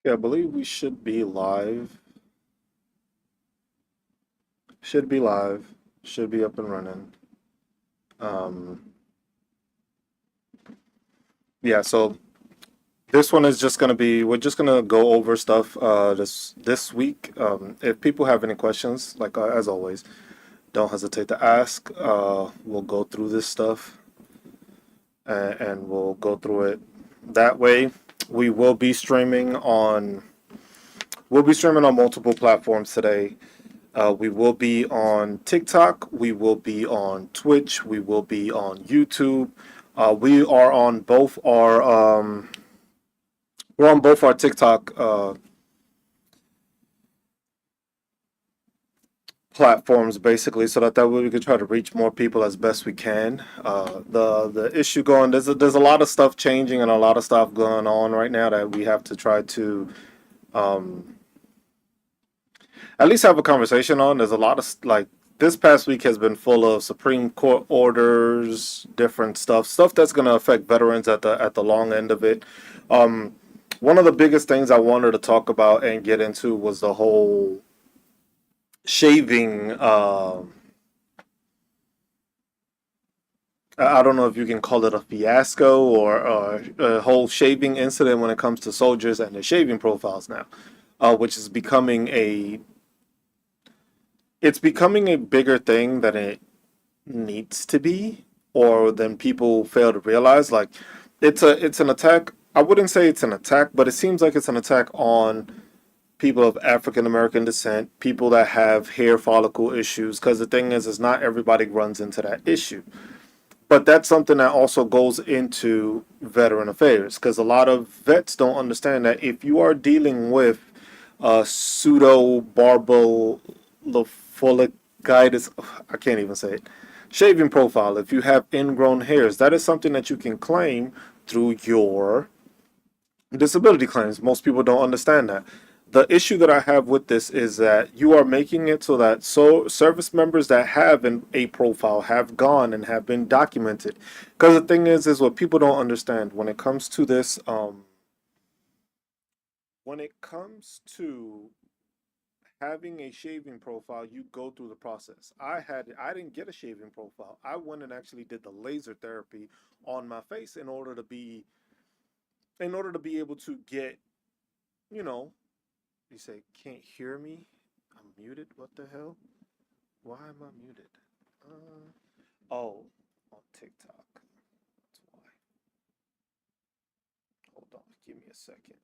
Yeah, I believe we should be live. Should be live. Should be up and running. Um, yeah, so this one is just gonna be we're just gonna go over stuff this week. If people have any questions, like as always, don't hesitate to ask. We'll go through this stuff and we'll go through it that way. We will be streaming on multiple platforms today. We will be on TikTok. We will be on Twitch. We will be on YouTube. We are on both our we're on both our TikTok platforms basically, so that way we can try to reach more people as best we can. The issue going there's a lot of stuff changing and a lot of stuff going on right now that we have to try to um, at least have a conversation on. There's a lot of like this past week has been full of Supreme Court orders, different stuff that's going to affect veterans at the long end of it. Um, One of the biggest things I wanted to talk about and get into was the whole shaving. I don't know if you can call it a fiasco or a whole shaving incident when it comes to soldiers and their shaving profiles now, which is becoming a it's becoming a bigger thing than it needs to be, or than people fail to realize. Like it's an attack. I wouldn't say it's an attack, but it seems like it's an attack on people of African American descent, people that have hair follicle issues. Because the thing is not everybody runs into that issue. But that's something that also goes into veteran affairs, because a lot of vets don't understand that if you are dealing with pseudo barbolifollitis, I can't even say it, shaving profile, if you have ingrown hairs, that is something that you can claim through your disability claims. Most people don't understand that. The issue that I have with this is that you are making it so that service members that have a profile have gone and have been documented. Because the thing is what people don't understand when it comes to this. When it comes to having a shaving profile, you go through the process. I didn't get a shaving profile. I went and actually did the laser therapy on my face in order to be able to get, you know, you say, can't hear me? I'm muted? What the hell? Why am I muted? Oh, on TikTok. That's why. Hold on. Give me a second.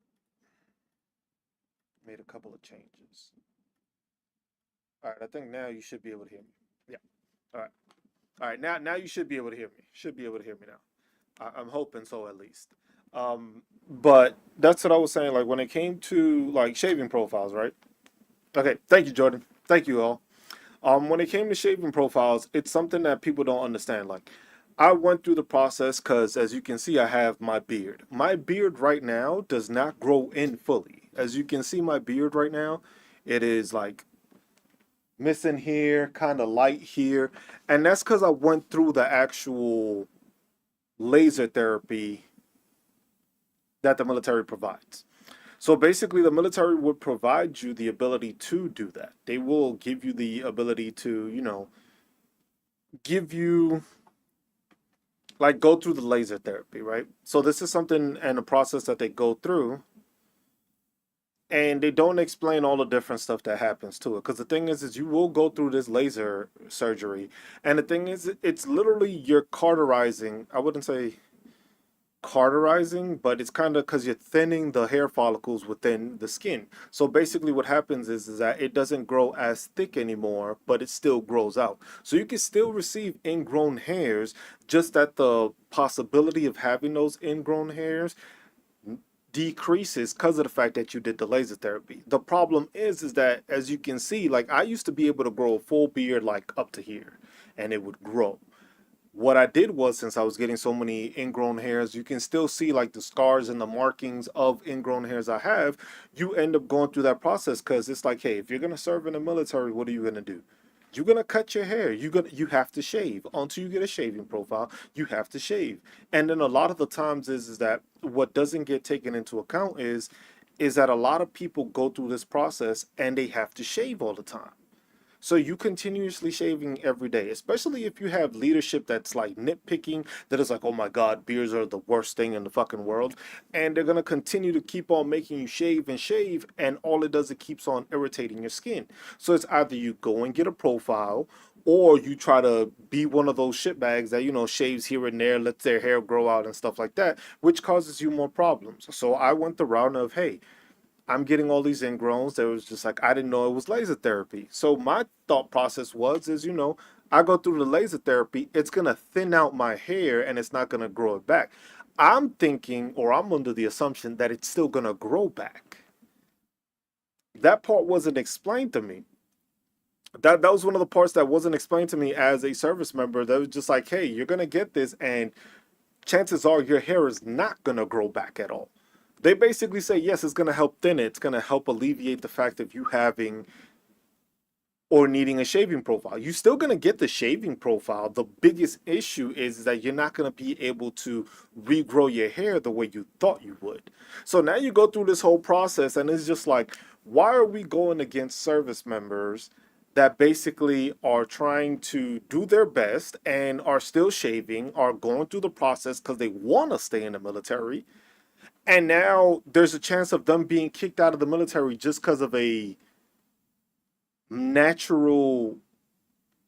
Made a couple of changes. All right. I think now you should be able to hear me. Yeah. All right. All right. Now you should be able to hear me. Should be able to hear me now. I'm hoping so at least. But that's what I was saying. Like when it came to like shaving profiles, right? Okay. Thank you, Jordan. Thank you all. When it came to shaving profiles, it's something that people don't understand. Like, I went through the process because, as you can see, I have my beard. My beard right now does not grow in fully. As you can see, my beard right now, it is like missing here, kind of light here, and that's because I went through the actual laser therapy that the military provides. So basically, the military would provide you the ability to do that. They will give you the ability to, give you like go through the laser therapy, right? So this is something and a process that they go through, and they don't explain all the different stuff that happens to it. Because the thing is you will go through this laser surgery, and the thing is, it's literally you're cauterizing. I wouldn't say cauterizing, but it's kind of because you're thinning the hair follicles within the skin. So basically, what happens is that it doesn't grow as thick anymore, but it still grows out. So you can still receive ingrown hairs, just that the possibility of having those ingrown hairs decreases because of the fact that you did the laser therapy. The problem is that, as you can see, like I used to be able to grow a full beard like up to here, and it would grow. What I did was, since I was getting so many ingrown hairs, you can still see like the scars and the markings of ingrown hairs I have. You end up going through that process because it's like, hey, if you're gonna serve in the military, what are you gonna do? You're gonna cut your hair. You have to shave until you get a shaving profile. You have to shave, and then a lot of the times is that what doesn't get taken into account is is that a lot of people go through this process and they have to shave all the time. So you continuously shaving every day, especially if you have leadership that's like nitpicking, that is like, oh my God, beards are the worst thing in the fucking world. And they're gonna continue to keep on making you shave, and all it does, it keeps on irritating your skin. So it's either you go and get a profile, or you try to be one of those shitbags that, shaves here and there, lets their hair grow out and stuff like that, which causes you more problems. So I went the route of, hey, I'm getting all these ingrowns. That was just like, I didn't know it was laser therapy. So my thought process is, I go through the laser therapy, it's gonna thin out my hair and it's not gonna grow it back. I'm thinking, or I'm under the assumption that it's still gonna grow back. That part wasn't explained to me. That was one of the parts that wasn't explained to me as a service member. That was just like, hey, you're gonna get this, and chances are your hair is not gonna grow back at all. They basically say, yes, it's going to help thin it. It's going to help alleviate the fact of you having or needing a shaving profile. You're still going to get the shaving profile. The biggest issue is that you're not going to be able to regrow your hair the way you thought you would. So now you go through this whole process, and it's just like, why are we going against service members that basically are trying to do their best and are still shaving, are going through the process because they want to stay in the military? And now there's a chance of them being kicked out of the military just because of a natural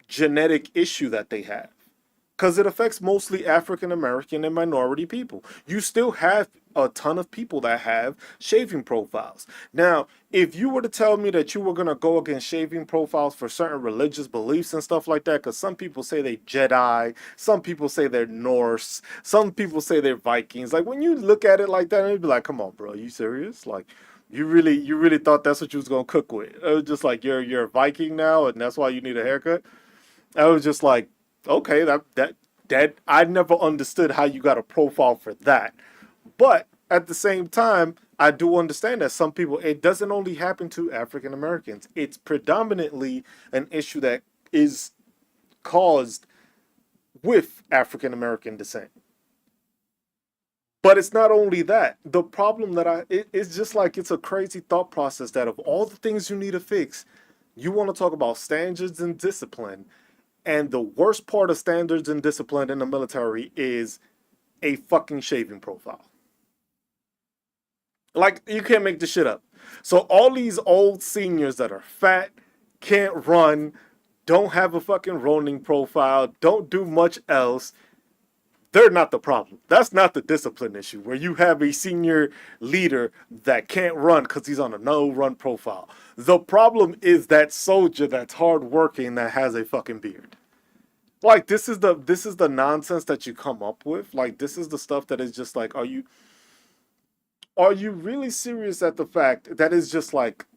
genetic issue that they have. Because it affects mostly African American and minority people. You still have a ton of people that have shaving profiles. Now, if you were to tell me that you were going to go against shaving profiles for certain religious beliefs and stuff like that, because some people say they Jedi, some people say they're Norse, some people say they're Vikings. Like, when you look at it like that, it'd be like, come on, bro, you serious? Like, you really thought that's what you was going to cook with? It was just like, you're a Viking now, and that's why you need a haircut? I was just like, okay, that I never understood how you got a profile for that. But at the same time, I do understand that some people, it doesn't only happen to African Americans. It's predominantly an issue that is caused with African American descent. But it's not only that. The problem that it's just like, it's a crazy thought process that of all the things you need to fix, you want to talk about standards and discipline. And the worst part of standards and discipline in the military is a fucking shaving profile. Like, you can't make this shit up. So all these old seniors that are fat, can't run, don't have a fucking rolling profile, don't do much else, they're not the problem. That's not the discipline issue, where you have a senior leader that can't run because he's on a no run profile. The problem is that soldier that's hardworking that has a fucking beard. Like, this is the nonsense that you come up with. Like, this is the stuff that is just like, are you really serious at the fact that is just like,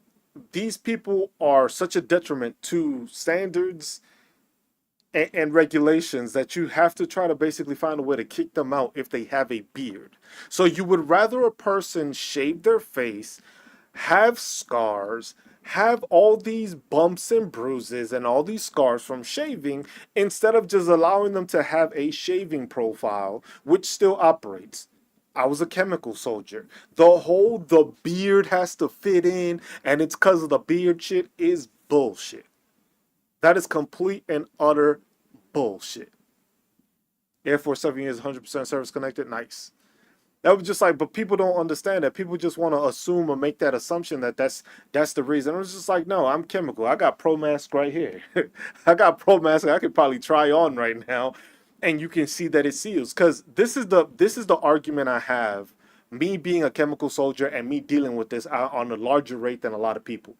these people are such a detriment to standards and regulations that you have to try to basically find a way to kick them out if they have a beard. So you would rather a person shave their face, have scars, have all these bumps and bruises and all these scars from shaving, instead of just allowing them to have a shaving profile, which still operates. I was a chemical soldier. The beard has to fit in, and it's because of the beard shit, is bullshit. That is complete and utter bullshit. Air Force 7 years, 100% service connected. Nice. That was just like, but people don't understand that. People just want to assume or make that assumption that that's the reason. I was just like, no, I'm chemical. I got Pro Mask right here. I got Pro Mask I could probably try on right now, and you can see that it seals. Because this is the argument I have. Me being a chemical soldier and me dealing with this on a larger rate than a lot of people.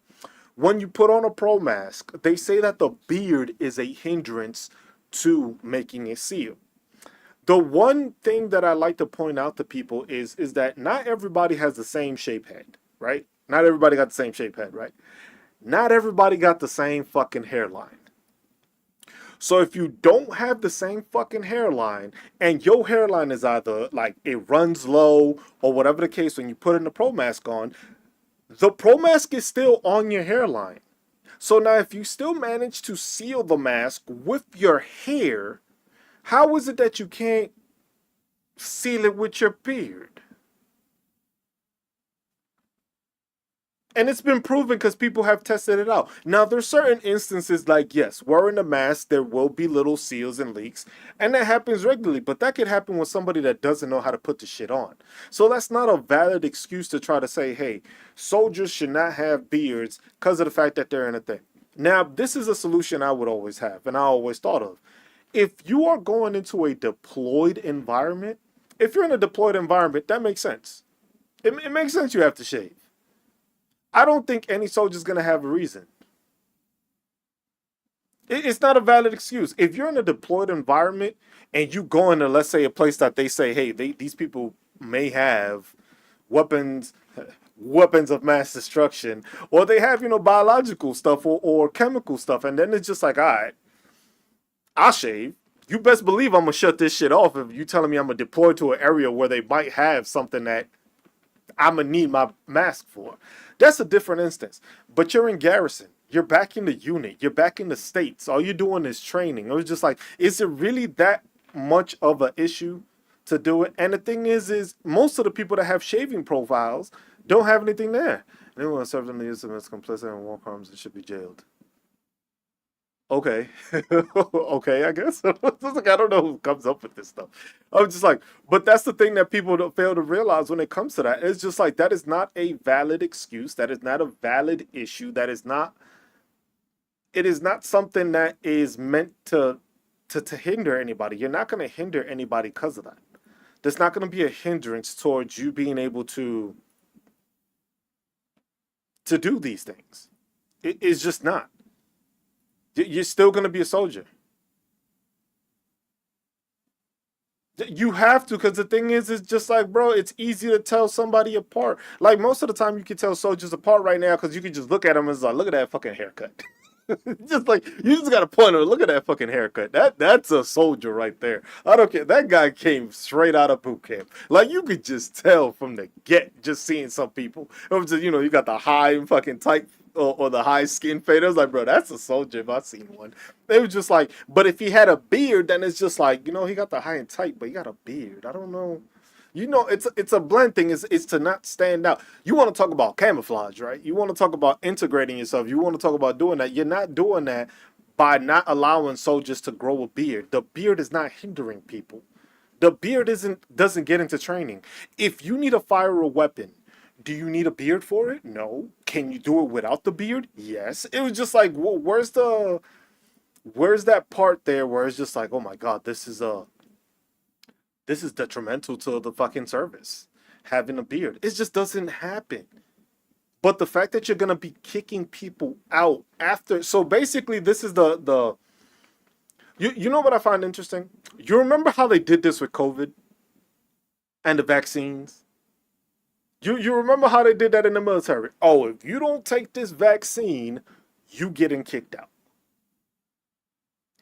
When you put on a Pro Mask, they say that the beard is a hindrance to making a seal. The one thing that I like to point out to people is that not everybody has the same shape head, right? Not everybody got the same shape head, right? Not everybody got the same fucking hairline. So if you don't have the same fucking hairline, and your hairline is either like it runs low or whatever the case, when you put in the Pro Mask on, the Pro Mask is still on your hairline. So now if you still manage to seal the mask with your hair, how is it that you can't seal it with your beard? And it's been proven because people have tested it out. Now, there's certain instances like, yes, wearing a mask, there will be little seals and leaks, and that happens regularly, but that could happen with somebody that doesn't know how to put the shit on. So that's not a valid excuse to try to say, hey, soldiers should not have beards because of the fact that they're in a thing. Now, this is a solution I would always have, and I always thought of. If you are going into a deployed environment, if you're in a deployed environment, that makes sense. It makes sense you have to shave. I don't think any soldier's gonna have a reason. It's not a valid excuse. If you're in a deployed environment and you go into, let's say, a place that they say, hey, these people may have weapons, weapons of mass destruction, or they have, biological stuff or chemical stuff, and then it's just like, all right, I'll shave. You best believe I'm gonna shut this shit off if you telling me I'm gonna deploy to an area where they might have something that I'm gonna need my mask for. That's a different instance. But you're in garrison. You're back in the unit. You're back in the states. All you're doing is training. It was just like, is it really that much of an issue to do it? And the thing is most of the people that have shaving profiles don't have anything there. Anyone served in the use of as complicit in war crimes and should be jailed. Okay. Okay, I guess. It's like, I don't know who comes up with this stuff. I'm just like, but that's the thing that people don't fail to realize when it comes to that. It's just like, that is not a valid excuse. That is not a valid issue. That is not, it is not something that is meant to hinder anybody. You're not going to hinder anybody because of that. There's not going to be a hindrance towards you being able to do these things. It's just not. You're still going to be a soldier. You have to, because the thing is, it's just like, bro, it's easy to tell somebody apart. Like, most of the time, you can tell soldiers apart right now because you can just look at them and it's like, look at that fucking haircut. Just like, you just got to point out, look at that fucking haircut. That's a soldier right there. I don't care. That guy came straight out of boot camp. Like, you could just tell from the get, just seeing some people. It was just, you got the high fucking tight or the high skin fade. I was like, bro, that's a soldier if I've seen one. It was just like, but if he had a beard, then it's just like, he got the high and tight, but he got a beard. I don't know. It's a blend thing. It's to not stand out. You want to talk about camouflage, right? You want to talk about integrating yourself. You want to talk about doing that. You're not doing that by not allowing soldiers to grow a beard. The beard is not hindering people. The beard doesn't get into training. If you need to fire a weapon, do you need a beard for it? No. Can you do it without the beard? Yes. It was just like, well, where's that part there where it's just like, oh my God, this is detrimental to the fucking service. Having a beard. It just doesn't happen. But the fact that you're gonna be kicking people out after, so basically this is the you know what I find interesting? You remember how they did this with COVID and the vaccines? You remember how they did that in the military? Oh, if you don't take this vaccine, you getting kicked out.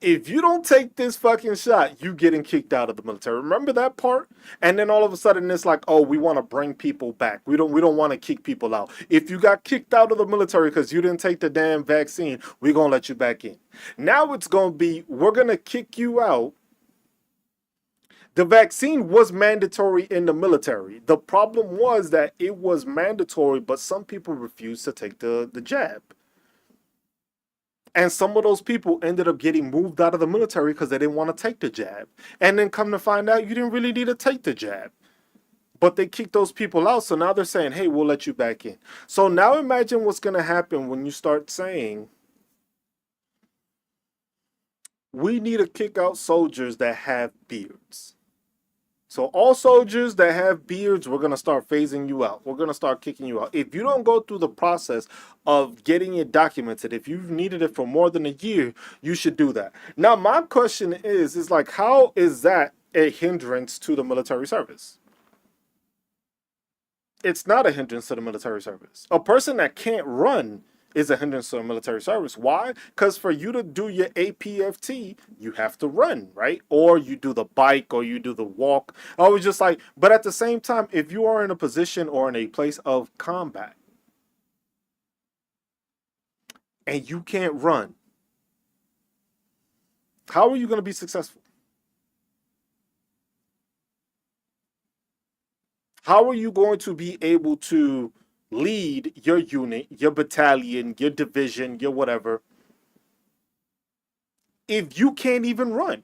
If you don't take this fucking shot, you getting kicked out of the military. Remember that part? And then all of a sudden it's like, oh, we want to bring people back. We don't want to kick people out. If you got kicked out of the military because you didn't take the damn vaccine, we're gonna let you back in. Now it's gonna be, we're gonna kick you out. The vaccine was mandatory in the military. The problem was that it was mandatory, but some people refused to take the jab. And some of those people ended up getting moved out of the military because they didn't want to take the jab. And then come to find out you didn't really need to take the jab. But they kicked those people out. So now they're saying, hey, we'll let you back in. So now imagine what's going to happen when you start saying, we need to kick out soldiers that have beards. So all soldiers that have beards, we're going to start phasing you out. We're going to start kicking you out. If you don't go through the process of getting it documented, if you've needed it for more than a year, you should do that. Now, my question is like, how is that a hindrance to the military service? It's not a hindrance to the military service. A person that can't run is a hindrance to the military service. Why? Because for you to do your APFT, you have to run, right? Or you do the bike or you do the walk. I was just like, but at the same time, if you are in a position or in a place of combat and you can't run, how are you going to be successful? How are you going to be able to lead your unit, your battalion, your division, your whatever, if you can't even run?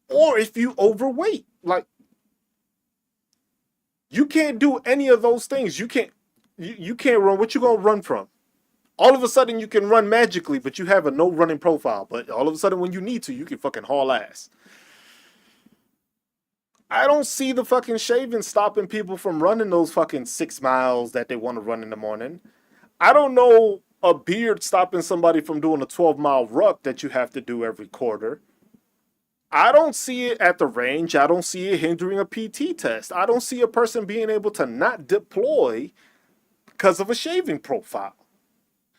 Or if you overweight? Like, you can't do any of those things. You can't run. What you gonna run from? All of a sudden you can run magically, but you have a no running profile. But all of a sudden when you need to, you can fucking haul ass. I don't see the fucking shaving stopping people from running those fucking 6 miles that they want to run in the morning. I don't know a beard stopping somebody from doing a 12-mile ruck that you have to do every quarter. I don't see it at the range. I don't see it hindering a PT test. I don't see a person being able to not deploy because of a shaving profile.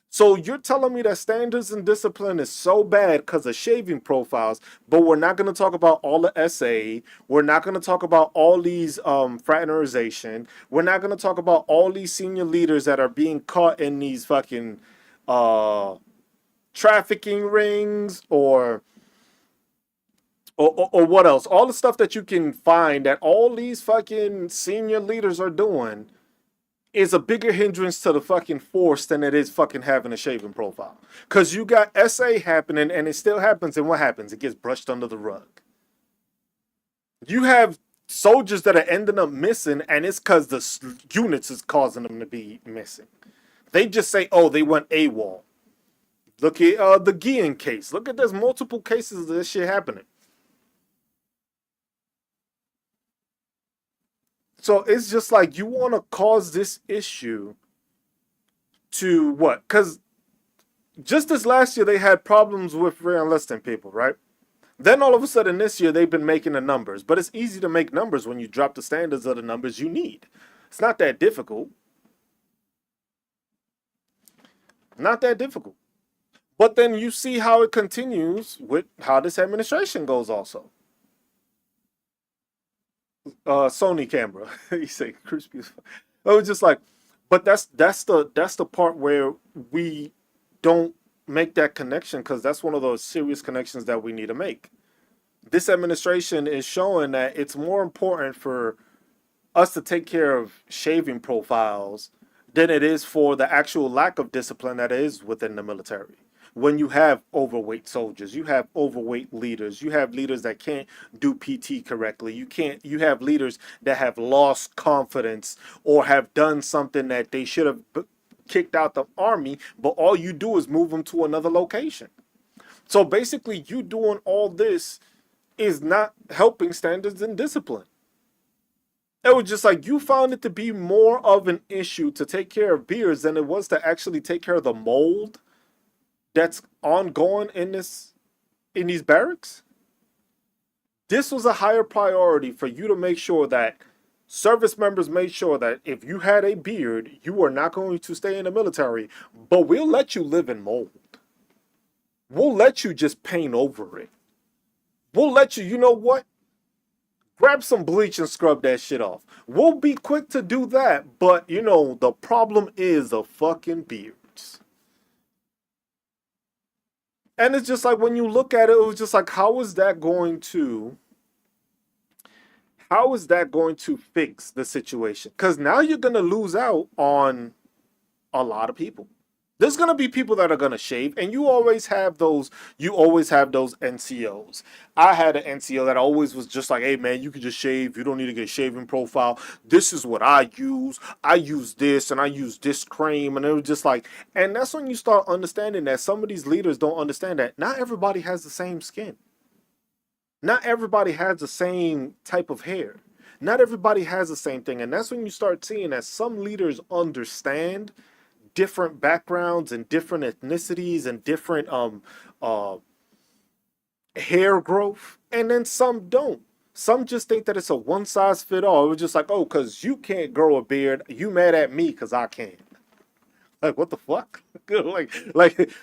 So you're telling me that standards and discipline is so bad because of shaving profiles, but we're not going to talk about all the SA. We're not going to talk about all these fraternization. We're not going to talk about all these senior leaders that are being caught in these fucking trafficking rings or what else? All the stuff that you can find that all these fucking senior leaders are doing is a bigger hindrance to the fucking force than it is fucking having a shaving profile. Because you got SA happening and it still happens, and what happens? It gets brushed under the rug. You have soldiers that are ending up missing, and it's because the units is causing them to be missing. They just say, oh, they went AWOL. Look at the Guillen case. Look at there's multiple cases of this shit happening. So it's just like you want to cause this issue to what? Because just this last year they had problems with re-enlisting people, right? Then all of a sudden this year they've been making the numbers. But it's easy to make numbers when you drop the standards of the numbers you need. It's not that difficult. Not that difficult. But then you see how it continues with how this administration goes also. Sony camera. You say crispy as fuck. I was just like, but that's the part where we don't make that connection because that's one of those serious connections that we need to make. This administration is showing that it's more important for us to take care of shaving profiles than it is for the actual lack of discipline that is within the military. When you have overweight soldiers, you have overweight leaders, you have leaders that can't do PT correctly, you have leaders that have lost confidence or have done something that they should have kicked out the army, but all you do is move them to another location. So basically you doing all this is not helping standards and discipline. It was just like you found it to be more of an issue to take care of beards than it was to actually take care of the mold that's ongoing in these barracks. This was a higher priority for you to make sure that service members made sure that if you had a beard, you are not going to stay in the military, but we'll let you live in mold. We'll let you just paint over it. We'll let you, you know what? Grab some bleach and scrub that shit off. We'll be quick to do that, but you know, the problem is the fucking beards. And it's just like when you look at it, it was just like, how is that going to fix the situation? Because now you're gonna lose out on a lot of people. There's gonna be people that are gonna shave, and you always have those. You always have those NCOs. I had an NCO that always was just like, "Hey man, you can just shave. You don't need to get a shaving profile. This is what I use. I use this, and I use this cream." And it was just like, and that's when you start understanding that some of these leaders don't understand that not everybody has the same skin. Not everybody has the same type of hair. Not everybody has the same thing, and that's when you start seeing that some leaders understand different backgrounds and different ethnicities and different hair growth, and then some don't. Some just think that it's a one size fit all. It was just like, oh, because you can't grow a beard, you mad at me because I can. Like, what the fuck?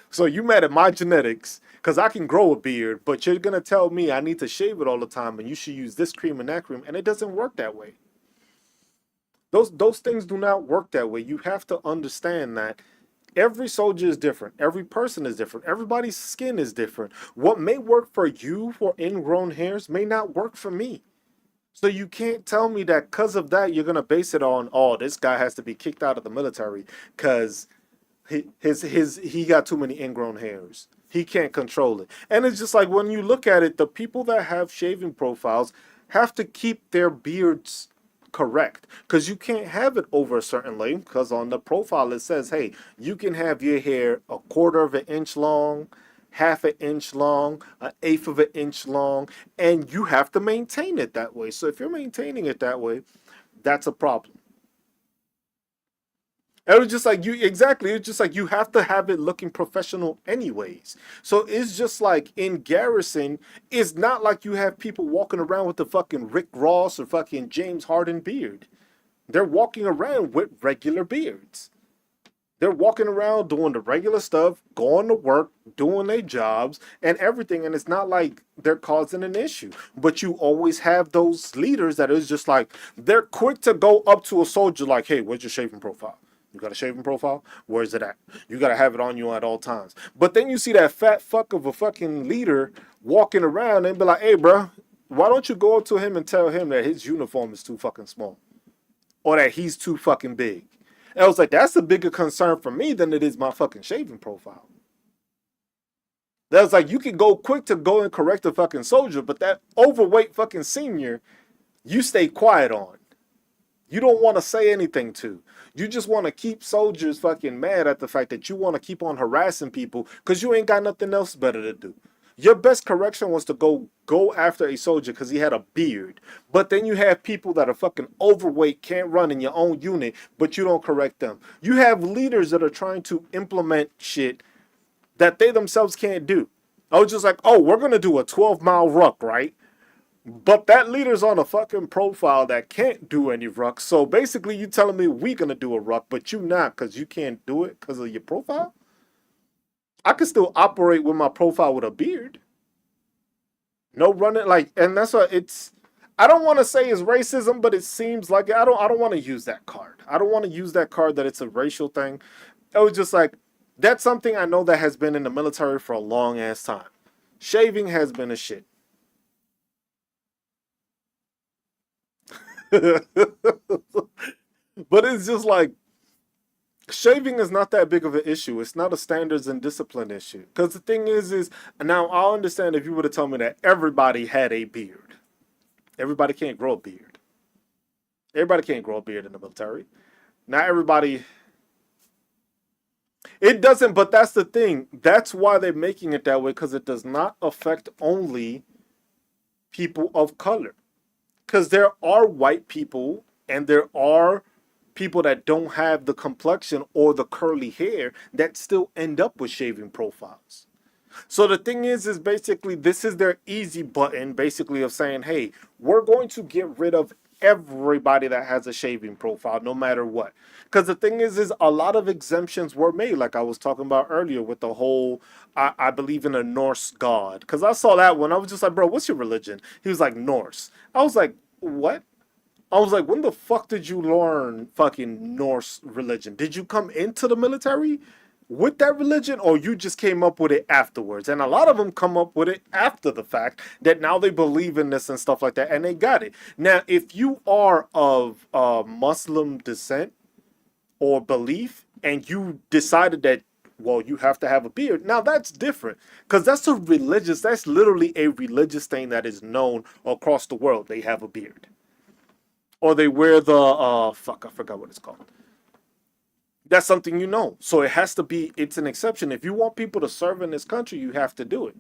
So you mad at my genetics because I can grow a beard, but you're gonna tell me I need to shave it all the time and you should use this cream and that cream, and it doesn't work that way. Those things do not work that way. You have to understand that every soldier is different. Every person is different. Everybody's skin is different. What may work for you for ingrown hairs may not work for me. So you can't tell me that because of that you're gonna base it on, oh, this guy has to be kicked out of the military because he got too many ingrown hairs. He can't control it. And it's just like when you look at it, the people that have shaving profiles have to keep their beards correct because you can't have it over a certain length because on the profile it says, hey, you can have your hair a quarter of an inch long, half an inch long, an eighth of an inch long, and you have to maintain it that way. So if you're maintaining it that way, that's a problem. It was just like you exactly. It's just like you have to have it looking professional, anyways. So it's just like in Garrison, it's not like you have people walking around with the fucking Rick Ross or fucking James Harden beard. They're walking around with regular beards. They're walking around doing the regular stuff, going to work, doing their jobs and everything. And it's not like they're causing an issue. But you always have those leaders that is just like, they're quick to go up to a soldier like, hey, where's your shaving profile? You got a shaving profile? Where's it at? You got to have it on you at all times. But then you see that fat fuck of a fucking leader walking around and be like, hey, bro, why don't you go up to him and tell him that his uniform is too fucking small? Or that he's too fucking big? And I was like, that's a bigger concern for me than it is my fucking shaving profile. That was like, you can go quick to go and correct a fucking soldier, but that overweight fucking senior, you stay quiet on. You don't want to say anything to. You just want to keep soldiers fucking mad at the fact that you want to keep on harassing people because you ain't got nothing else better to do. Your best correction was to go after a soldier because he had a beard. But then you have people that are fucking overweight, can't run in your own unit, but you don't correct them. You have leaders that are trying to implement shit that they themselves can't do. I was just like, oh, we're going to do a 12-mile ruck, right? But that leader's on a fucking profile that can't do any ruck. So basically, you telling me we gonna do a ruck, but you not because you can't do it because of your profile? I can still operate with my profile with a beard. No running like, and that's what it's. I don't want to say it's racism, but it seems like it. I don't want to use that card. I don't want to use that card that it's a racial thing. It was just like that's something I know that has been in the military for a long ass time. Shaving has been a shit. But it's just like shaving is not that big of an issue. It's not a standards and discipline issue. Because the thing is now I'll understand if you would have told me that everybody had a beard. Everybody can't grow a beard. Everybody can't grow a beard in the military. Not everybody. It doesn't, but that's the thing. That's why they're making it that way because it does not affect only people of color. Because there are white people and there are people that don't have the complexion or the curly hair that still end up with shaving profiles. So the thing is basically this is their easy button, basically of saying, hey, we're going to get rid of everybody that has a shaving profile, no matter what. Because the thing is a lot of exemptions were made, like I was talking about earlier with the whole, I believe in a Norse god. Because I saw that one, I was just like, bro, what's your religion? He was like, Norse. I was like, what? I was like, when the fuck did you learn fucking Norse religion? Did you come into the military with that religion or you just came up with it afterwards? And a lot of them come up with it after the fact that now they believe in this and stuff like that and they got it. Now, if you are of Muslim descent or belief and you decided that, well, you have to have a beard, now that's different because that's literally a religious thing that is known across the world. They have a beard. Or they wear the fuck, I forgot what it's called. That's something you know. So it has to be, it's an exception. If you want people to serve in this country, you have to do it.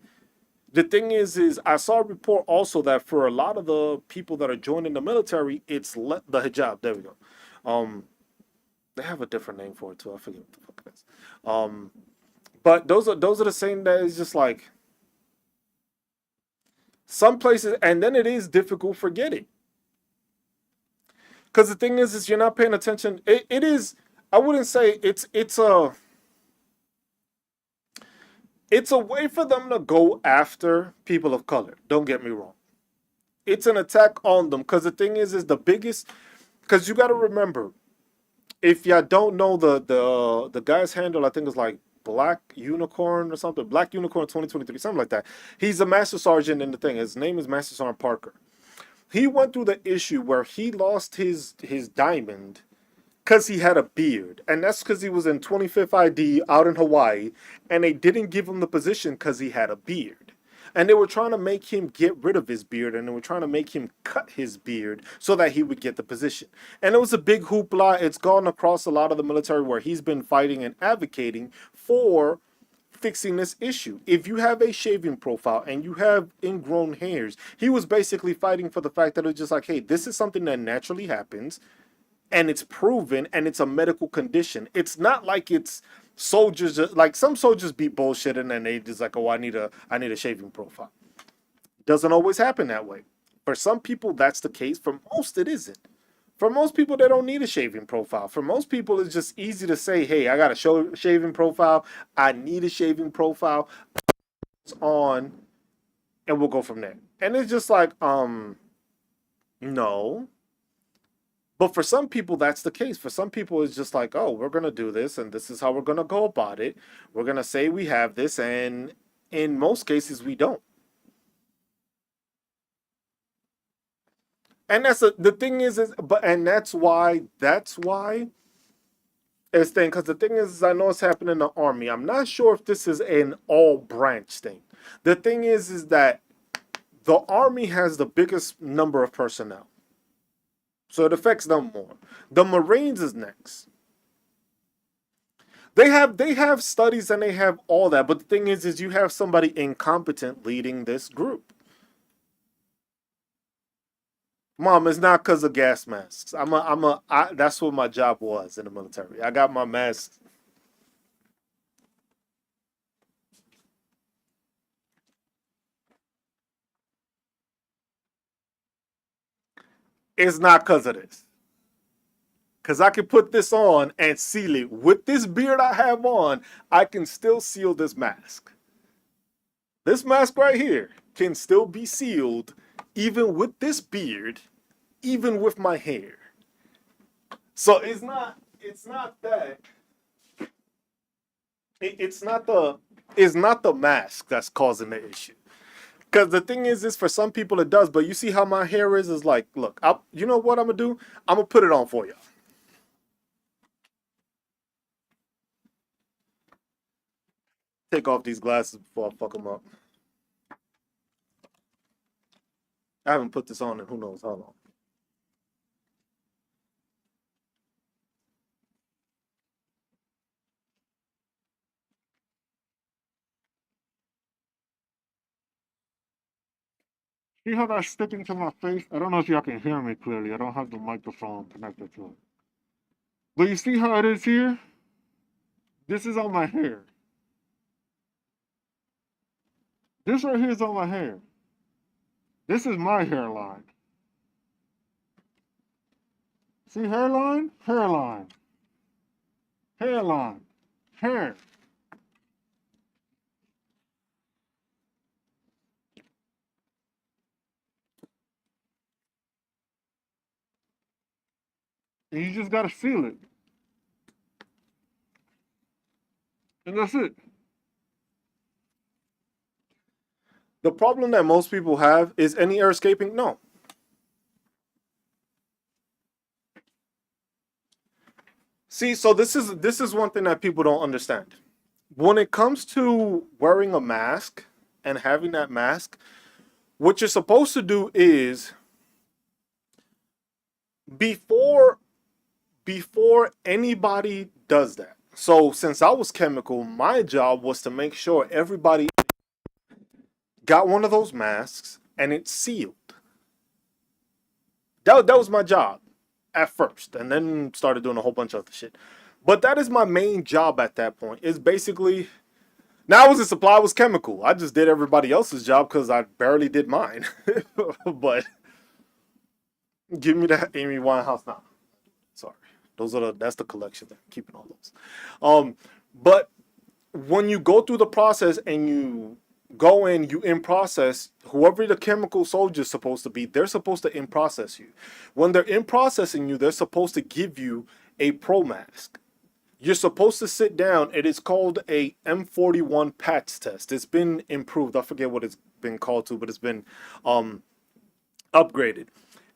The thing is I saw a report also that for a lot of the people that are joining the military, it's the hijab. There we go. They have a different name for it too. I forget what the fuck it is. But those are the same that is just like some places, and then it is difficult forgetting. Because the thing is you're not paying attention. It is. I wouldn't say it's a way for them to go after people of color. Don't get me wrong. It's an attack on them. Because the thing is the biggest. Because you got to remember, if y'all don't know the guy's handle, I think it's like Black Unicorn or something. Black Unicorn 2023, something like that. He's a master sergeant in the thing. His name is Master Sergeant Parker. He went through the issue where he lost his diamond because he had a beard, and that's because he was in 25th ID out in Hawaii, and they didn't give him the position because he had a beard. And they were trying to make him get rid of his beard, and they were trying to make him cut his beard so that he would get the position. And it was a big hoopla. It's gone across a lot of the military where he's been fighting and advocating for fixing this issue. If you have a shaving profile and you have ingrown hairs, he was basically fighting for the fact that it's just like, hey, this is something that naturally happens and it's proven and it's a medical condition. It's not like it's soldiers, like some soldiers be bullshitting and they just like, oh, I need a shaving profile. Doesn't always happen that way. For some people that's the case. For most it isn't. For most people they don't need a shaving profile. For most people it's just easy to say, hey, I got a shaving profile, I need a shaving profile, it's on, and we'll go from there. And it's just like, no. But for some people, that's the case. For some people, it's just like, oh, we're going to do this, and this is how we're going to go about it. We're going to say we have this, and in most cases, we don't. And the thing and that's why it's thing, because the thing is, I know it's happening in the Army. I'm not sure if this is an all branch thing. The thing is that the Army has the biggest number of personnel. So it affects them more. The Marines is next. They have studies and they have all that, but the thing is you have somebody incompetent leading this group. Mom, it's not because of gas masks. That's what my job was in the military. I got my masks. It's not because of this. Because I can put this on and seal it. With this beard I have on, I can still seal this mask. This mask right here can still be sealed even with this beard, even with my hair. So it's not that it's not the mask that's causing the issue. Because the thing is for some people it does, but you see how my hair is like, look, you know what I'm gonna do? I'm gonna put it on for you. Take off these glasses before I fuck them up. I haven't put this on in who knows how long. See how that's sticking to my face? I don't know if y'all can hear me clearly. I don't have the microphone connected to it. But you see how it is here? This is on my hair. This right here is on my hair. This is my hairline. See hairline? Hairline. Hairline. Hair. And you just gotta seal it. And that's it. The problem that most people have is any air escaping? No. See, so this is one thing that people don't understand. When it comes to wearing a mask and having that mask, what you're supposed to do is before anybody does that. So since I was chemical, my job was to make sure everybody got one of those masks and it's sealed. That was my job at first, and then started doing a whole bunch of other shit. But that is my main job at that point. Is basically now I was in supply, I was chemical. I just did everybody else's job because I barely did mine. But give me that Amy Winehouse now. Sorry, that's the collection. I'm keeping all those. But when you go through the process and you go in, you in process, whoever the chemical soldier is supposed to be, they're supposed to in process you. When they're in processing you, they're supposed to give you a pro mask. You're supposed to sit down. It is called a M41 PATS test. It's been improved. I forget what it's been called to, but it's been upgraded.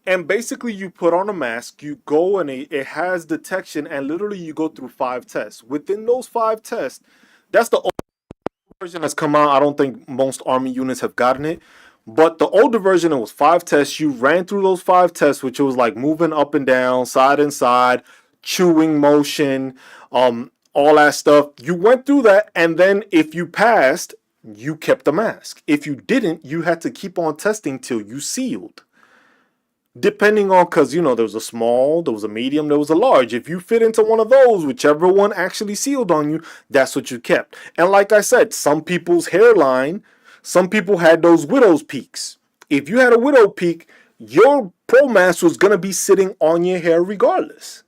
And basically, you put on a mask, you go and it has detection, and literally you go through 5 tests. Within those 5 tests, that's the old version that's come out. I don't think most army units have gotten it. But the older version, it was 5 tests. You ran through those 5 tests, which was like moving up and side, chewing motion, all that stuff. You went through that, and then if you passed, you kept the mask. If you didn't, you had to keep on testing till you sealed. Depending on, because there was a small, there was a medium, there was a large. If you fit into one of those, whichever one actually sealed on you, that's what you kept. And like I said, some people's hairline, some people had those widow's peaks. If you had a widow peak, your pro mask was gonna be sitting on your hair regardless.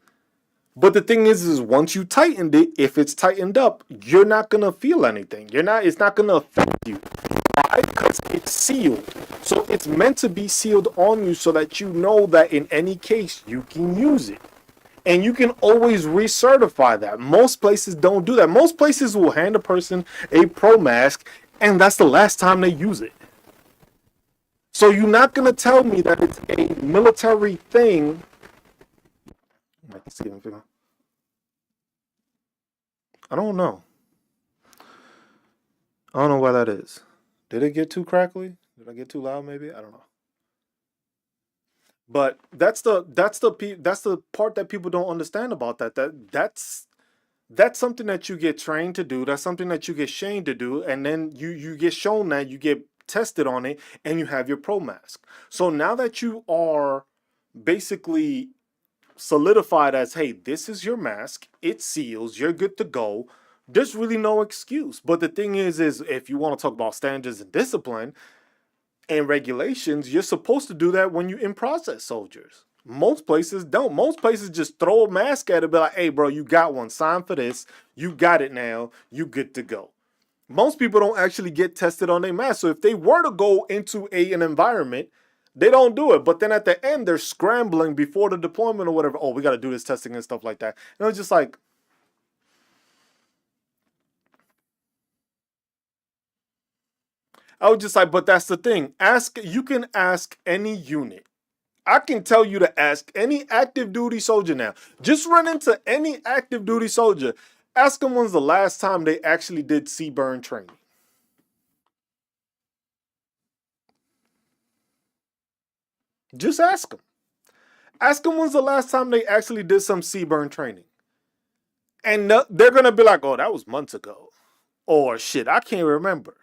But the thing is once you tightened it, if it's tightened up, you're not gonna feel anything. It's not gonna affect you. Why? Because it's sealed. So it's meant to be sealed on you so that you know that in any case you can use it. And you can always recertify that. Most places don't do that. Most places will hand a person a pro mask and that's the last time they use it. So you're not gonna tell me that it's a military thing. I don't know. I don't know why that is. Did it get too crackly? Did I get too loud? Maybe I don't know. But that's the part that people don't understand about that. That's something that you get trained to do. That's something that you get shamed to do, and then you get shown that you get tested on it, and you have your pro mask. So now that you are basically solidified as, hey, this is your mask, it seals, you're good to go. There's really no excuse. But the thing is if you want to talk about standards and discipline and regulations, you're supposed to do that when you in process soldiers. Most places don't. Most places just throw a mask at it and be like, hey, bro, you got one. Sign for this. You got it now. You good to go. Most people don't actually get tested on their mask. So if they were to go into an environment, they don't do it. But then at the end, they're scrambling before the deployment or whatever. Oh, we got to do this testing and stuff like that. And it's just like, I was just like, but that's the thing. You can ask any unit. I can tell you to ask any active duty soldier now. Just run into any active duty soldier. Ask them when's the last time they actually did CBurn training. Just ask them. Ask them when's the last time they actually did some CBurn training. And they're going to be like, oh, that was months ago. Or shit, I can't remember.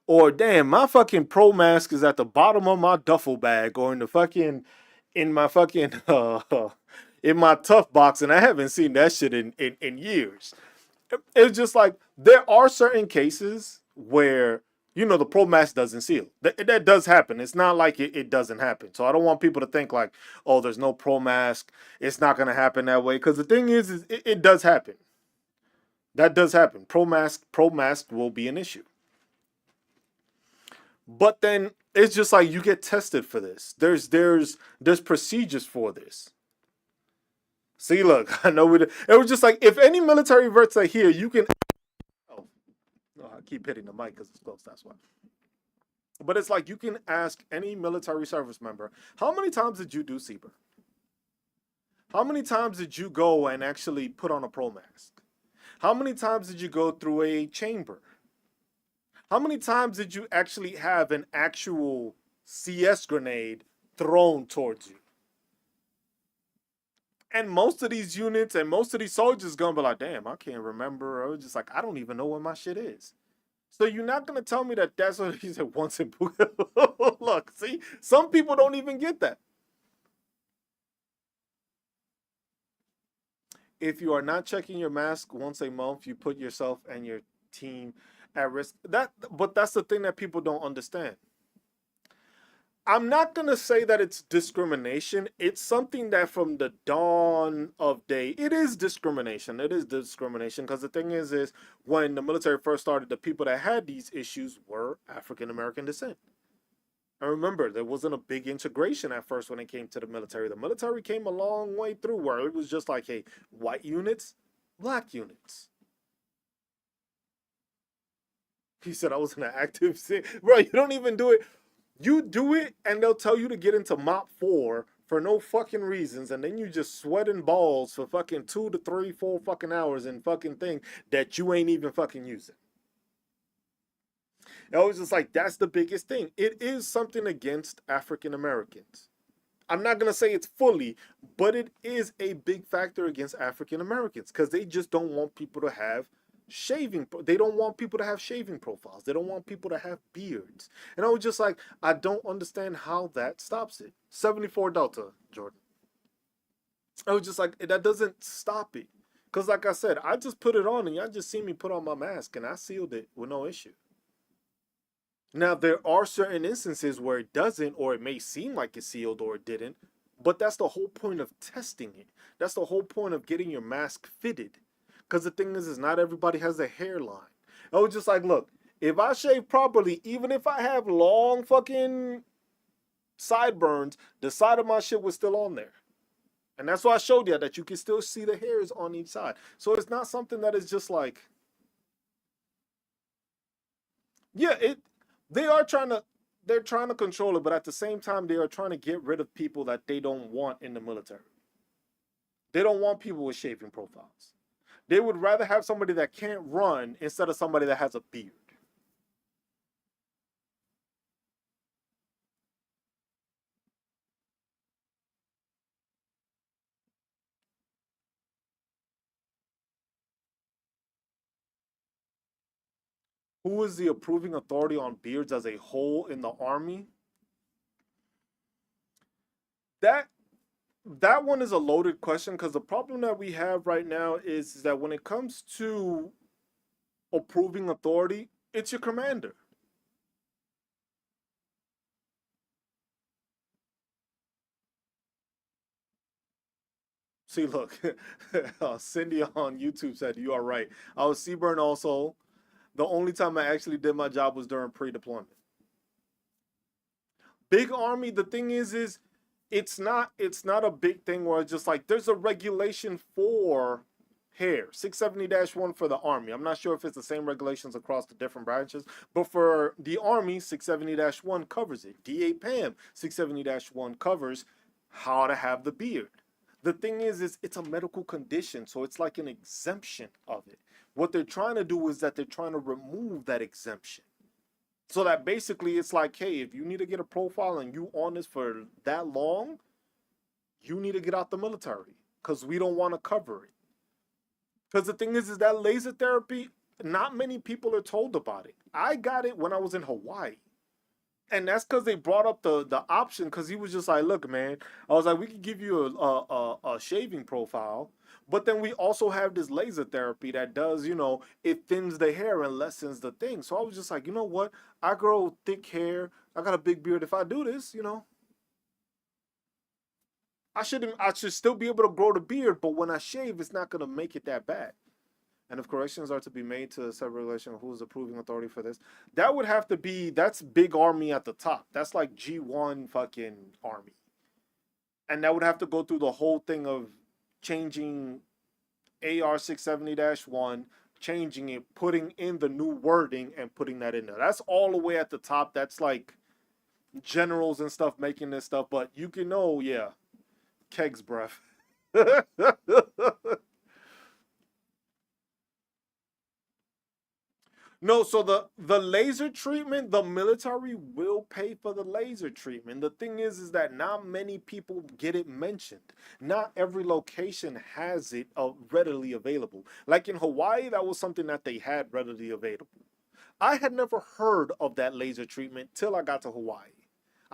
Or damn, my fucking pro mask is at the bottom of my duffel bag or in my fucking in my tough box, and I haven't seen that shit in years. It's just like there are certain cases where the pro mask doesn't seal. That does happen. It's not like it doesn't happen. So I don't want people to think like, oh, there's no pro mask. It's not gonna happen that way. Because the thing is it does happen. That does happen. Pro mask will be an issue. But then it's just like you get tested for this. There's procedures for this. See, look, I know it was just like if any military verts are here, you can. Oh, no, I keep hitting the mic because it's close. That's why. But it's like you can ask any military service member, how many times did you do CBER? How many times did you go and actually put on a pro mask? How many times did you go through a chamber? How many times did you actually have an actual CS grenade thrown towards you? And most of these units and most of these soldiers gonna be like, damn, I can't remember. I was just like, I don't even know where my shit is. So you're not gonna tell me that that's what he said once in Look, see, some people don't even get that. If you are not checking your mask once a month, you put yourself and your team at risk. But that's the thing that people don't understand. I'm not going to say that it's discrimination. It's something that from the dawn of day, it is discrimination. It is discrimination because the thing is when the military first started, the people that had these issues were African American descent. And remember, there wasn't a big integration at first when it came to the military. The military came a long way through where it was just like, hey, white units, black units. He said I was in an active. Bro, you don't even do it. You do it, and they'll tell you to get into mop 4 for no fucking reasons, and then you just sweating balls for fucking 2 to 3, 4 fucking hours and fucking thing that you ain't even fucking using. I was just like, that's the biggest thing. It is something against African Americans. I'm not gonna say it's fully, but it is a big factor against African Americans because they just don't want people to have shaving. They don't want people to have shaving profiles. They don't want people to have beards. And I was just like, I don't understand how that stops it. 74 Delta, Jordan. I was just like, that doesn't stop it. Because like I said, I just put it on and y'all just see me put on my mask and I sealed it with no issue. Now, there are certain instances where it doesn't, or it may seem like it's sealed or it didn't, but that's the whole point of testing it. That's the whole point of getting your mask fitted. Because the thing is not everybody has a hairline. I was just like, look, if I shave properly, even if I have long fucking sideburns, the side of my shit was still on there. And that's why I showed you that you can still see the hairs on each side. So it's not something that is just like, yeah, they are trying to they're trying to control it, but at the same time they are trying to get rid of people that they don't want in the military. They don't want people with shaving profiles. They would rather have somebody that can't run instead of somebody that has a beard. Who is the approving authority on beards as a whole in the army? That that one is a loaded question because the problem that we have right now is that when it comes to approving authority, it's your commander. See, look, Cindy on YouTube said you are right. I was Seaburn also. The only time I actually did my job was during pre-deployment. Big army, the thing is it's not a big thing where it's just like there's a regulation for hair 670-1 for the army. I'm not sure if it's the same regulations across the different branches, but for the army 670-1 covers it. DA Pam 670-1 covers how to have the beard. The thing is it's a medical condition, so it's like an exemption of it. What they're trying to do is that they're trying to remove that exemption. So that basically it's like, hey, if you need to get a profile and you on this for that long, you need to get out the military because we don't want to cover it. Because the thing is that laser therapy, not many people are told about it. I got it when I was in Hawaii. And that's because they brought up the option because he was just like, look, man, I was like, we could give you a shaving profile, but then we also have this laser therapy that does, it thins the hair and lessens the thing. So I was just like, you know what? I grow thick hair. I got a big beard. If I do this, I should still be able to grow the beard, but when I shave, it's not gonna make it that bad. And if corrections are to be made to set regulation, who's approving authority for this? That would have to be, that's big army at the top. That's like G1 fucking army. And that would have to go through the whole thing of changing AR 670-1, changing it, putting in the new wording and putting that in there. That's all the way at the top. That's like generals and stuff making this stuff. But you can know, yeah, Keg's breath. No, so the laser treatment, the military will pay for the laser treatment. The thing is that not many people get it mentioned. Not every location has it readily available. Like in Hawaii, that was something that they had readily available. I had never heard of that laser treatment till I got to Hawaii.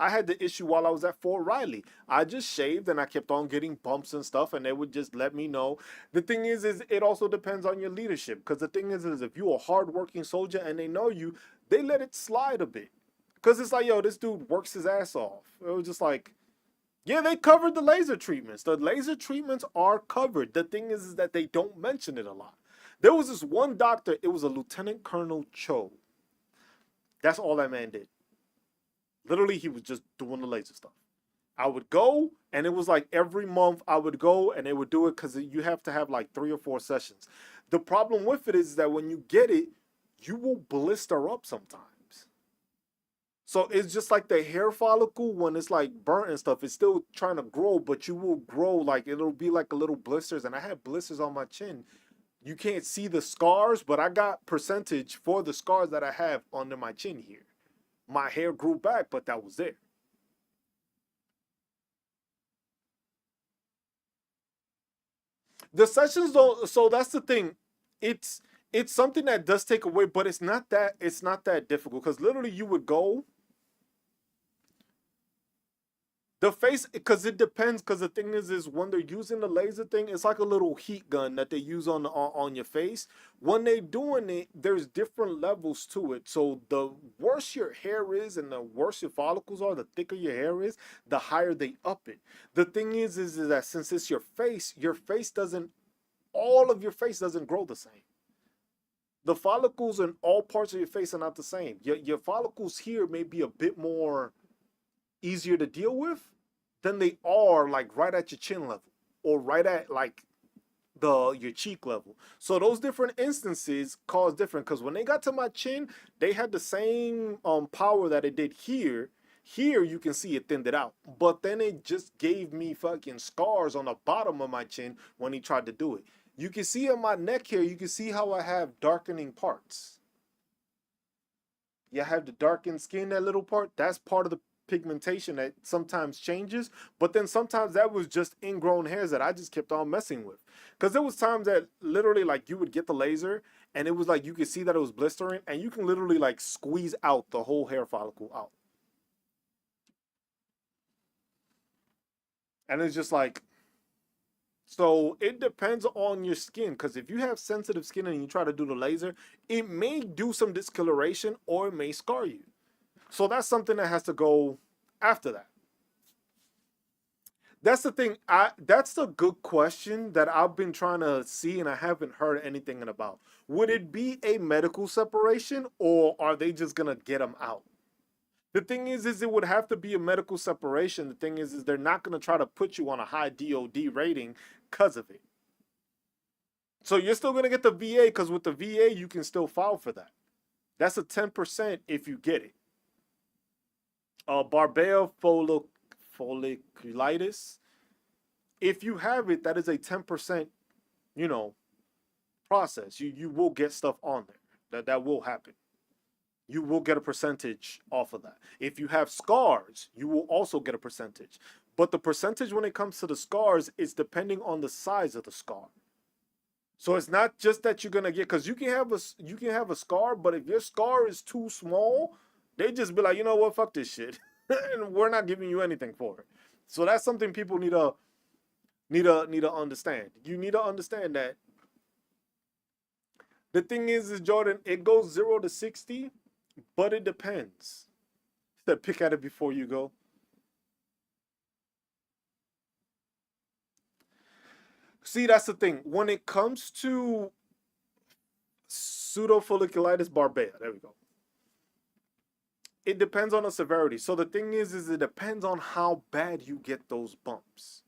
I had the issue while I was at Fort Riley. I just shaved and I kept on getting bumps and stuff, and they would just let me know. The thing is it also depends on your leadership. Because the thing is if you're a hardworking soldier and they know you, they let it slide a bit. Because it's like, yo, this dude works his ass off. It was just like, yeah, they covered the laser treatments. The laser treatments are covered. The thing is that they don't mention it a lot. There was this one doctor, it was a Lieutenant Colonel Cho. That's all that man did. Literally, he was just doing the laser stuff. I would go, and it was like every month I would go, and they would do it because you have to have like 3 or 4 sessions. The problem with it is that when you get it, you will blister up sometimes. So it's just like the hair follicle when it's like burnt and stuff. It's still trying to grow, but you will grow like it'll be like a little blisters. And I have blisters on my chin. You can't see the scars, but I got percentage for the scars that I have under my chin here. My hair grew back, but that was it. The sessions don't. So that's the thing. It's it's something that does take away, but it's not that difficult because literally you would go the face because it depends because the thing is when they're using the laser thing, it's like a little heat gun that they use on your face. When they doing it, there's different levels to it. So the worse your hair is and the worse your follicles are, the thicker your hair is, the higher they up it. The thing is that since it's your face doesn't all of your face doesn't grow the same. The follicles in all parts of your face are not the same. Your follicles here may be a bit more easier to deal with than they are like right at your chin level or right at like the your cheek level. So those different instances cause different because when they got to my chin, they had the same power that it did here. Here you can see it thinned it out, but then it just gave me fucking scars on the bottom of my chin when he tried to do it. You can see on my neck here, you can see how I have darkening parts. Yeah, I have the darkened skin, that little part. That's part of the pigmentation that sometimes changes. But then sometimes that was just ingrown hairs that I just kept on messing with. Because there was times that literally like you would get the laser and it was like you could see that it was blistering and you can literally like squeeze out the whole hair follicle out. And it's just like, so it depends on your skin because if you have sensitive skin and you try to do the laser, it may do some discoloration or it may scar you. So that's something that has to go after that. That's the thing. That's a good question that I've been trying to see and I haven't heard anything about. Would it be a medical separation or are they just gonna get them out? The thing is it would have to be a medical separation. The thing is they're not gonna try to put you on a high DOD rating because of it. So you're still gonna get the VA because with the VA you can still file for that. That's a 10% if you get it. Barbell folliculitis. If you have it, that is a 10%, you know, process. You will get stuff on there. That will happen. You will get a percentage off of that. If you have scars, you will also get a percentage. But the percentage when it comes to the scars is depending on the size of the scar. So it's not just that you're gonna get because you can have a scar, but if your scar is too small, they just be like, you know what, fuck this shit, and we're not giving you anything for it. So that's something people need to understand. You need to understand that the thing is Jordan, it goes 0 to 60, but it depends. So pick at it before you go. See, that's the thing. When it comes to pseudofolliculitis barbea, there we go. It depends on the severity. So the thing is it depends on how bad you get those bumps.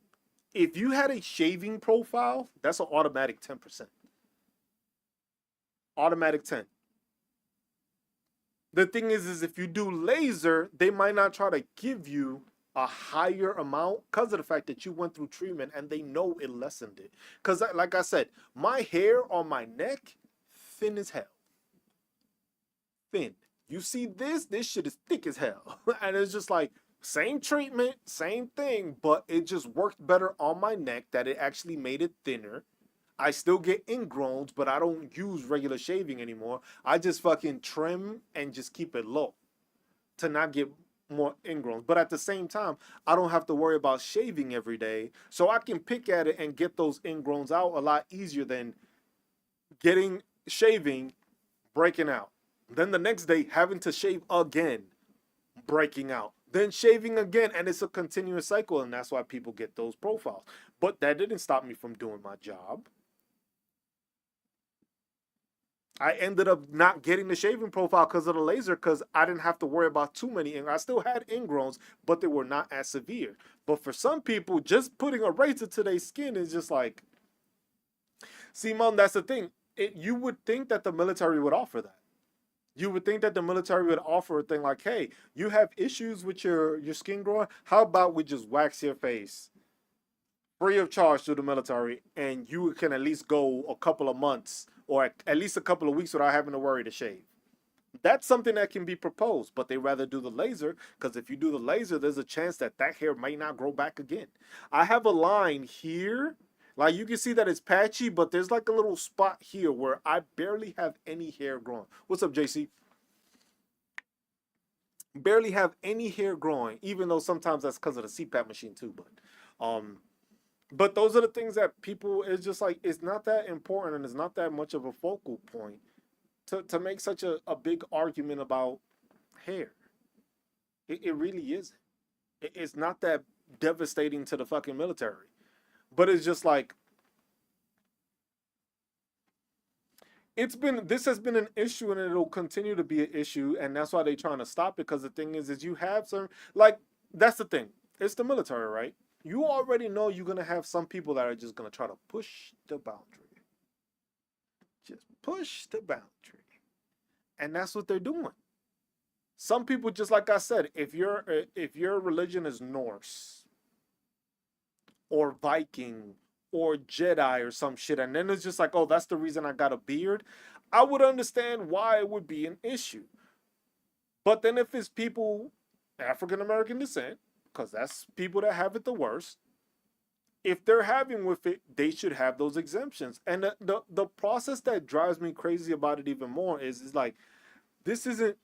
If you had a shaving profile, that's an automatic 10%. Automatic 10. The thing is if you do laser, they might not try to give you a higher amount because of the fact that you went through treatment and they know it lessened it. Because, like I said, my hair on my neck, thin as hell. Thin. You see this shit is thick as hell. And it's just like, same treatment, same thing, but it just worked better on my neck that it actually made it thinner. I still get ingrowns, but I don't use regular shaving anymore. I just fucking trim and just keep it low to not get more ingrowns. But at the same time, I don't have to worry about shaving every day. So I can pick at it and get those ingrowns out a lot easier than getting shaving, breaking out. Then the next day, having to shave again, breaking out. Then shaving again, and it's a continuous cycle, and that's why people get those profiles. But that didn't stop me from doing my job. I ended up not getting the shaving profile because of the laser because I didn't have to worry about too many. I still had ingrowns, but they were not as severe. But for some people, just putting a razor to their skin is just like, see, Mom, that's the thing. You would think that the military would offer that. You would think that the military would offer a thing like, hey, you have issues with your skin growing. How about we just wax your face free of charge to the military, and you can at least go a couple of months or at least a couple of weeks without having to worry to shave. That's something that can be proposed, but they rather do the laser because if you do the laser, there's a chance that that hair might not grow back again. I have a line here, like you can see that it's patchy, but there's like a little spot here where I barely have any hair growing. What's up, JC? Barely have any hair growing, even though sometimes that's because of the CPAP machine too. But those are the things that people, it's just like it's not that important and it's not that much of a focal point to make such a big argument about hair. It really isn't. It's not that devastating to the fucking military. But it's just like this has been an issue and it'll continue to be an issue, and that's why they're trying to stop it. Because the thing is you have some, like, that's the thing. It's the military, right? You already know you're gonna have some people that are just gonna try to push the boundary. Just push the boundary. And that's what they're doing. Some people, just like I said, if your religion is Norse or Viking or Jedi or some shit, and then it's just like, oh, that's the reason I got a beard, I would understand why it would be an issue. But then if it's people African American descent, because that's people that have it the worst, if they're having with it, they should have those exemptions. And the process that drives me crazy about it even more is like, this isn't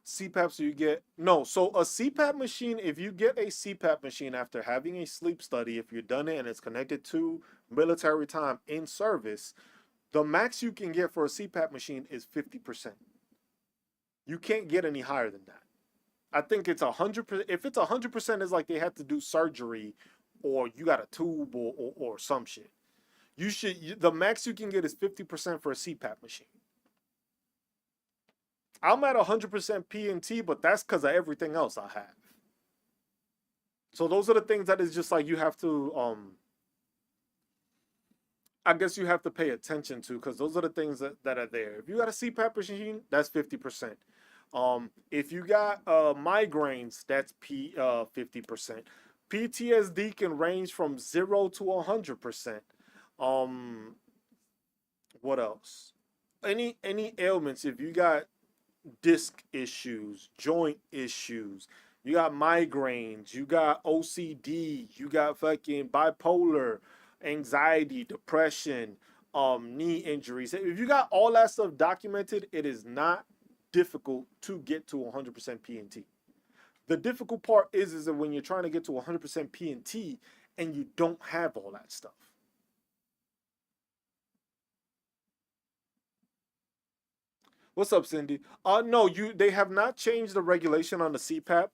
CPAP, so you get no. So a CPAP machine, if you get a CPAP machine after having a sleep study, if you've done it and it's connected to military time in service, the max you can get for a CPAP machine is 50%. You can't get any higher than that. I think it's 100%. If it's 100%, it's like they have to do surgery, or you got a tube or some shit. The max you can get is 50% for a CPAP machine. I'm at 100% PNT, but that's because of everything else I have. So those are the things that is just like you have to I guess you have to pay attention to, because those are the things that are there. If you got a CPAP machine, that's 50%. If you got migraines, that's 50%. PTSD can range from 0 to 100%. What else? Any ailments, if you got disc issues, joint issues, you got migraines, you got OCD, you got fucking bipolar, anxiety, depression, knee injuries. If you got all that stuff documented, it is not difficult to get to 100% PNT. The difficult part is that when you're trying to get to 100% PNT and you don't have all that stuff. What's up, Cindy? No, they have not changed the regulation on the CPAP.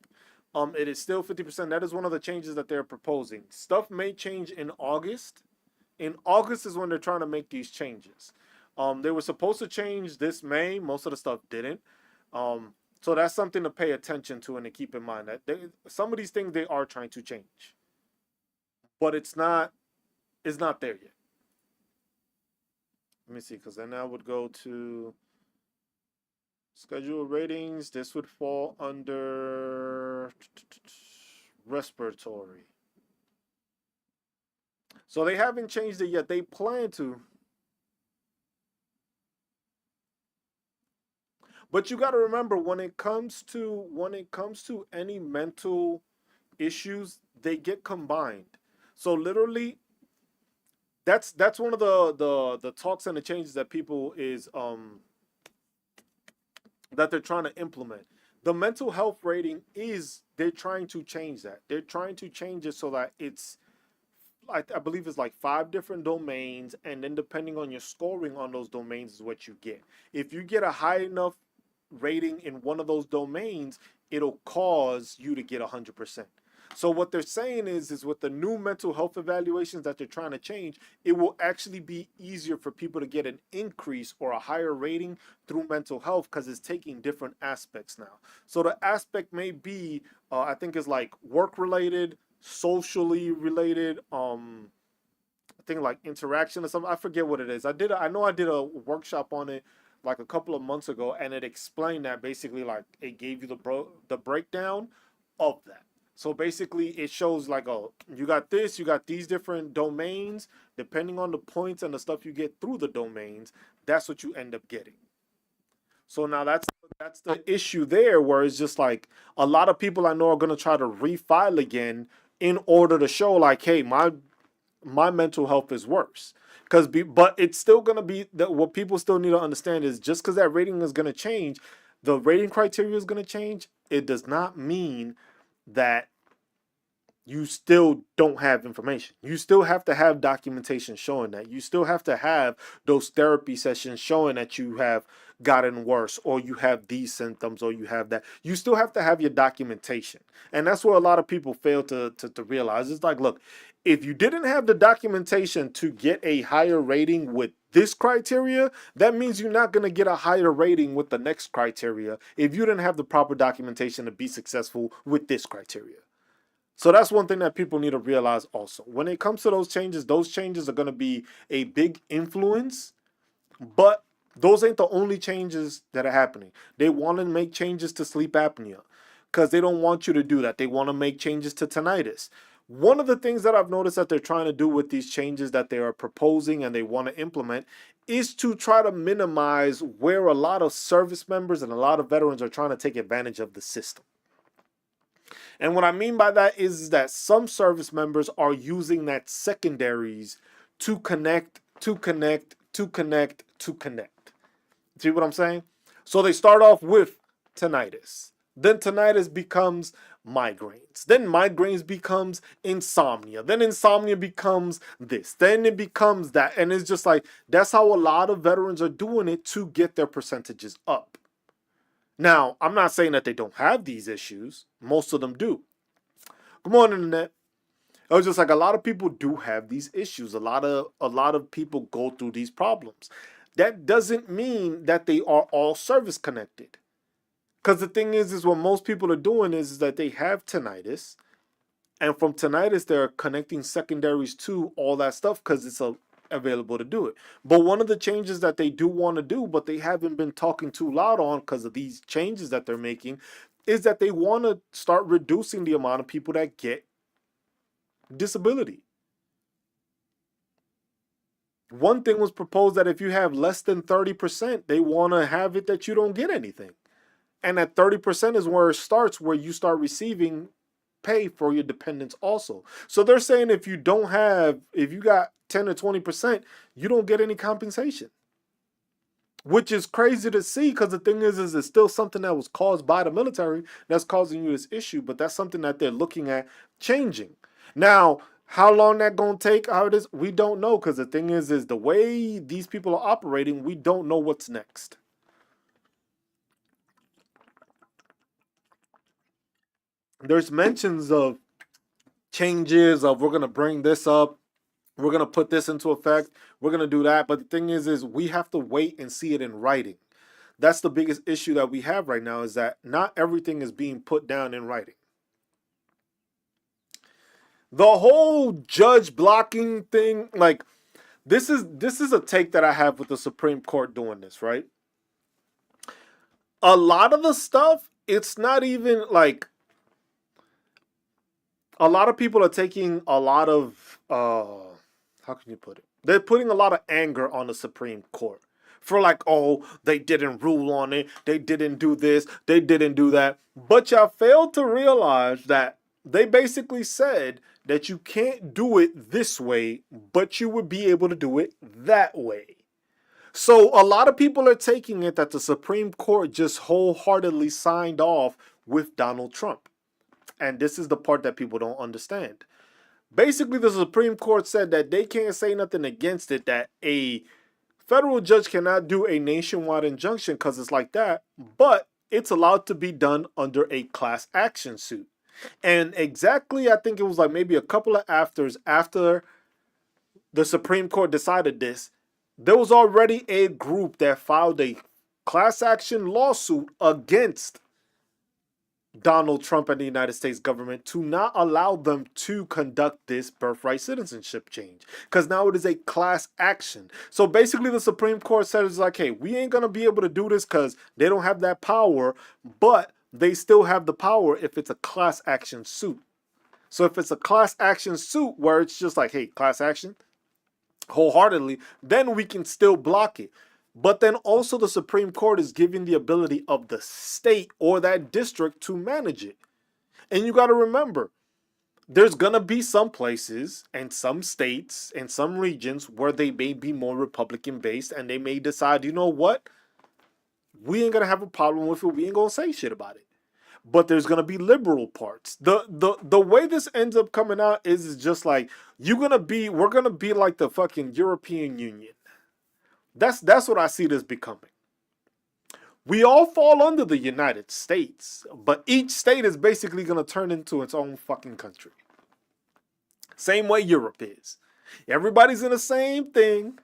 It is still 50%. That is one of the changes that they're proposing. Stuff may change in August. In August is when they're trying to make these changes. They were supposed to change this May. Most of the stuff didn't. So that's something to pay attention to and to keep in mind that some of these things they are trying to change, but it's not there yet. Let me see, because then I would go to schedule ratings. This would fall under respiratory. So they haven't changed it yet. They plan to. But you got to remember, when it comes to any mental issues, they get combined. So literally, that's one of the talks and the changes that people is that they're trying to implement. The mental health rating is, they're trying to change that. They're trying to change it so that it's, I believe it's like 5 different domains, and then depending on your scoring on those domains is what you get. If you get a high enough rating in one of those domains, it'll cause you to get 100%. So what they're saying is with the new mental health evaluations that they're trying to change, it will actually be easier for people to get an increase or a higher rating through mental health, because it's taking different aspects now. So the aspect may be, I think is like work related, socially related, I think like interaction or something. I forget what it is. I know I did a workshop on it like a couple of months ago, and it explained that basically like it gave you the breakdown of that. So basically, it shows like, oh, you got this, you got these different domains. Depending on the points and the stuff you get through the domains, that's what you end up getting. So now that's the issue there, where it's just like a lot of people I know are gonna try to refile again in order to show like, hey, my mental health is worse. But it's still gonna be that what people still need to understand is just because that rating is gonna change, the rating criteria is gonna change. It does not mean that you still don't have information. You still have to have documentation showing that. You still have to have those therapy sessions showing that you have gotten worse, or you have these symptoms, or you have that. You still have to have your documentation. And that's what a lot of people fail to realize. It's like, look, if you didn't have the documentation to get a higher rating with this criteria, that means you're not going to get a higher rating with the next criteria if you didn't have the proper documentation to be successful with this criteria. So that's one thing that people need to realize also. When it comes to those changes are going to be a big influence, but those ain't the only changes that are happening. They want to make changes to sleep apnea because they don't want you to do that. They want to make changes to tinnitus. One of the things that I've noticed that they're trying to do with these changes that they are proposing and they want to implement is to try to minimize where a lot of service members and a lot of veterans are trying to take advantage of the system. And what I mean by that is that some service members are using that secondaries to connect, to connect, to connect, to connect. See what I'm saying? So they start off with tinnitus. Then tinnitus becomes migraines. Then migraines becomes insomnia. Then insomnia becomes this. Then it becomes that. And it's just like, that's how a lot of veterans are doing it to get their percentages up. Now, I'm not saying that they don't have these issues. Most of them do. Good morning, Internet. It was just like a lot of people do have these issues. A lot of people go through these problems. That doesn't mean that they are all service connected. Because the thing is what most people are doing is that they have tinnitus, and from tinnitus they're connecting secondaries to all that stuff because it's available to do it. But one of the changes that they do want to do, but they haven't been talking too loud on because of these changes that they're making, is that they want to start reducing the amount of people that get disability. One thing was proposed that if you have less than 30%, they want to have it that you don't get anything. And at 30% is where it starts, where you start receiving pay for your dependents also. So they're saying if you got 10 or 20%, you don't get any compensation. Which is crazy to see, because the thing is it's still something that was caused by the military that's causing you this issue, but that's something that they're looking at changing. Now, how long that gonna take, how it is, we don't know, because the thing is the way these people are operating, we don't know what's next. There's mentions of changes of we're gonna bring this up, we're gonna put this into effect, we're gonna do that, but the thing is we have to wait and see it in writing. That's the biggest issue that we have right now, is that not everything is being put down in writing. The whole judge blocking thing, like this is a take that I have with the Supreme Court doing this, right? A lot of the stuff, it's not even like, a lot of people are taking a lot of how can you put it? They're putting a lot of anger on the Supreme Court for like, oh, they didn't rule on it, they didn't do this, they didn't do that. But y'all failed to realize that they basically said that you can't do it this way, but you would be able to do it that way. So a lot of people are taking it that the Supreme Court just wholeheartedly signed off with Donald Trump. And this is the part that people don't understand. Basically, the Supreme Court said that they can't say nothing against it, that a federal judge cannot do a nationwide injunction because it's like that, but it's allowed to be done under a class action suit. And exactly, I think it was like maybe a couple of afters after the Supreme Court decided this, there was already a group that filed a class action lawsuit against Donald Trump and the United States government to not allow them to conduct this birthright citizenship change. Because now it is a class action. So basically, the Supreme Court said it's like, hey, we ain't going to be able to do this because they don't have that power, but they still have the power if it's a class action suit. So if it's a class action suit where it's just like, hey, class action, wholeheartedly, then we can still block it. But then also the Supreme Court is giving the ability of the state or that district to manage it. And you got to remember, there's going to be some places and some states and some regions where they may be more Republican based and they may decide, you know what? We ain't going to have a problem with it. We ain't going to say shit about it. But there's gonna be liberal parts. The way this ends up coming out is just like we're gonna be like the fucking European Union. That's what I see this becoming. We all fall under the United States, but each state is basically gonna turn into its own fucking country. Same way Europe is. Everybody's in the same thing,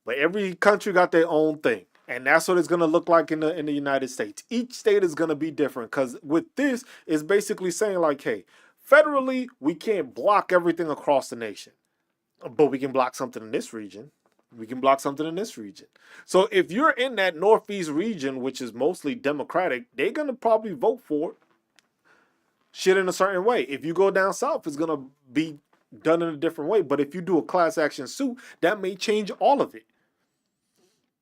but every country got their own thing. And that's what it's gonna look like in the United States. Each state is gonna be different because with this, it's basically saying like, hey, federally, we can't block everything across the nation, but we can block something in this region. We can block something in this region. So if you're in that Northeast region, which is mostly Democratic, they're gonna probably vote for shit in a certain way. If you go down south, it's gonna be done in a different way. But if you do a class action suit, that may change all of it.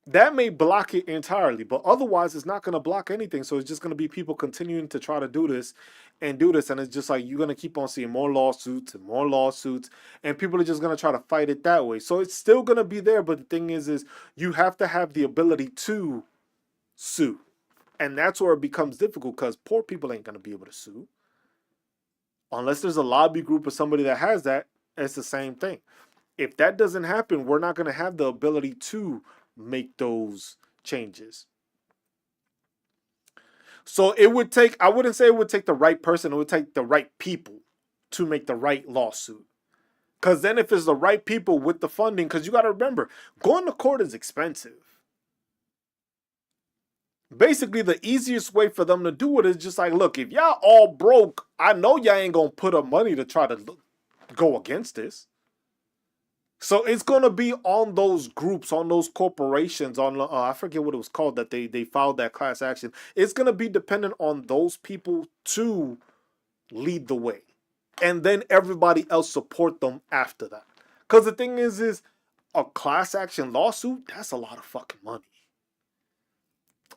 That may block it entirely, but otherwise it's not going to block anything. So it's just going to be people continuing to try to do this, and it's just like you're going to keep on seeing more lawsuits, and people are just going to try to fight it that way. So it's still going to be there, but the thing is you have to have the ability to sue, and that's where it becomes difficult because poor people ain't going to be able to sue unless there's a lobby group or somebody that has that. It's the same thing. If that doesn't happen, we're not going to have the ability to make those changes. So it would take, I wouldn't say it would take the right person, it would take the right people to make the right lawsuit. Because then if it's the right people with the funding, because you got to remember, going to court is expensive. Basically, the easiest way for them to do it is just like, look, if y'all all broke, I know y'all ain't going to put up money to try to go against this. So it's going to be on those groups, on those corporations, on I forget what it was called that they filed that class action. It's going to be dependent on those people to lead the way. And then everybody else support them after that. Because the thing is a class action lawsuit, that's a lot of fucking money.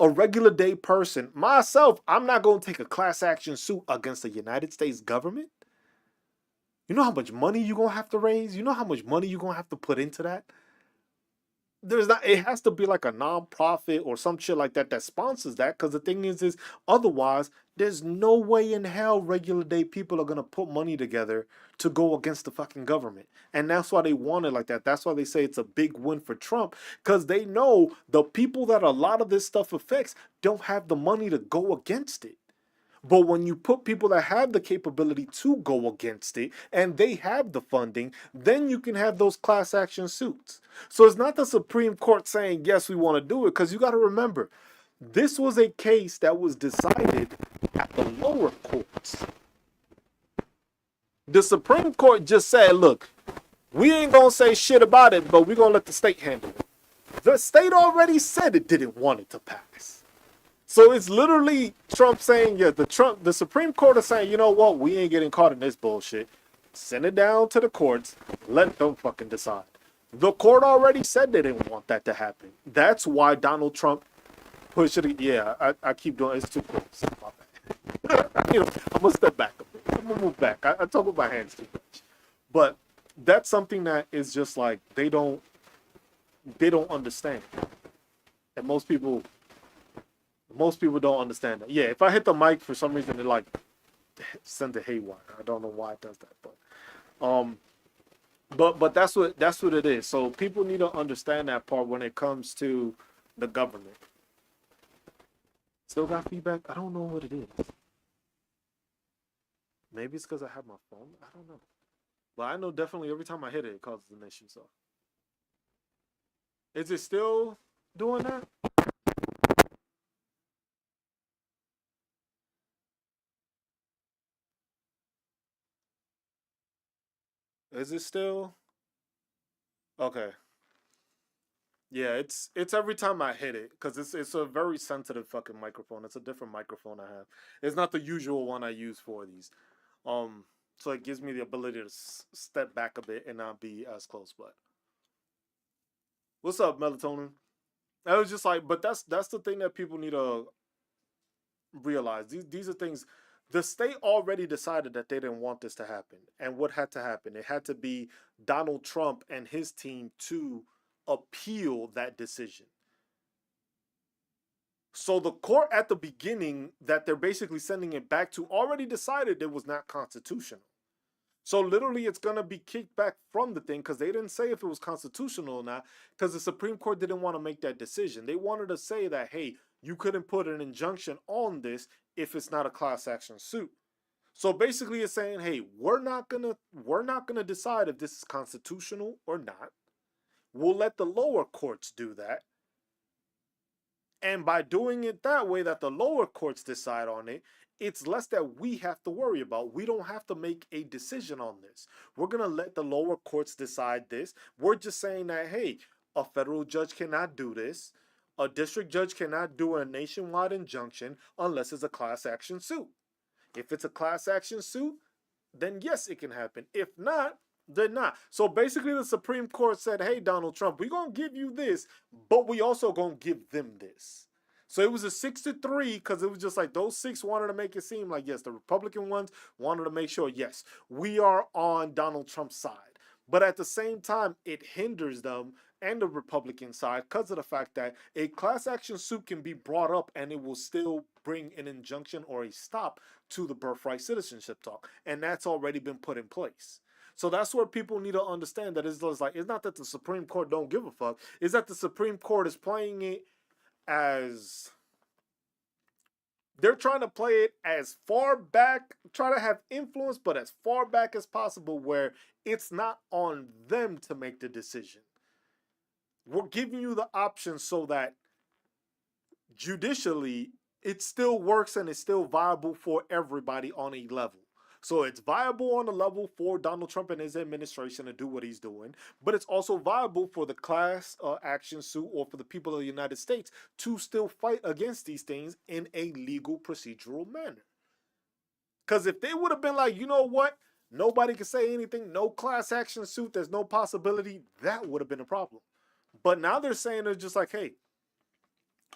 A regular day person, myself, I'm not going to take a class action suit against the United States government. You know how much money you're going to have to raise? You know how much money you're going to have to put into that? It has to be like a non-profit or some shit like that sponsors that. Because the thing is otherwise, there's no way in hell regular day people are going to put money together to go against the fucking government. And that's why they want it like that. That's why they say it's a big win for Trump. Because they know the people that a lot of this stuff affects don't have the money to go against it. But when you put people that have the capability to go against it and they have the funding, then you can have those class action suits. So it's not the Supreme Court saying, yes, we want to do it, because you got to remember, this was a case that was decided at the lower courts. The Supreme Court just said, look, we ain't going to say shit about it, but we're going to let the state handle it. The state already said it didn't want it to pass. So it's literally Trump saying, yeah, the Supreme Court is saying, you know what, we ain't getting caught in this bullshit. Send it down to the courts. Let them fucking decide. The court already said they didn't want that to happen. That's why Donald Trump pushed it. Yeah, I keep doing it. It's too close. My bad. I'm going to step back a bit. I'm going to move back. I talk with my hands too much. But that's something that is just like, they don't understand. And most people don't understand that. Yeah, if I hit the mic for some reason, it like sends a haywire. I don't know why it does that, but that's what it is. So people need to understand that part when it comes to the government. Still got feedback? I don't know what it is. Maybe it's because I have my phone. I don't know. But I know definitely every time I hit it, it causes an issue. So is it still doing that? Is it still? Okay. Yeah, it's every time I hit it because it's a very sensitive fucking microphone. It's a different microphone I have. It's not the usual one I use for these. Um, so it gives me the ability to step back a bit and not be as close. But what's up, melatonin? I was just like, but that's the thing that people need to realize. These are things. The state already decided that they didn't want this to happen, and what had to happen? It had to be Donald Trump and his team to appeal that decision. So the court at the beginning that they're basically sending it back to already decided it was not constitutional. So literally it's going to be kicked back from the thing because they didn't say if it was constitutional or not because the Supreme Court didn't want to make that decision. They wanted to say that, hey, you couldn't put an injunction on this if it's not a class action suit. So basically it's saying, hey, we're not gonna decide if this is constitutional or not. We'll let the lower courts do that. And by doing it that way, that the lower courts decide on it, it's less that we have to worry about. We don't have to make a decision on this. We're going to let the lower courts decide this. We're just saying that, hey, a federal judge cannot do this. A district judge cannot do a nationwide injunction unless it's a class action suit. If it's a class action suit, then yes, it can happen. If not, then not. So basically, the Supreme Court said, hey, Donald Trump, we're going to give you this, but we also going to give them this. So it was a 6-3 because it was just like those six wanted to make it seem like, yes, the Republican ones wanted to make sure, yes, we are on Donald Trump's side. But at the same time, it hinders them and the Republican side because of the fact that a class action suit can be brought up and it will still bring an injunction or a stop to the birthright citizenship talk. And that's already been put in place. So that's where people need to understand that it's like it's not that the Supreme Court don't give a fuck. It's that the Supreme Court is playing it as they're trying to play it as far back, try to have influence, but as far back as possible where it's not on them to make the decision. We're giving you the option so that judicially it still works and it's still viable for everybody on a level. So it's viable on a level for Donald Trump and his administration to do what he's doing, but it's also viable for the class action suit or for the people of the United States to still fight against these things in a legal procedural manner. Because if they would have been like, you know what, nobody can say anything, no class action suit, there's no possibility, that would have been a problem. But now they're saying they're just like, hey,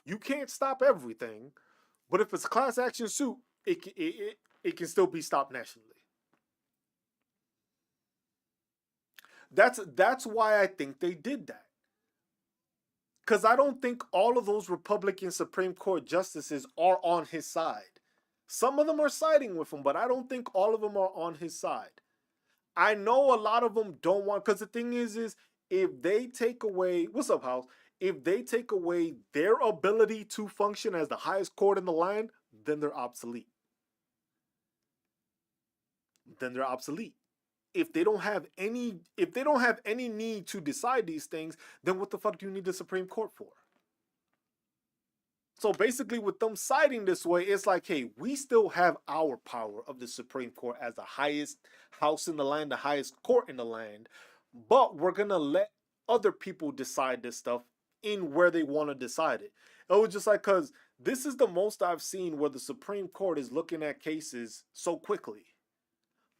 you can't stop everything, but if it's a class action suit, it can still be stopped nationally. That's why I think they did that. Because I don't think all of those Republican Supreme Court justices are on his side. Some of them are siding with him, but I don't think all of them are on his side. I know a lot of them don't want, because the thing is if they take away, what's up, House? If they take away their ability to function as the highest court in the land, then they're obsolete. Then they're obsolete. If they don't have any need to decide these things, then what the fuck do you need the Supreme Court for? So basically, with them siding this way, it's like, hey, we still have our power of the Supreme Court as the highest house in the land, the highest court in the land, but we're gonna let other people decide this stuff in where they want to decide it. It was just like, because this is the most I've seen where the Supreme Court is looking at cases so quickly.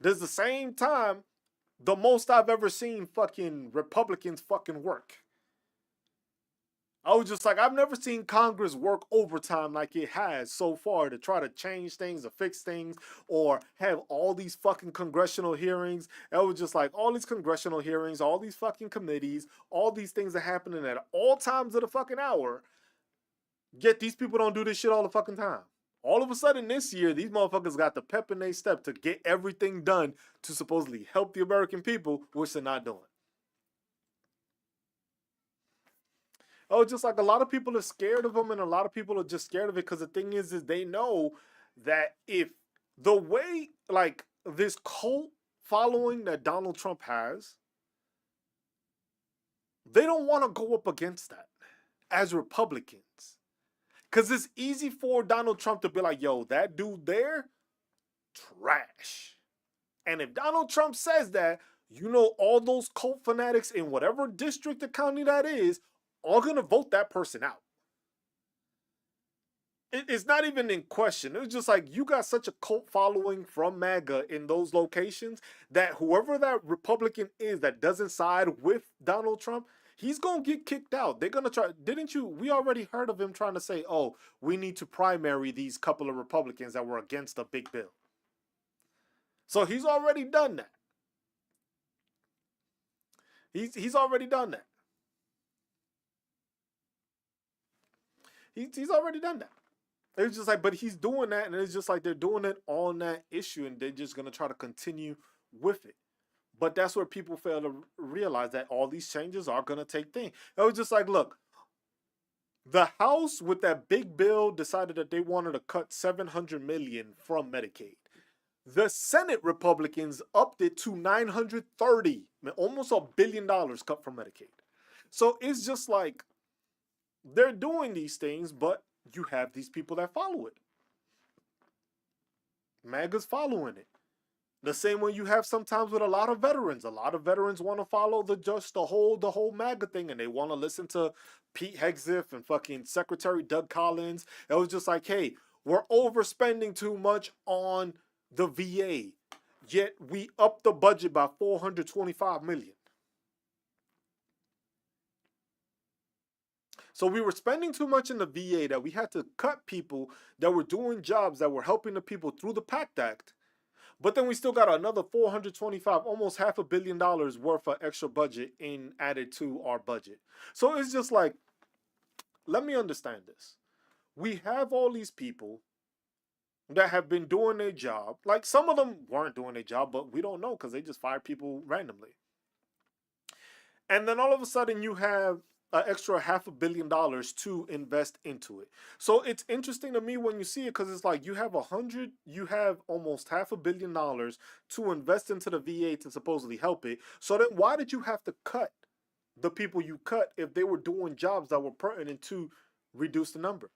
There's the same time the most I've ever seen fucking Republicans fucking work. I was just like, I've never seen Congress work overtime like it has so far to try to change things or fix things or have all these fucking congressional hearings. I was just like, all these congressional hearings, all these fucking committees, all these things are happening at all times of the fucking hour. Yet these people don't do this shit all the fucking time. All of a sudden this year, these motherfuckers got the pep in their step to get everything done to supposedly help the American people, which they're not doing. Oh, just like a lot of people are scared of them, and a lot of people are just scared of it because the thing is they know that if the way like this cult following that Donald Trump has, they don't want to go up against that as Republicans. Because it's easy for Donald Trump to be like, yo, that dude there, trash. And if Donald Trump says that, you know, all those cult fanatics in whatever district or county that is are going to vote that person out. It's not even in question. It's just like you got such a cult following from MAGA in those locations that whoever that Republican is that doesn't side with Donald Trump, he's going to get kicked out. They're going to try. Didn't you? We already heard of him trying to say, oh, we need to primary these couple of Republicans that were against the big bill. So he's already done that. He's already done that. He's already done that. It's just like, but he's doing that, and it's just like they're doing it on that issue, and they're just gonna try to continue with it. But that's where people fail to realize that all these changes are gonna take things. It was just like, look, the House with that big bill decided that they wanted to cut 700 million from Medicaid. The Senate Republicans upped it to 930, almost $1 billion cut from Medicaid. So it's just like they're doing these things, but you have these people that follow it. MAGA's following it. The same way you have sometimes with a lot of veterans. A lot of veterans want to follow the whole MAGA thing, and they want to listen to Pete Hegseth and fucking Secretary Doug Collins. It was just like, hey, we're overspending too much on the VA, yet we upped the budget by 425 million. So we were spending too much in the VA that we had to cut people that were doing jobs that were helping the people through the PACT Act. But then we still got another 425, almost $500 million worth of extra budget in added to our budget. So it's just like, let me understand this. We have all these people that have been doing their job. Like some of them weren't doing their job, but we don't know because they just fired people randomly. And then all of a sudden you have an extra $500 million to invest into it. So it's interesting to me when you see it because it's like you have almost $500 million to invest into the VA to supposedly help it. So then why did you have to cut the people you cut if they were doing jobs that were pertinent to reduce the number?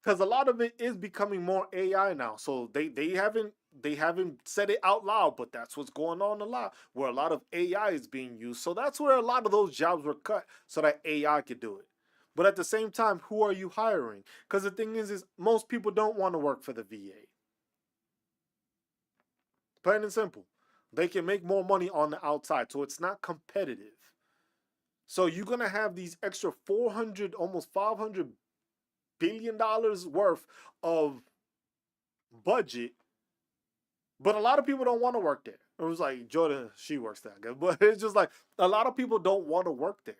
Because a lot of it is becoming more AI now. So they haven't said it out loud, but that's what's going on a lot, where a lot of AI is being used. So that's where a lot of those jobs were cut so that AI could do it. But at the same time, who are you hiring? Because the thing is most people don't want to work for the VA. Plain and simple. They can make more money on the outside, so it's not competitive. So you're gonna have these extra 400, almost $500 billion worth of budget, but a lot of people don't want to work there. It was like Jordan, she works there, but it's just like a lot of people don't want to work there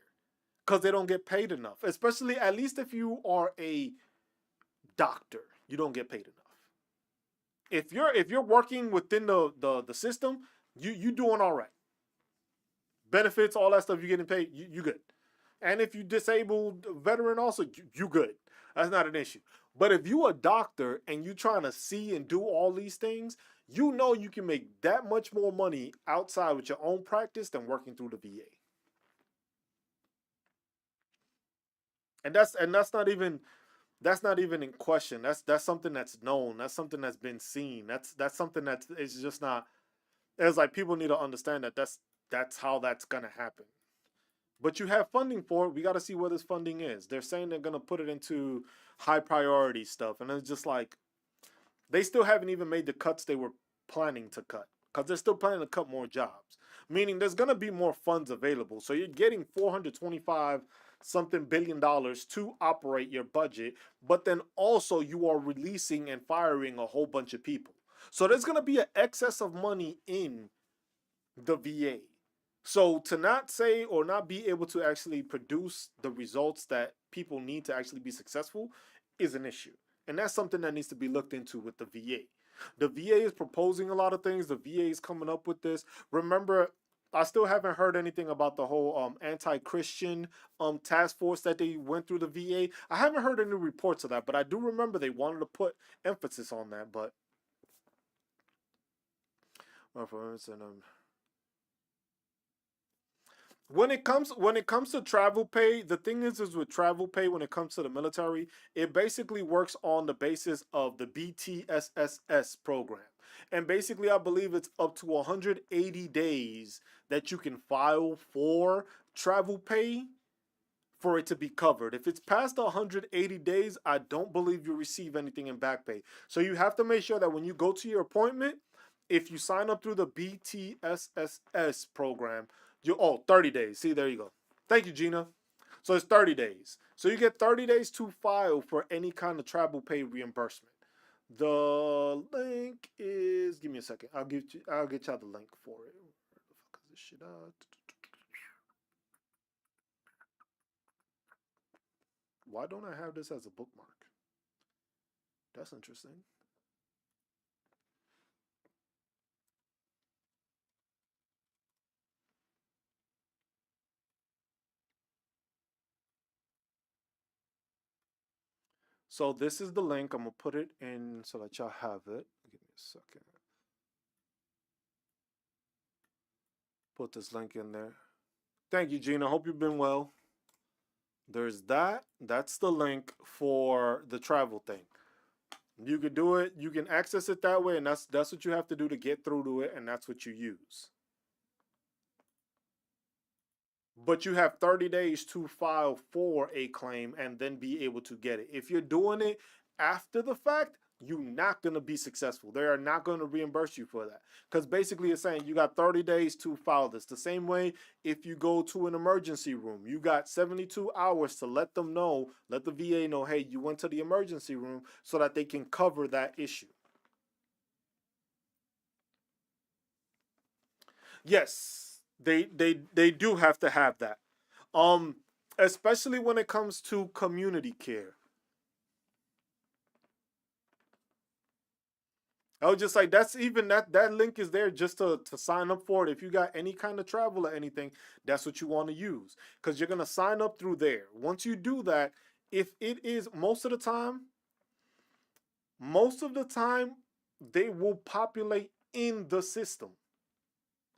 because they don't get paid enough. Especially, at least if you are a doctor, you don't get paid enough. If you're working within the system, you doing all right. Benefits, all that stuff, you getting paid, you good. And if you disabled veteran, also you good. That's not an issue. But if you a doctor and you trying to see and do all these things, you know you can make that much more money outside with your own practice than working through the VA. And that's not even in question. That's something that's known. That's something that's been seen. That's something that's it's just not. It's like people need to understand that that's how that's gonna happen. But you have funding for it. We got to see where this funding is. They're saying they're gonna put it into high priority stuff, and it's just like they still haven't even made the cuts they were planning to cut because they're still planning to cut more jobs. Meaning there's gonna be more funds available. So you're getting 425 something $billion to operate your budget, but then also you are releasing and firing a whole bunch of people. So there's gonna be an excess of money in the VA. So to not say or not be able to actually produce the results that people need to actually be successful is an issue. And that's something that needs to be looked into with the VA. The VA is proposing a lot of things. The VA is coming up with this. Remember, I still haven't heard anything about the whole anti-Christian task force that they went through the VA. I haven't heard any reports of that, but I do remember they wanted to put emphasis on that. But well, for instance, When it comes to travel pay, the thing is with travel pay when it comes to the military, it basically works on the basis of the BTSSS program. And basically I believe it's up to 180 days that you can file for travel pay for it to be covered. If it's past 180 days, I don't believe you receive anything in back pay. So you have to make sure that when you go to your appointment, if you sign up through the BTSSS program, 30 days. See, there you go. Thank you, Gina. So it's 30 days. So you get 30 days to file for any kind of travel pay reimbursement. The link is, give me a second. I'll get y'all the link for it. Where the fuck is this shit at? Why don't I have this as a bookmark? That's interesting. So this is the link. I'm gonna put it in so that y'all have it. Give me a second. Put this link in there. Thank you, Gina. Hope you've been well. There's that. That's the link for the travel thing. You can do it. You can access it that way, and that's what you have to do to get through to it, and that's what you use. But you have 30 days to file for a claim and then be able to get it. If you're doing it after the fact, you're not going to be successful. They are not going to reimburse you for that. Because basically it's saying you got 30 days to file this. The same way if you go to an emergency room, you got 72 hours to let them know, let the VA know, hey, you went to the emergency room so that they can cover that issue. Yes, they do have to have that. Um, Especially when it comes to community care. I was just like, that's even that link is there just to sign up for it. If you got any kind of travel or anything, that's what you want to use because you're gonna sign up through there. Once you do that, if it is most of the time, they will populate in the system.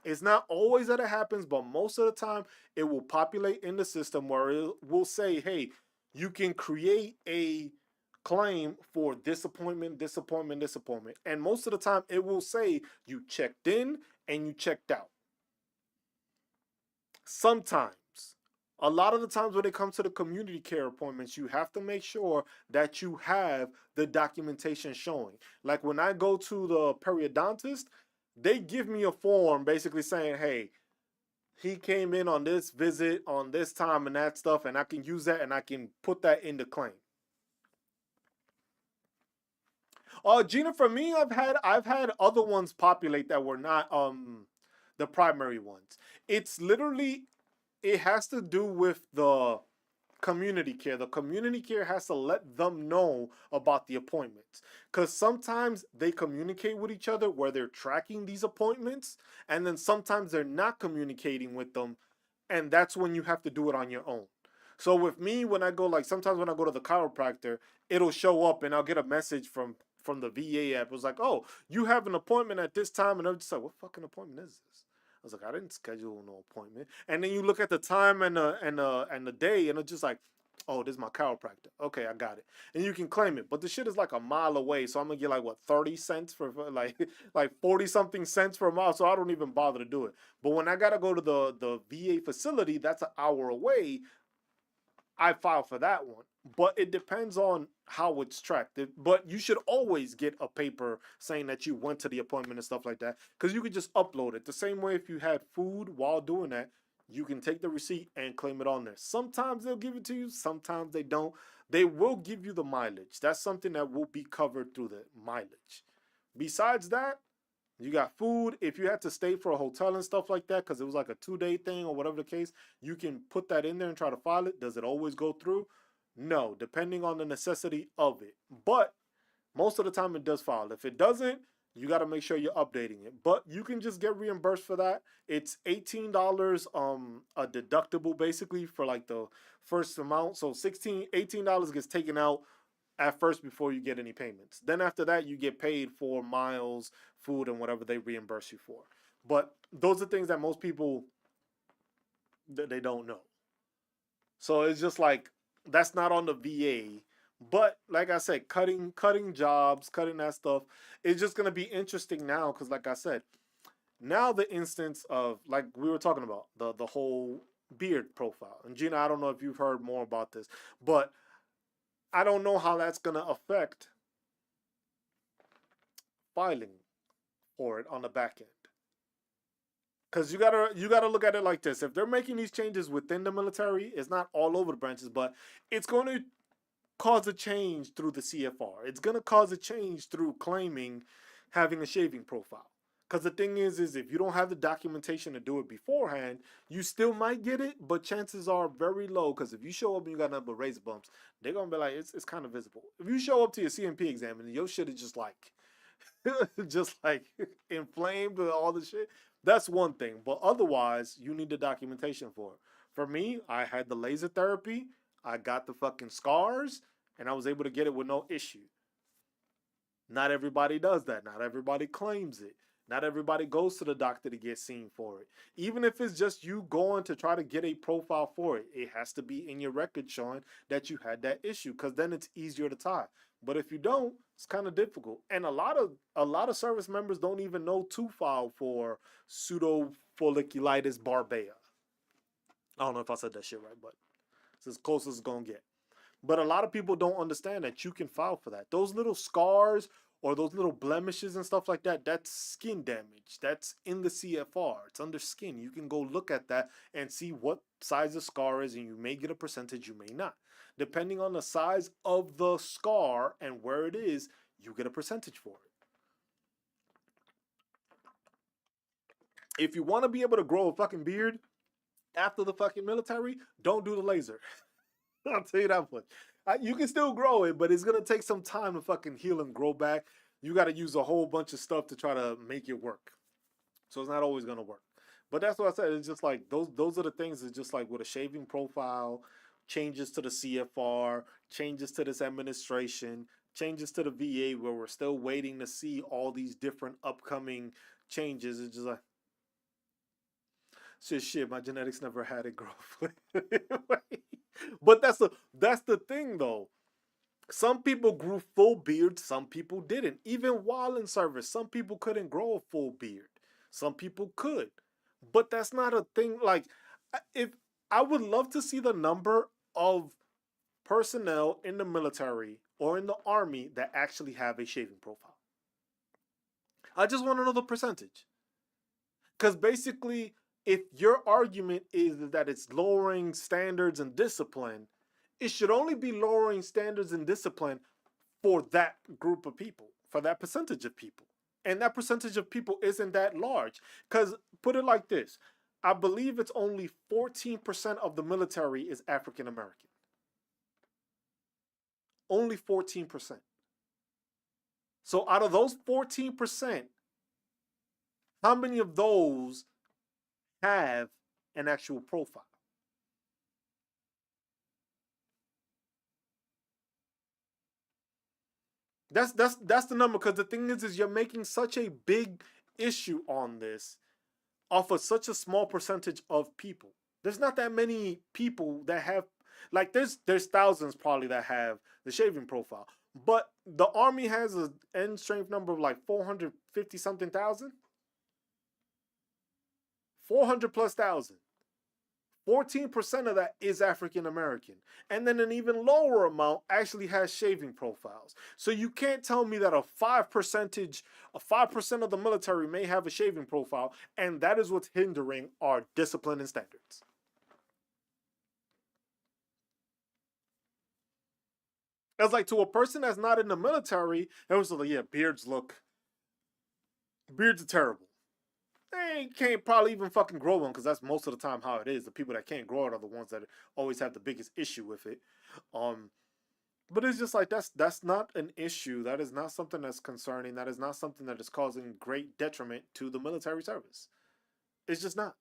It's not always that it happens, but most of the time it will populate in the system where it will say, hey, you can create a claim for disappointment, disappointment, disappointment. And most of the time it will say you checked in and you checked out. Sometimes. A lot of the times when it comes to the community care appointments, you have to make sure that you have the documentation showing. Like when I go to the periodontist, they give me a form basically saying, hey, he came in on this visit on this time and that stuff, and I can use that and I can put that in the claim. Gina, for me, I've had other ones populate that were not the primary ones. It's literally it has to do with the community care. The community care has to let them know about the appointments because sometimes they communicate with each other where they're tracking these appointments, and then sometimes they're not communicating with them, and that's when you have to do it on your own. So with me, when I go, like sometimes when I go to the chiropractor, it'll show up and I'll get a message from the VA app. It was like, oh, you have an appointment at this time, and I'm just like, what fucking appointment is this? I was like, I didn't schedule no appointment. And then you look at the time and the day, and it's just like, oh, this is my chiropractor. Okay, I got it. And you can claim it, but the shit is like a mile away, so I'm gonna get like what 30 cents for like like 40 something cents for a mile. So I don't even bother to do it. But when I gotta go to the VA facility, that's an hour away. I file for that one. But it depends on how it's tracked. But you should always get a paper saying that you went to the appointment and stuff like that, because you could just upload it. The same way if you had food while doing that, you can take the receipt and claim it on there. Sometimes they'll give it to you, sometimes they don't. They will give you the mileage. That's something that will be covered through the mileage. Besides that, you got food. If you had to stay for a hotel and stuff like that, because it was like a 2 day thing or whatever the case, you can put that in there and try to file it. Does it always go through? No, depending on the necessity of it. But most of the time it does file. If it doesn't, you got to make sure you're updating it. But you can just get reimbursed for that. It's $18 a deductible basically for like the first amount. So $18 gets taken out at first before you get any payments. Then after that, you get paid for miles, food, and whatever they reimburse you for. But those are things that most people that they don't know. So it's just like that's not on the VA. But like I said, cutting jobs, cutting that stuff, it's just gonna be interesting now because, like I said, now the instance of like we were talking about the whole beard profile. And Gina, I don't know if you've heard more about this, but I don't know how that's gonna affect filing for it on the back end. Because you gotta look at it like this: if they're making these changes within the military, it's not all over the branches, but it's going to cause a change through the CFR. It's going to cause a change through claiming having a shaving profile. Because the thing is if you don't have the documentation to do it beforehand, you still might get it, but chances are very low. Because if you show up and you got nothing but razor bumps, they're gonna be like, it's kind of visible. If you show up to your CMP exam and your shit is just like just like inflamed with all the shit. That's one thing. But otherwise, you need the documentation for it. For me, I had the laser therapy, I got the fucking scars, and I was able to get it with no issue. Not everybody does that. Not everybody claims it. Not everybody goes to the doctor to get seen for it. Even if it's just you going to try to get a profile for it, it has to be in your record showing that you had that issue, because then it's easier to tie. But if you don't, it's kind of difficult. And a lot of service members don't even know to file for pseudofolliculitis barbea. I don't know if I said that shit right, but it's as close as it's gonna get. But a lot of people don't understand that you can file for that. Those little scars or those little blemishes and stuff like that, that's skin damage. That's in the CFR. It's under skin. You can go look at that and see what size the scar is, and you may get a percentage, you may not. Depending on the size of the scar and where it is, you get a percentage for it. If you want to be able to grow a fucking beard after the fucking military, don't do the laser. I'll tell you that much. You can still grow it, but it's gonna take some time to fucking heal and grow back. You got to use a whole bunch of stuff to try to make it work. So it's not always gonna work. But that's what I said. It's just like those are the things. It's just like with a shaving profile, changes to the CFR, changes to this administration, changes to the VA, where we're still waiting to see all these different upcoming changes. It's just like shit. My genetics never had it grow. But that's the thing though. Some people grew full beards, some people didn't. Even while in service, some people couldn't grow a full beard. Some people could. But that's not a thing. Like, if I would love to see the number of personnel in the military or in the army that actually have a shaving profile. I just want to know the percentage. Because basically, if your argument is that it's lowering standards and discipline, it should only be lowering standards and discipline for that group of people, for that percentage of people. And that percentage of people isn't that large. Because, put it like this, I believe it's only 14% of the military is African American. Only 14%. So out of those 14%, how many of those have an actual profile? That's the number, because the thing is you're making such a big issue on this off of such a small percentage of people. There's not that many people that have, like, there's thousands probably that have the shaving profile, but the army has an end strength number of like 450 something thousand, 400 plus thousand. 14% of that is African American. And then an even lower amount actually has shaving profiles. So you can't tell me that a 5% of the military may have a shaving profile, and that is what's hindering our discipline and standards. It's like, to a person that's not in the military, it was like, yeah, beards are terrible. They can't probably even fucking grow one, because that's most of the time how it is. The people that can't grow it are the ones that always have the biggest issue with it. Um, but it's just like that's not an issue. That is not something that's concerning. That is not something that is causing great detriment to the military service. It's just not.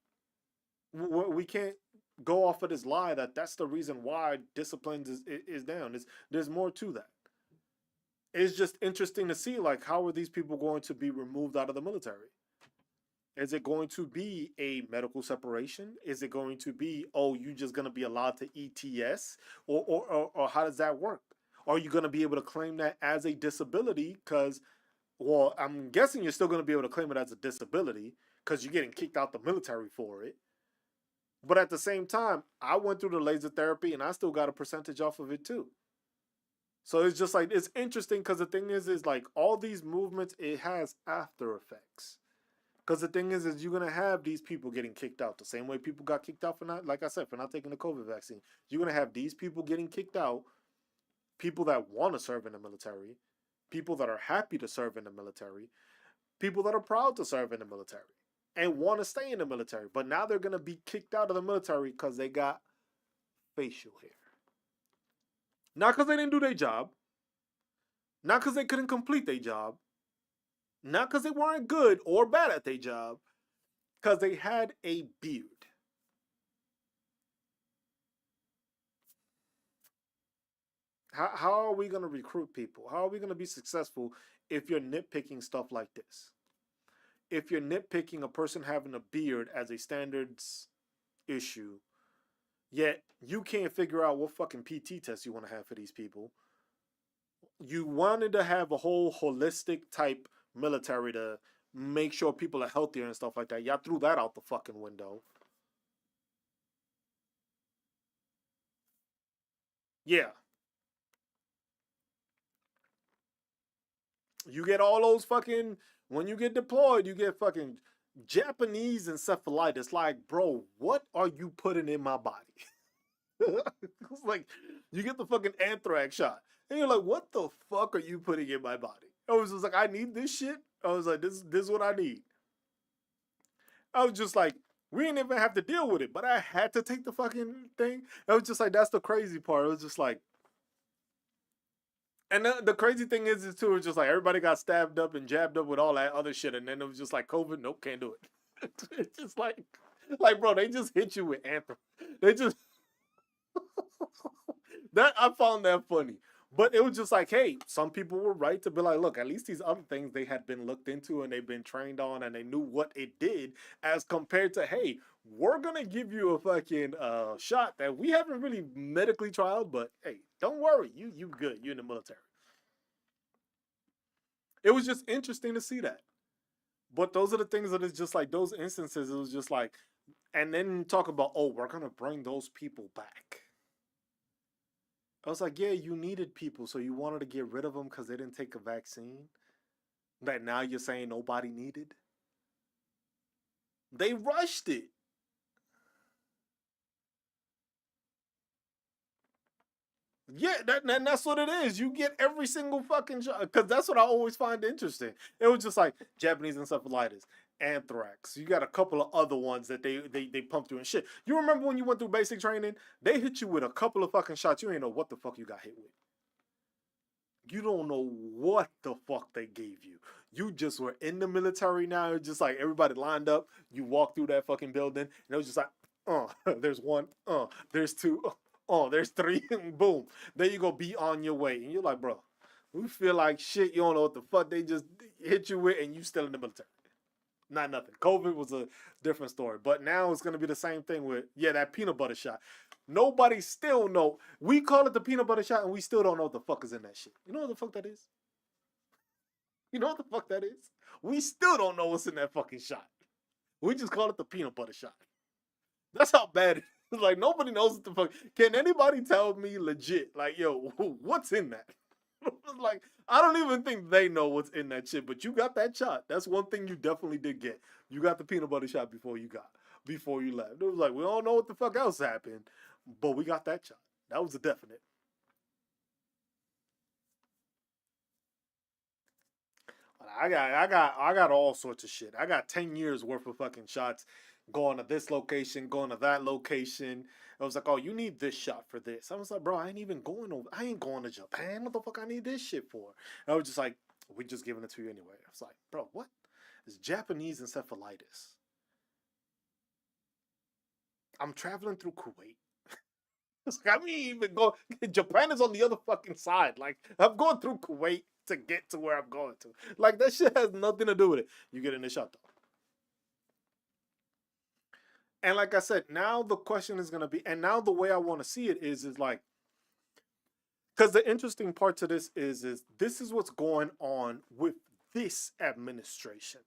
We can't go off of this lie that that's the reason why discipline is down. There's more to that. It's just interesting to see, like, how are these people going to be removed out of the military? Is it going to be a medical separation? Is it going to be, oh, you just going to be allowed to ETS? Or how does that work? Are you going to be able to claim that as a disability? Because, well, I'm guessing you're still going to be able to claim it as a disability because you're getting kicked out the military for it. But at the same time, I went through the laser therapy and I still got a percentage off of it too. So it's just like, it's interesting because the thing is like all these movements, it has after effects. Because the thing is you're gonna have these people getting kicked out the same way people got kicked out for not, like I said, for not taking the COVID vaccine. You're gonna have these people getting kicked out, people that want to serve in the military, people that are happy to serve in the military, people that are proud to serve in the military and want to stay in the military. But now they're gonna be kicked out of the military because they got facial hair. Not because they didn't do their job, not because they couldn't complete their job, not because they weren't good or bad at their job, because they had a beard. How are we going to recruit people? How are we going to be successful if you're nitpicking stuff like this? If you're nitpicking a person having a beard as a standards issue, yet you can't figure out what fucking PT test you want to have for these people. You wanted to have a whole holistic type military to make sure people are healthier and stuff like that. Y'all threw that out the fucking window. Yeah. You get all those fucking, when you get deployed, you get fucking Japanese encephalitis. Like, bro, what are you putting in my body? It's like, you get the fucking anthrax shot. And you're like, what the fuck are you putting in my body? I was just like, I need this shit. I was like, this is what I need. I was just like, we didn't even have to deal with it, but I had to take the fucking thing. I was just like, that's the crazy part. It was just like, and the crazy thing is too, it's just like everybody got stabbed up and jabbed up with all that other shit, and then it was just like COVID, nope, can't do it. It's just like bro, they just hit you with anthem. They just that I found that funny. But it was just like, hey, some people were right to be like, look, at least these other things they had been looked into and they've been trained on and they knew what it did, as compared to, hey, we're gonna give you a fucking shot that we haven't really medically trialed, but hey, don't worry, you good, you in the military. It was just interesting to see that. But those are the things that it's just like those instances, it was just like, and then talk about, oh, we're gonna bring those people back. I was like, yeah, you needed people, so you wanted to get rid of them because they didn't take a vaccine that now you're saying nobody needed? They rushed it. Yeah, that's what it is. You get every single fucking shot because that's what I always find interesting. It was just like Japanese encephalitis, anthrax. You got a couple of other ones that they pumped through and shit. You remember when you went through basic training? They hit you with a couple of fucking shots. You ain't know what the fuck you got hit with. You don't know what the fuck they gave you. You just were in the military now. It's just like everybody lined up. You walk through that fucking building, and it was just like, there's one, there's two, there's three, and boom. There you go, be on your way. And you're like, bro, we feel like shit. You don't know what the fuck they just hit you with, and you still in the military. Not nothing. COVID was a different story. But now it's going to be the same thing with, yeah, that peanut butter shot. Nobody still know. We call it the peanut butter shot and we still don't know what the fuck is in that shit. You know what the fuck that is? You know what the fuck that is? We still don't know what's in that fucking shot. We just call it the peanut butter shot. That's how bad it is. Like, nobody knows what the fuck. Can anybody tell me legit, like, yo, what's in that? Like, I don't even think they know what's in that shit, but you got that shot. That's one thing you definitely did get. You got the peanut butter shot before you left. It was like, we don't know what the fuck else happened, but we got that shot. That was a definite. I got all sorts of shit. I got 10 years worth of fucking shots going to this location, going to that location. I was like, oh, you need this shot for this. I was like, bro, I ain't going to Japan. What the fuck I need this shit for? And I was just like, we just giving it to you anyway. I was like, bro, what? It's Japanese encephalitis. I'm traveling through Kuwait. It's like, I mean, even go. Japan is on the other fucking side. Like, I'm going through Kuwait to get to where I'm going to. Like, that shit has nothing to do with it. You get in the shot though. And like I said, now the question is gonna be, and now the way I want to see it is like, because the interesting part to this is this is what's going on with this administration.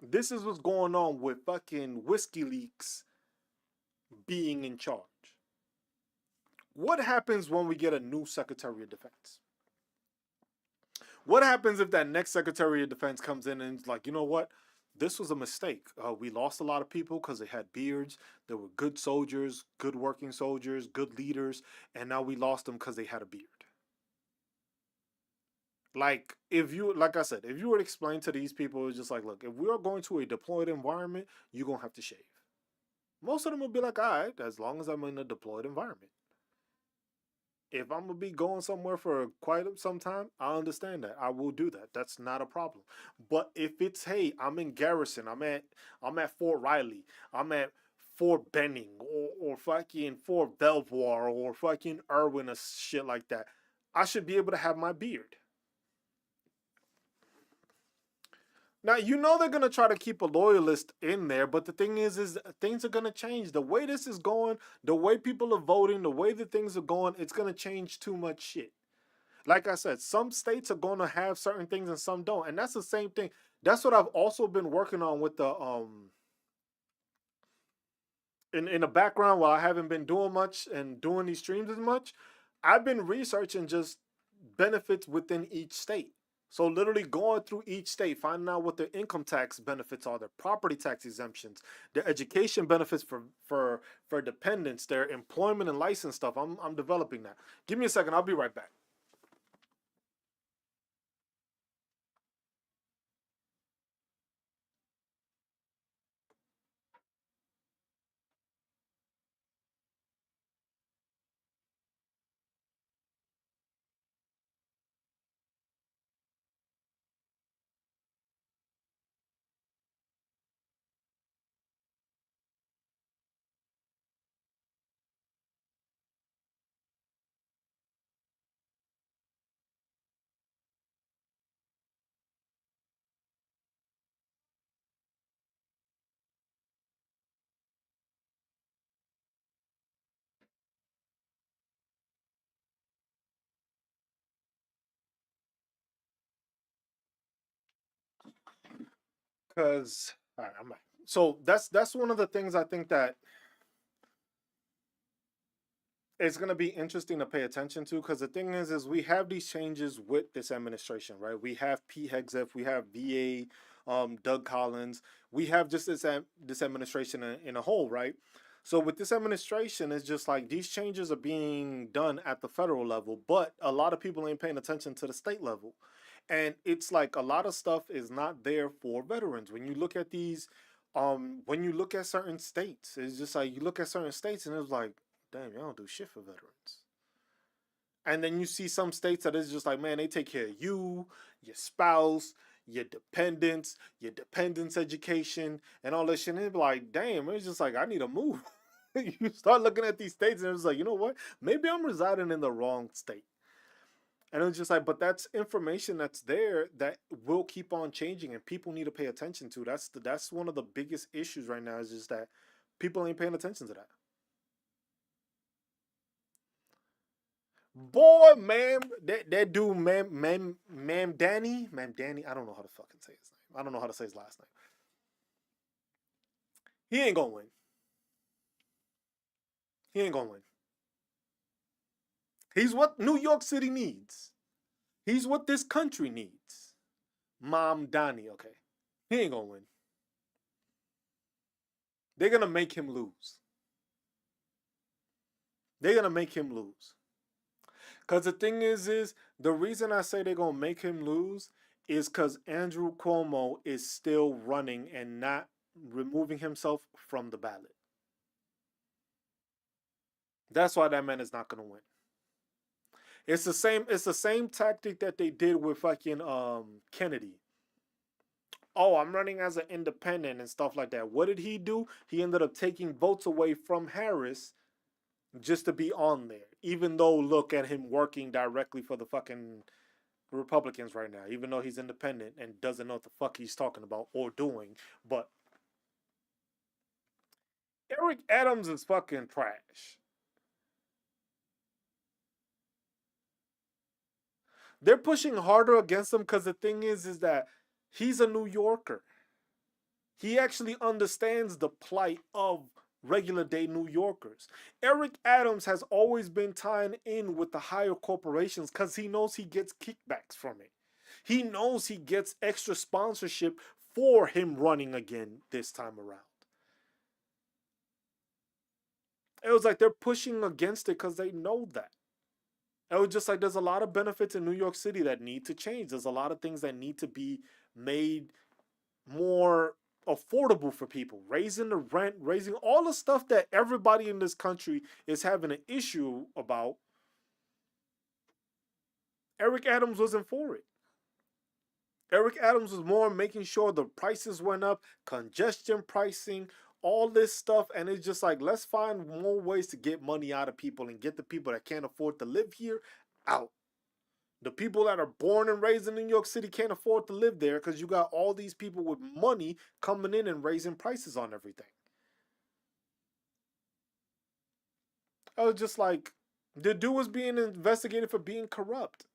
This is what's going on with fucking Whiskey Leaks being in charge. What happens when we get a new Secretary of Defense? What happens if that next Secretary of Defense comes in and is like, you know what? This was a mistake. We lost a lot of people because they had beards. They were good soldiers, good working soldiers, good leaders, and now we lost them because they had a beard. Like, if you, like I said, if you would explain to these people, it's just like, look, if we are going to a deployed environment, you're going to have to shave. Most of them will be like, all right, as long as I'm in a deployed environment. If I'm gonna be going somewhere for quite some time, I understand that. I will do that. That's not a problem. But if it's, hey, I'm in Garrison, I'm at Fort Riley, I'm at Fort Benning, or fucking Fort Belvoir, or fucking Irwin, or shit like that, I should be able to have my beard. Now you know they're gonna try to keep a loyalist in there, but the thing is things are gonna change. The way this is going, the way people are voting, the way that things are going, it's gonna change too much shit. Like I said, some states are going to have certain things and some don't, and that's the same thing. That's what I've also been working on with the in the background while I haven't been doing much and doing these streams as much. I've been researching just benefits within each state. So literally going through each state, finding out what their income tax benefits are, their property tax exemptions, their education benefits for dependents, their employment and license stuff. I'm developing that. Give me a second. I'll be right back. Cause all right, I'm back. So that's one of the things I think that it's going to be interesting to pay attention to. Because the thing is we have these changes with this administration, right? We have Pete Hegseth, we have VA, Doug Collins, we have just this administration in a whole, right? So with this administration, it's just like these changes are being done at the federal level, but a lot of people ain't paying attention to the state level. And it's like a lot of stuff is not there for veterans. When you look at these, when you look at certain states, it's just like you look at certain states and it's like, damn, y'all don't do shit for veterans. And then you see some states that is just like, man, they take care of you, your spouse, your dependents' education, and all that shit. And it's like, damn, it's just like, I need to move. You start looking at these states and it's like, you know what? Maybe I'm residing in the wrong state. And it's just like, but that's information that's there that will keep on changing, and people need to pay attention to. That's one of the biggest issues right now is just that people ain't paying attention to that. Boy, ma'am, that dude, ma'am Danny. I don't know how to fucking say his name. I don't know how to say his last name. He ain't gonna win. He ain't gonna win. He's what New York City needs. He's what this country needs. Mom Donnie, okay. He ain't gonna win. They're gonna make him lose. They're gonna make him lose. Cause the thing is the reason I say they're gonna make him lose is because Andrew Cuomo is still running and not removing himself from the ballot. That's why that man is not gonna win. It's the same. It's the same tactic that they did with fucking Kennedy. Oh, I'm running as an independent and stuff like that. What did he do? He ended up taking votes away from Harris just to be on there. Even though look at him working directly for the fucking Republicans right now, even though he's independent and doesn't know what the fuck he's talking about or doing. But Eric Adams is fucking trash. They're pushing harder against him because the thing is that he's a New Yorker. He actually understands the plight of regular day New Yorkers. Eric Adams has always been tying in with the higher corporations because he knows he gets kickbacks from it. He knows he gets extra sponsorship for him running again this time around. It was like they're pushing against it because they know that. It was just like there's a lot of benefits in New York City that need to change. There's a lot of things that need to be made more affordable for people, raising the rent, raising all the stuff that everybody in this country is having an issue about. Eric Adams wasn't for it. Eric Adams was more making sure the prices went up, congestion pricing, all this stuff. And it's just like, let's find more ways to get money out of people and get the people that can't afford to live here out. The people that are born and raised in New York City can't afford to live there because you got all these people with money coming in and raising prices on everything. I was just like, the dude was being investigated for being corrupt.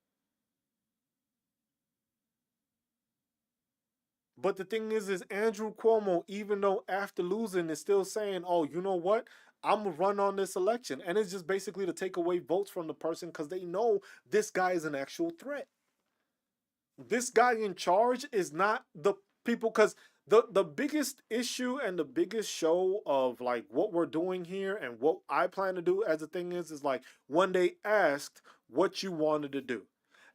But the thing is Andrew Cuomo, even though after losing, is still saying, "Oh, you know what? I'm gonna run on this election," and it's just basically to take away votes from the person because they know this guy is an actual threat. This guy in charge is not the people because the biggest issue and the biggest show of like what we're doing here and what I plan to do as the thing is like when they asked what you wanted to do.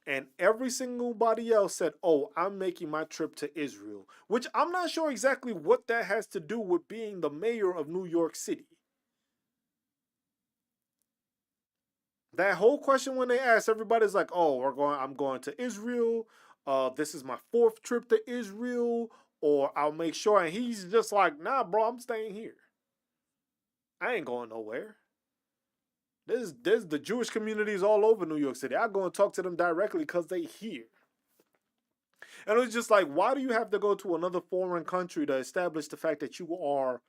And every single body else said, "Oh, I'm making my trip to Israel," which I'm not sure exactly what that has to do with being the mayor of New York City. That whole question when they asked, everybody's like, "Oh, I'm going to Israel. This is my fourth trip to Israel, or I'll make sure." And he's just like, "Nah, bro, I'm staying here. I ain't going nowhere." There's the Jewish communities all over New York City. I go and talk to them directly because they here. And it was just like, why do you have to go to another foreign country to establish the fact that you are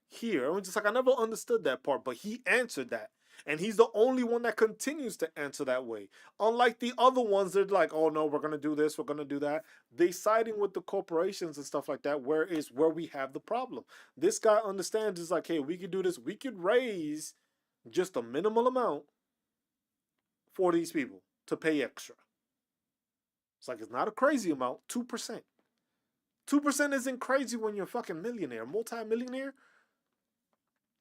here? It was just like I never understood that part, but he answered that. And he's the only one that continues to answer that way. Unlike the other ones, they're like, "Oh no, we're gonna do this, we're gonna do that." They siding with the corporations and stuff like that, where is where we have the problem. This guy understands it's like, hey, we could do this, we could raise just a minimal amount for these people to pay extra. It's like it's not a crazy amount, 2%. 2% isn't crazy when you're a fucking millionaire, multi-millionaire.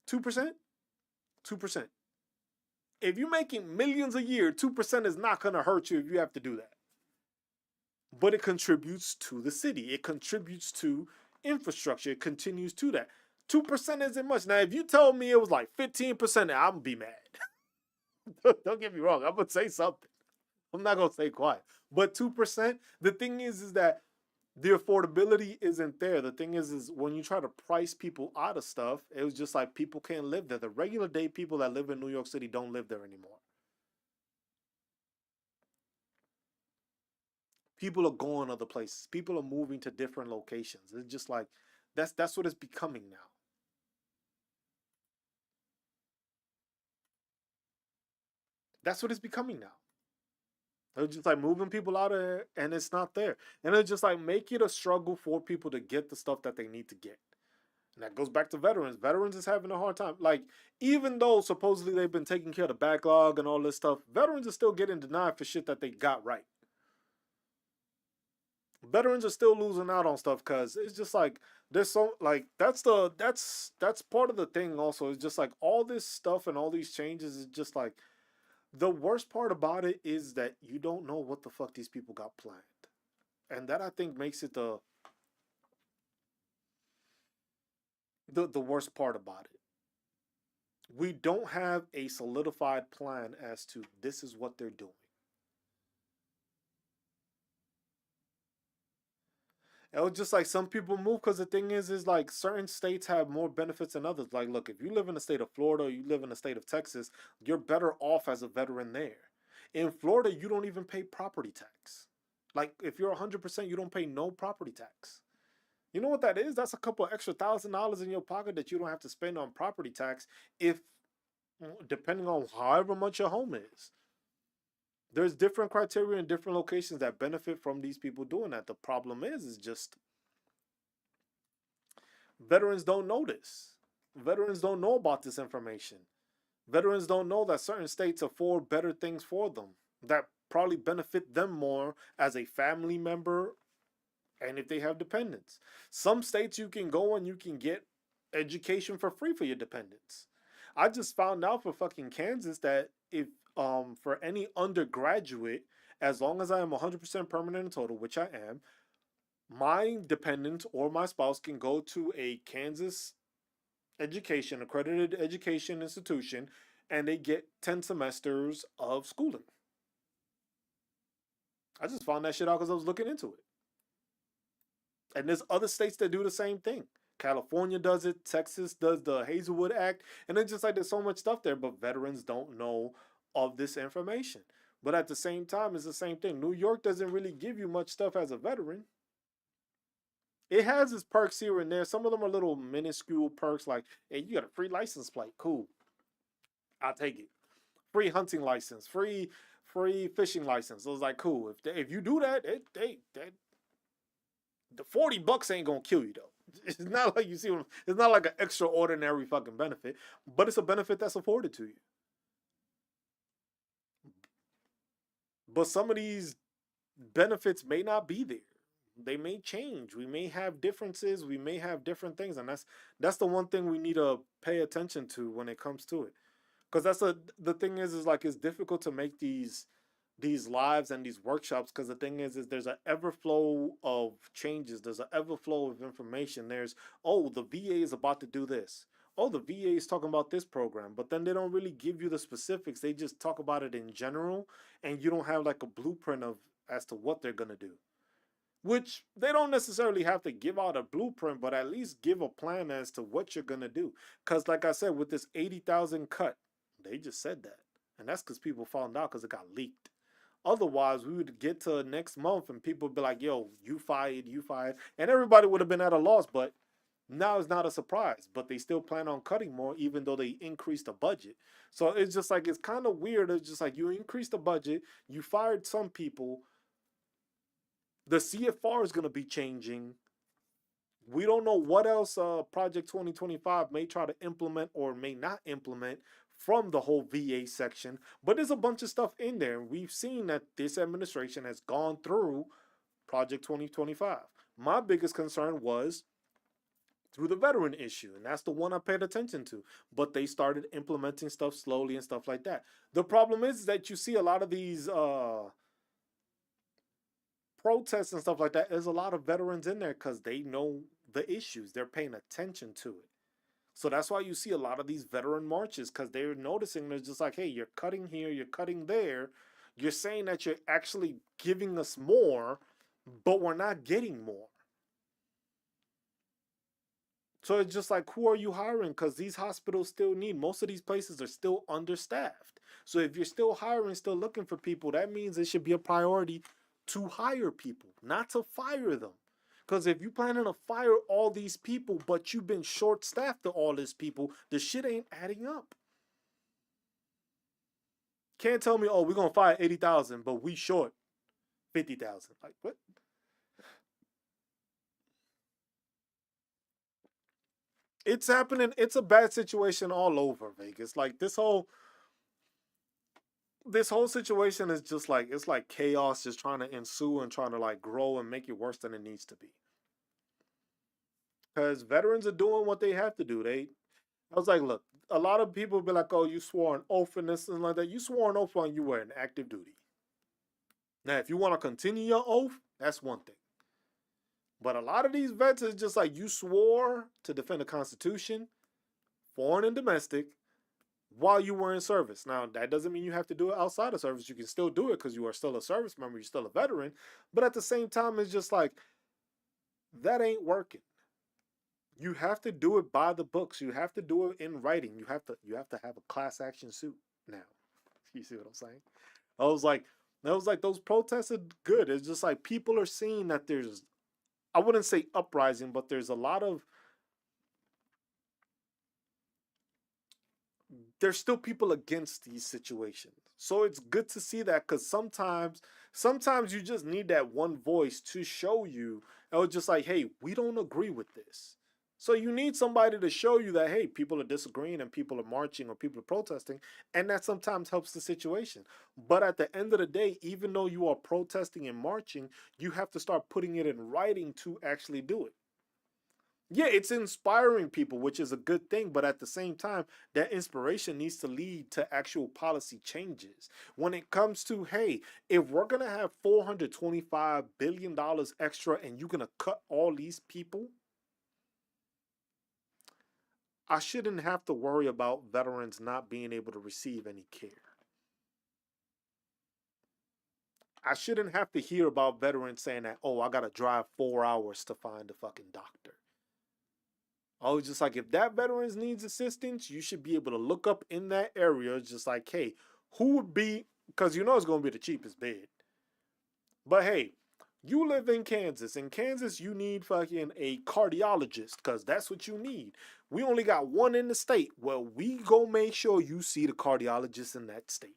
2%? 2%. If you're making millions a year, 2% is not going to hurt you if you have to do that. But it contributes to the city. It contributes to infrastructure. It continues to that. 2% isn't much. Now, if you tell me it was like 15%, I'm going to be mad. Don't get me wrong. I'm going to say something. I'm not going to stay quiet. But 2%, the thing is that the affordability isn't there. The thing is when you try to price people out of stuff, it was just like people can't live there. The regular day people that live in New York City don't live there anymore. People are going other places. People are moving to different locations. It's just like that's what it's becoming now. That's what it's becoming now. It's just like moving people out of there and it's not there. And it's just like make it a struggle for people to get the stuff that they need to get. And that goes back to veterans. Veterans is having a hard time. Like, even though supposedly they've been taking care of the backlog and all this stuff, veterans are still getting denied for shit that they got right. Veterans are still losing out on stuff because it's just like there's so like that's part of the thing also. It's just like all this stuff and all these changes is just like the worst part about it is that you don't know what the fuck these people got planned. And that I think makes it the worst part about it. We don't have a solidified plan as to this is what they're doing. It was just like some people move because the thing is like certain states have more benefits than others. Like, look, if you live in the state of Florida or you live in the state of Texas, you're better off as a veteran there. In Florida, you don't even pay property tax. Like, if you're 100%, you don't pay no property tax. You know what that is? That's a couple extra $1,000 in your pocket that you don't have to spend on property tax if depending on however much your home is. There's different criteria in different locations that benefit from these people doing that. The problem is just veterans don't know this. Veterans don't know about this information. Veterans don't know that certain states afford better things for them that probably benefit them more as a family member and if they have dependents. Some states you can go and you can get education for free for your dependents. I just found out for fucking Kansas that if for any undergraduate, as long as I am 100% permanent in total, which I am, my dependent or my spouse can go to a Kansas education, accredited education institution, and they get 10 semesters of schooling. I just found that shit out because I was looking into it. And there's other states that do the same thing. California does it, Texas does the Hazelwood Act, and it's just like there's so much stuff there, but veterans don't know of this information. But at the same time, it's the same thing. New York doesn't really give you much stuff as a veteran. It has its perks here and there. Some of them are little minuscule perks, like, hey, you got a free license plate. Cool. I'll take it. Free hunting license, free fishing license. So it's like cool. If you do that, the $40 ain't gonna kill you though. It's not like you see. It's not like an extraordinary fucking benefit, but it's a benefit that's afforded to you. But some of these benefits may not be there. They may change. We may have differences. We may have different things, and that's the one thing we need to pay attention to when it comes to it. Because the thing is like it's difficult to make these lives and these workshops because the thing is there's an everflow of changes, there's an everflow of information. There's, oh, the VA is about to do this, oh, the VA is talking about this program, but then they don't really give you the specifics. They just talk about it in general, and you don't have like a blueprint of as to what they're going to do, which they don't necessarily have to give out a blueprint, but at least give a plan as to what you're going to do. Because like I said, with this 80,000 cut, they just said that, and that's because people found out because it got leaked. Otherwise, we would get to next month and people would be like, yo, you fired. And everybody would have been at a loss, but now it's not a surprise. But they still plan on cutting more, even though they increased the budget. So it's just like, it's kind of weird. It's just like you increased the budget, you fired some people. The CFR is going to be changing. We don't know what else Project 2025 may try to implement or may not implement from the whole VA section, but there's a bunch of stuff in there. We've seen that this administration has gone through Project 2025. My biggest concern was through the veteran issue, and that's the one I paid attention to. But they started implementing stuff slowly and stuff like that. The problem is that you see a lot of these protests and stuff like that. There's a lot of veterans in there because they know the issues. They're paying attention to it. So that's why you see a lot of these veteran marches because they're noticing they're just like, hey, you're cutting here, you're cutting there. You're saying that you're actually giving us more, but we're not getting more. So it's just like, who are you hiring? Because these hospitals still need, most of these places are still understaffed. So if you're still hiring, still looking for people, that means it should be a priority to hire people, not to fire them. Because if you planning to fire all these people, but you've been short staffed to all these people, the shit ain't adding up. Can't tell me, oh, we're gonna fire 80,000, but we short 50,000. Like what? It's happening. It's a bad situation all over Vegas. Like this whole situation is just like it's like chaos just trying to ensue and trying to like grow and make it worse than it needs to be. Because veterans are doing what they have to do. I was like, look, a lot of people be like, oh, you swore an oath and this and like that. You swore an oath when you were in active duty. Now, if you want to continue your oath, that's one thing. But a lot of these vets is just like you swore to defend the Constitution, foreign and domestic, while you were in service. Now, that doesn't mean you have to do it outside of service. You can still do it because you are still a service member, you're still a veteran. But at the same time, it's just like that ain't working. You have to do it by the books. You have to do it in writing. You have to have a class action suit now. You see what I'm saying? I was like, those protests are good. It's just like people are seeing that there's I wouldn't say uprising, but there's a lot of, there's still people against these situations. So it's good to see that, because sometimes you just need that one voice to show you, and it's just like, hey, we don't agree with this. So you need somebody to show you that, hey, people are disagreeing and people are marching or people are protesting, and that sometimes helps the situation. But at the end of the day, even though you are protesting and marching, you have to start putting it in writing to actually do it. Yeah, it's inspiring people, which is a good thing, but at the same time, that inspiration needs to lead to actual policy changes. When it comes to, hey, if we're going to have $425 billion extra and you're going to cut all these people, I shouldn't have to worry about veterans not being able to receive any care. I shouldn't have to hear about veterans saying that, oh, I got to drive 4 hours to find a fucking doctor. I was just like, if that veterans needs assistance, you should be able to look up in that area, just like, hey, who would be, because you know it's going to be the cheapest bed. But hey, you live in Kansas. In Kansas, you need fucking a cardiologist, because that's what you need. We only got one in the state. Well, we go make sure you see the cardiologist in that state.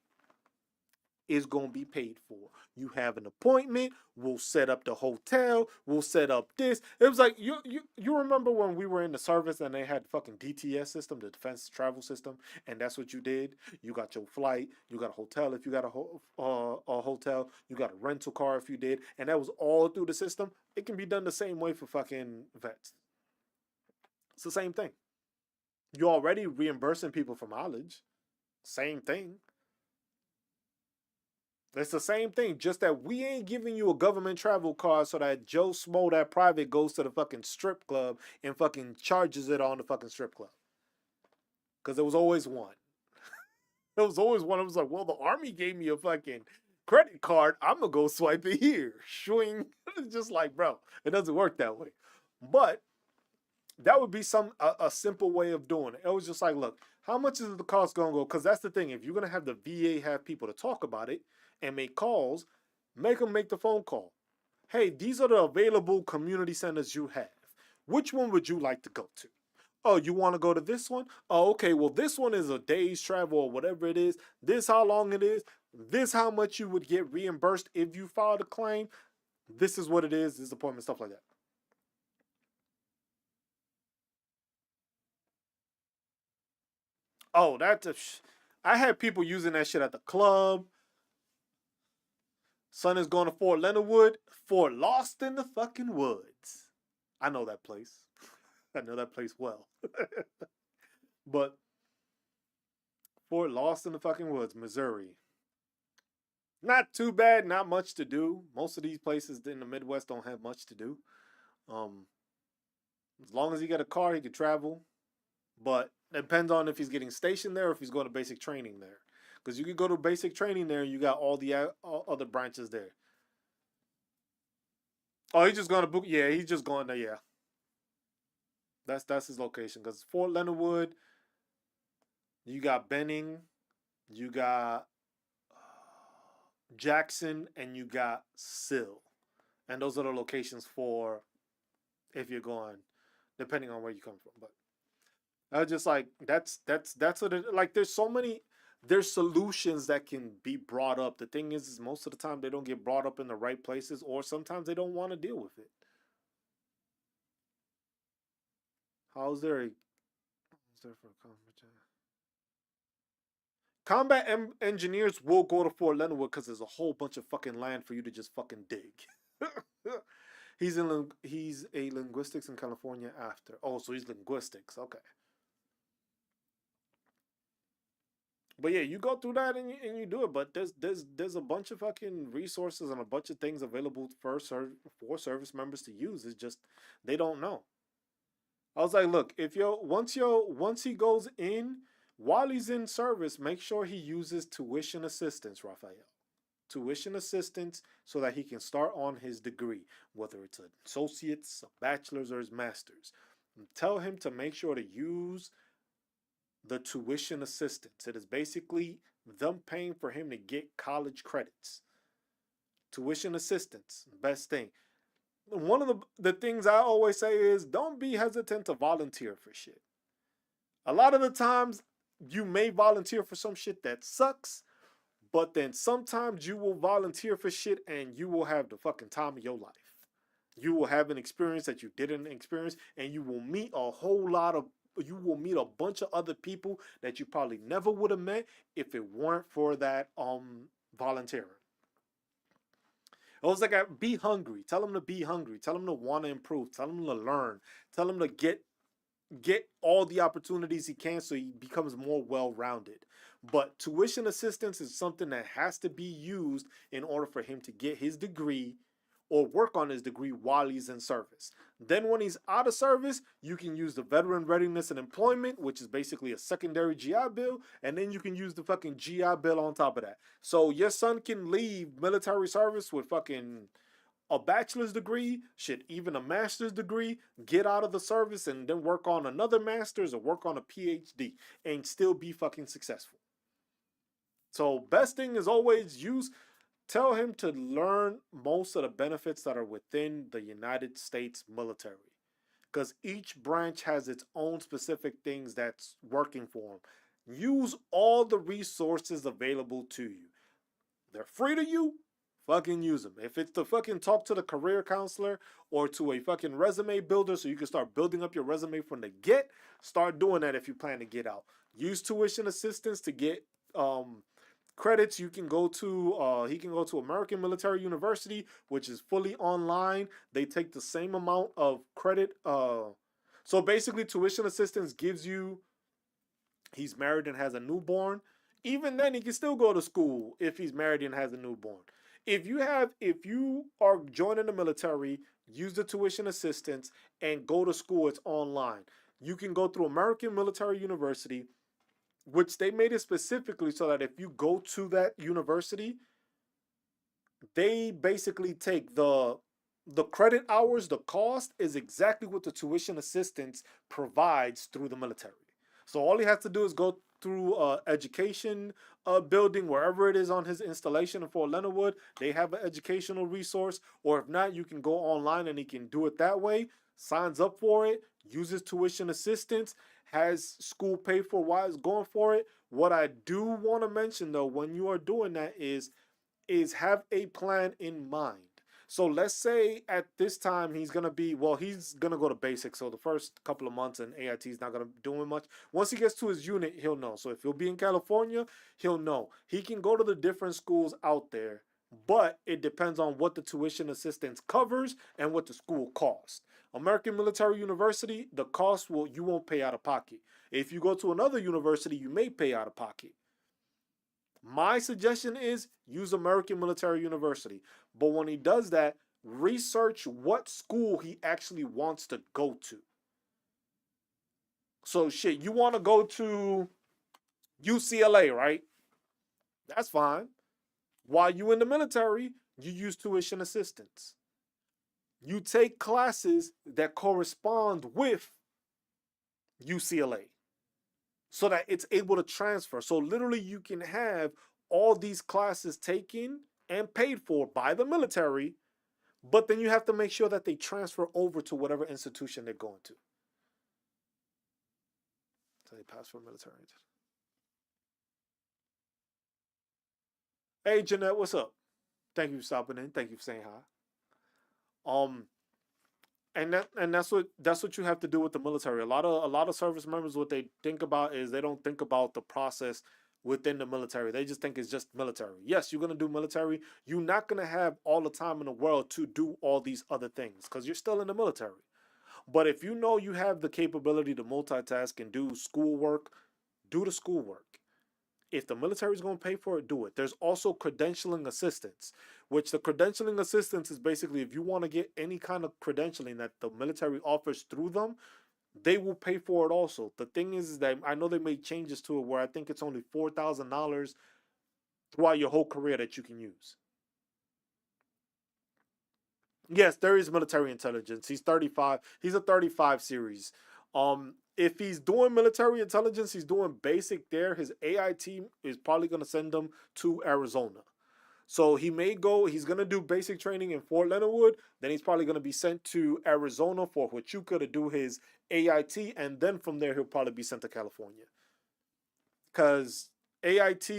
Is going to be paid for. You have an appointment. We'll set up the hotel. We'll set up this. It was like you remember when we were in the service and they had fucking DTS system, the defense travel system, and that's what you did. You got your flight. You got a hotel if you got a hotel. You got a rental car if you did, and that was all through the system. It can be done the same way for fucking vets. It's the same thing. You're already reimbursing people for mileage. Same thing. It's the same thing, just that we ain't giving you a government travel card so that Joe Smo, that private, goes to the fucking strip club and fucking charges it on the fucking strip club. Because there was always one. There was always one. I was like, well, the army gave me a fucking credit card. I'm going to go swipe it here. Shwing. It's just like, bro, it doesn't work that way. But that would be a simple way of doing it. It was just like, look, how much is the cost going to go? Because that's the thing. If you're going to have the VA have people to talk about it and make calls, make them make the phone call. Hey, these are the available community centers you have. Which one would you like to go to? Oh, you want to go to this one? Oh, okay. Well, this one is a day's travel or whatever it is. This how long it is. This how much you would get reimbursed if you filed a claim. This is what it is. This appointment, stuff like that. Oh, I had people using that shit at the club. Son is going to Fort Leonard Wood. Fort Lost in the fucking Woods. I know that place. I know that place well. But Fort Lost in the fucking Woods, Missouri. Not too bad, not much to do. Most of these places in the Midwest don't have much to do. Um, as long as he got a car, he could travel. But it depends on if he's getting stationed there or if he's going to basic training there. Because you could go to basic training there and you got all the other branches there. Oh, he's just going to book. Yeah, he's just going there. Yeah, that's his location. Because Fort Leonard Wood, you got Benning, you got Jackson, and you got Sill, and those are the locations for if you're going, depending on where you come from. But I was just like, that's what it like. There's solutions that can be brought up. The thing is most of the time they don't get brought up in the right places, or sometimes they don't want to deal with it. How's there a how's there for a engineers will go to Fort Leonard because there's a whole bunch of fucking land for you to just fucking dig. He's a linguistics in California after. Oh, so he's linguistics. Okay. But yeah, you go through that and you do it. But there's a bunch of fucking resources and a bunch of things available for service members to use. It's just they don't know. I was like, look, if once he goes in, while he's in service, make sure he uses tuition assistance, Raphael. Tuition assistance so that he can start on his degree, whether it's an associate's, a bachelor's, or his master's. And tell him to make sure to use the tuition assistance. It is basically them paying for him to get college credits. Tuition assistance, best thing. one of the things I always say is don't be hesitant to volunteer for shit. A lot of the times you may volunteer for some shit that sucks, but then sometimes you will volunteer for shit and you will have the fucking time of your life. You will have an experience that you didn't experience, and you will meet you will meet a bunch of other people that you probably never would have met if it weren't for that volunteering. It was like, be hungry. Tell them to be hungry. Tell them to want to improve. Tell them to learn. Tell them to get all the opportunities he can so he becomes more well-rounded. But tuition assistance is something that has to be used in order for him to get his degree or work on his degree while he's in service. Then when he's out of service, you can use the veteran readiness and employment, which is basically a secondary GI Bill, and then you can use the fucking GI Bill on top of that. So your son can leave military service with fucking a bachelor's degree, shit, even a master's degree, get out of the service and then work on another master's or work on a PhD and still be fucking successful. So best thing is always tell him to learn most of the benefits that are within the United States military. Because each branch has its own specific things that's working for him. Use all the resources available to you. They're free to you. Fucking use them. If it's to fucking talk to the career counselor or to a fucking resume builder so you can start building up your resume from the get, start doing that if you plan to get out. Use tuition assistance to get credits. You can go to he can go to American Military University, which is fully online. They take the same amount of credit. So basically tuition assistance gives you, he's married and has a newborn. Even then he can still go to school if he's married and has a newborn. If you are joining the military, use the tuition assistance and go to school. It's online. You can go through American Military University, which they made it specifically so that if you go to that university, they basically take the credit hours, the cost is exactly what the tuition assistance provides through the military. So all he has to do is go through education building, wherever it is on his installation in Fort Leonard Wood. They have an educational resource, or if not, you can go online and he can do it that way. Signs up for it, uses tuition assistance, has school paid for while he's going for it. What I do want to mention though, when you are doing that is have a plan in mind. So let's say at this time he's going to be, well, he's going to go to basic. So the first couple of months in AIT is not going to do much. Once he gets to his unit, he'll know. So if he'll be in California, he'll know. He can go to the different schools out there, but it depends on what the tuition assistance covers and what the school costs. American Military University, the cost you won't pay out of pocket. If you go to another university, you may pay out of pocket. My suggestion is use American Military University. But when he does that, research what school he actually wants to go to. So shit, you want to go to UCLA, right? That's fine. While you in the military, you use tuition assistance. You take classes that correspond with UCLA, so that it's able to transfer. So literally you can have all these classes taken and paid for by the military, but then you have to make sure that they transfer over to whatever institution they're going to. So they pass for military. Hey Jeanette, what's up? Thank you for stopping in. Thank you for saying hi. Um, and that's what you have to do with the military. A lot of service members, what they think about is they don't think about the process within the military. They just think it's just military. Yes, you're gonna do military. You're not gonna have all the time in the world to do all these other things because you're still in the military. But if you know you have the capability to multitask and do schoolwork, do the schoolwork. If the military is going to pay for it, do it. There's also credentialing assistance, which the credentialing assistance is basically if you want to get any kind of credentialing that the military offers through them, they will pay for it also. The thing is that I know they made changes to it where I think it's only $4,000 throughout your whole career that you can use. Yes, there is military intelligence. He's 35. He's a 35 series. If he's doing military intelligence, he's doing basic there. His AI team is probably going to send him to Arizona. So he may go, he's going to do basic training in Fort Leonard Wood. Then he's probably going to be sent to Arizona for Huachuca to do his AIT. And then from there, he'll probably be sent to California. Because AIT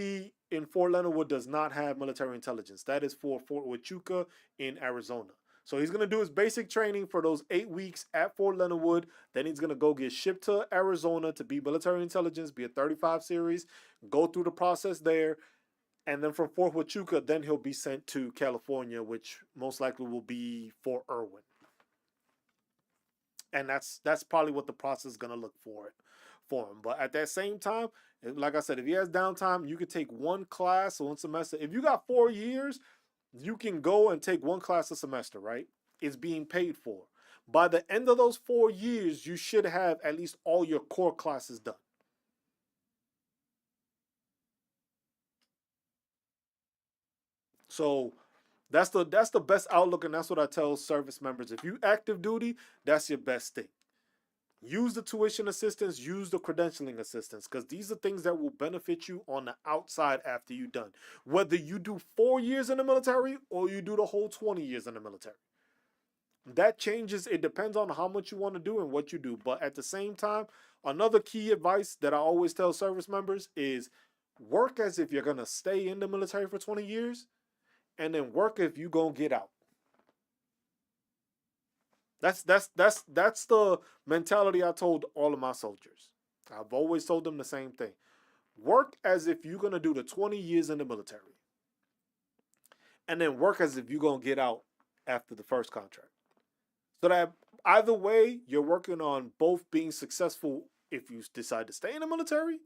in Fort Leonard Wood does not have military intelligence. That is for Fort Huachuca in Arizona. So he's going to do his basic training for those 8 weeks at Fort Leonard Wood. Then he's going to go get shipped to Arizona to be military intelligence, be a 35 series, go through the process there. And then from Fort Huachuca, then he'll be sent to California, which most likely will be Fort Irwin. And that's probably what the process is gonna look for him. But at that same time, like I said, if he has downtime, you could take one class or one semester. If you got 4 years, you can go and take one class a semester, right? It's being paid for. By the end of those 4 years, you should have at least all your core classes done. So that's the best outlook, and that's what I tell service members. If you active duty, that's your best thing. Use the tuition assistance, use the credentialing assistance, because these are things that will benefit you on the outside after you're done. Whether you do 4 years in the military or you do the whole 20 years in the military. That changes. It depends on how much you want to do and what you do. But at the same time, another key advice that I always tell service members is work as if you're going to stay in the military for 20 years and then work if you gonna get out. That's the mentality I told all of my soldiers. I've always told them the same thing. Work as if you're gonna do the 20 years in the military. And then work as if you're gonna get out after the first contract. So that either way, you're working on both being successful if you decide to stay in the military,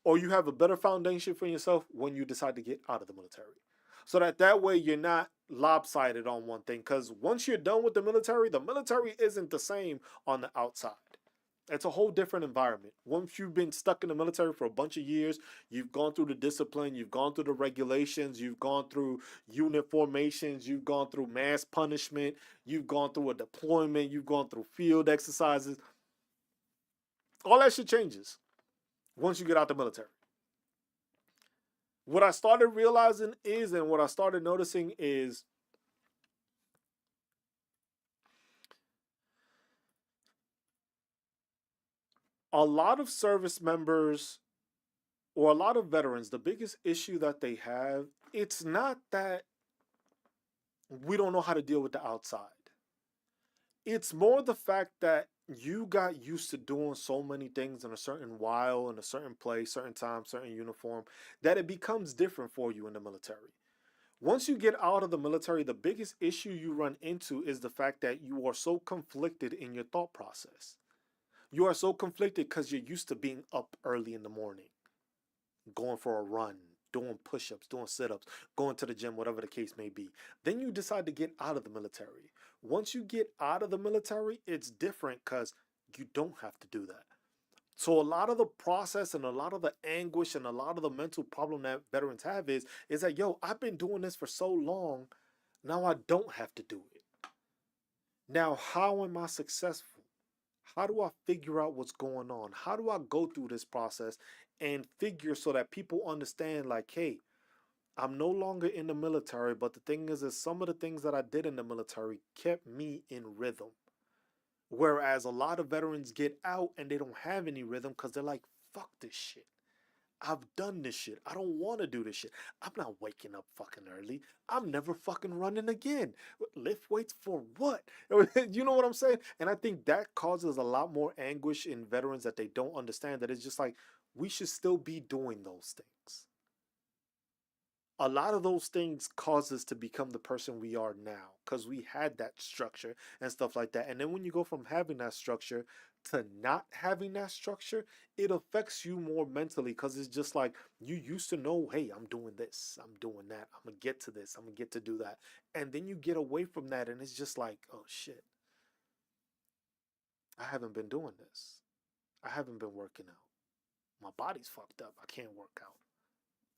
or you have a better foundation for yourself when you decide to get out of the military. So that way you're not lopsided on one thing. Because once you're done with the military isn't the same on the outside. It's a whole different environment. Once you've been stuck in the military for a bunch of years, you've gone through the discipline, you've gone through the regulations, you've gone through unit formations, you've gone through mass punishment, you've gone through a deployment, you've gone through field exercises. All that shit changes once you get out the military. What I started realizing is, and what I started noticing is, a lot of service members or a lot of veterans, the biggest issue that they have, it's not that we don't know how to deal with the outside. It's more the fact that you got used to doing so many things in a certain while, in a certain place, certain time, certain uniform, that it becomes different for you in the military. Once you get out of the military, the biggest issue you run into is the fact that you are so conflicted in your thought process. You are so conflicted because you're used to being up early in the morning, going for a run, doing push-ups, doing sit-ups, going to the gym, whatever the case may be. Then you decide to get out of the military. Once you get out of the military, it's different because you don't have to do that. So a lot of the process and a lot of the anguish and a lot of the mental problem that veterans have is that, yo, I've been doing this for so long, now I don't have to do it. Now, how am I successful? How do I figure out what's going on? How do I go through this process and figure so that people understand, like, hey, I'm no longer in the military, but the thing is some of the things that I did in the military kept me in rhythm. Whereas a lot of veterans get out and they don't have any rhythm because they're like, fuck this shit. I've done this shit. I don't want to do this shit. I'm not waking up fucking early. I'm never fucking running again. Lift weights for what? You know what I'm saying? And I think that causes a lot more anguish in veterans that they don't understand, that it's just like, we should still be doing those things. A lot of those things cause us to become the person we are now because we had that structure and stuff like that. And then when you go from having that structure to not having that structure, it affects you more mentally because it's just like you used to know, hey, I'm doing this, I'm doing that, I'm gonna get to this, I'm gonna get to do that. And then you get away from that and it's just like, oh shit, I haven't been doing this. I haven't been working out. My body's fucked up. I can't work out.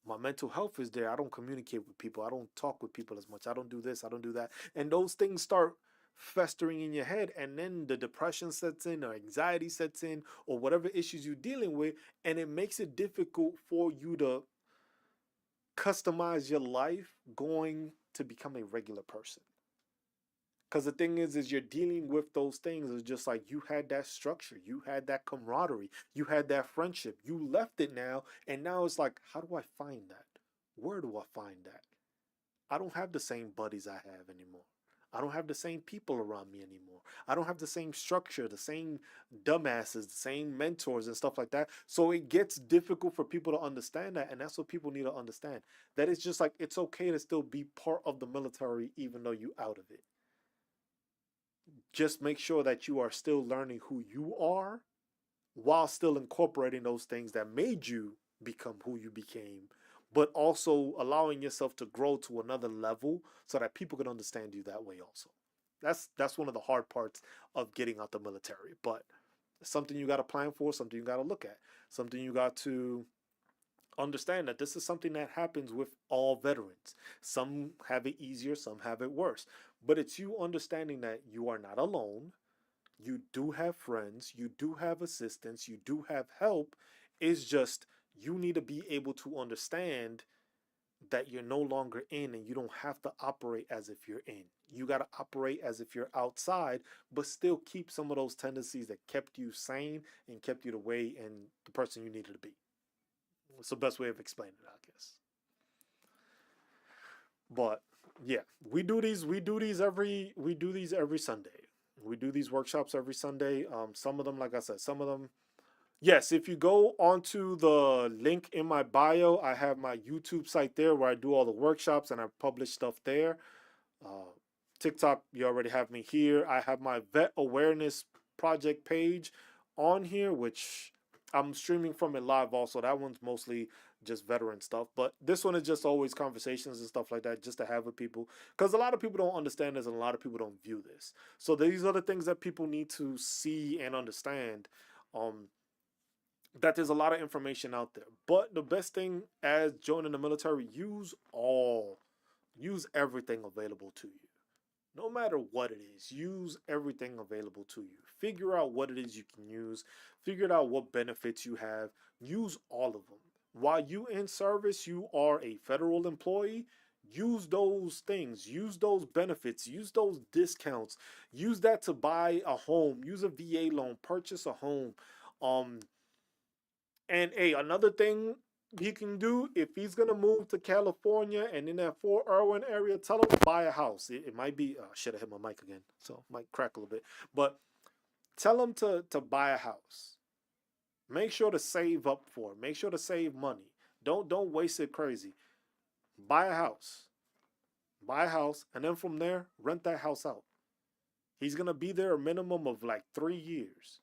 My mental health is there. I don't communicate with people. I don't talk with people as much. I don't do this. I don't do that. And those things start festering in your head. And then the depression sets in or anxiety sets in or whatever issues you're dealing with. And it makes it difficult for you to customize your life going to become a regular person. Because the thing is you're dealing with those things. It's just like you had that structure, you had that camaraderie, you had that friendship. You left it now, and now it's like, how do I find that? Where do I find that? I don't have the same buddies I have anymore. I don't have the same people around me anymore. I don't have the same structure, the same dumbasses, the same mentors and stuff like that. So it gets difficult for people to understand that. And that's what people need to understand. That it's just like it's okay to still be part of the military even though you out of it. Just make sure that you are still learning who you are while still incorporating those things that made you become who you became, but also allowing yourself to grow to another level so that people can understand you that way also. That's one of the hard parts of getting out the military, but it's something you got to plan for, something you got to look at, something you got to understand that this is something that happens with all veterans. Some have it easier, some have it worse. But it's you understanding that you are not alone. You do have friends, you do have assistance, you do have help. It's just you need to be able to understand that you're no longer in and you don't have to operate as if you're in. You got to operate as if you're outside, but still keep some of those tendencies that kept you sane and kept you the way and the person you needed to be. It's the best way of explaining it, I guess. But yeah, we do these every Sunday. We do these workshops every Sunday. Some of them, like I said, some of them, yes, if you go onto the link in my bio, I have my YouTube site there where I do all the workshops and I publish stuff there. Uh, TikTok, you already have me here. I have my vet awareness project page on here, which I'm streaming from it live also. That one's mostly just veteran stuff. But this one is just always conversations and stuff like that just to have with people. Because a lot of people don't understand this and a lot of people don't view this. So these are the things that people need to see and understand. That there's a lot of information out there. But the best thing as joining the military, use everything available to you. No matter what it is, use everything available to you. Figure out what it is you can use. Figure out what benefits you have. Use all of them. While you in service, you are a federal employee. Use those things. Use those benefits. Use those discounts. Use that to buy a home. Use a VA loan. Purchase a home. Um, and hey, another thing he can do if he's gonna move to California and in that Fort Irwin area, tell him to buy a house. It might be should have hit my mic again, so it might crack a little bit. But tell him to buy a house. Make sure to save up for it. Make sure to save money. Don't waste it crazy. Buy a house. Buy a house, and then from there, rent that house out. He's gonna be there a minimum of like 3 years.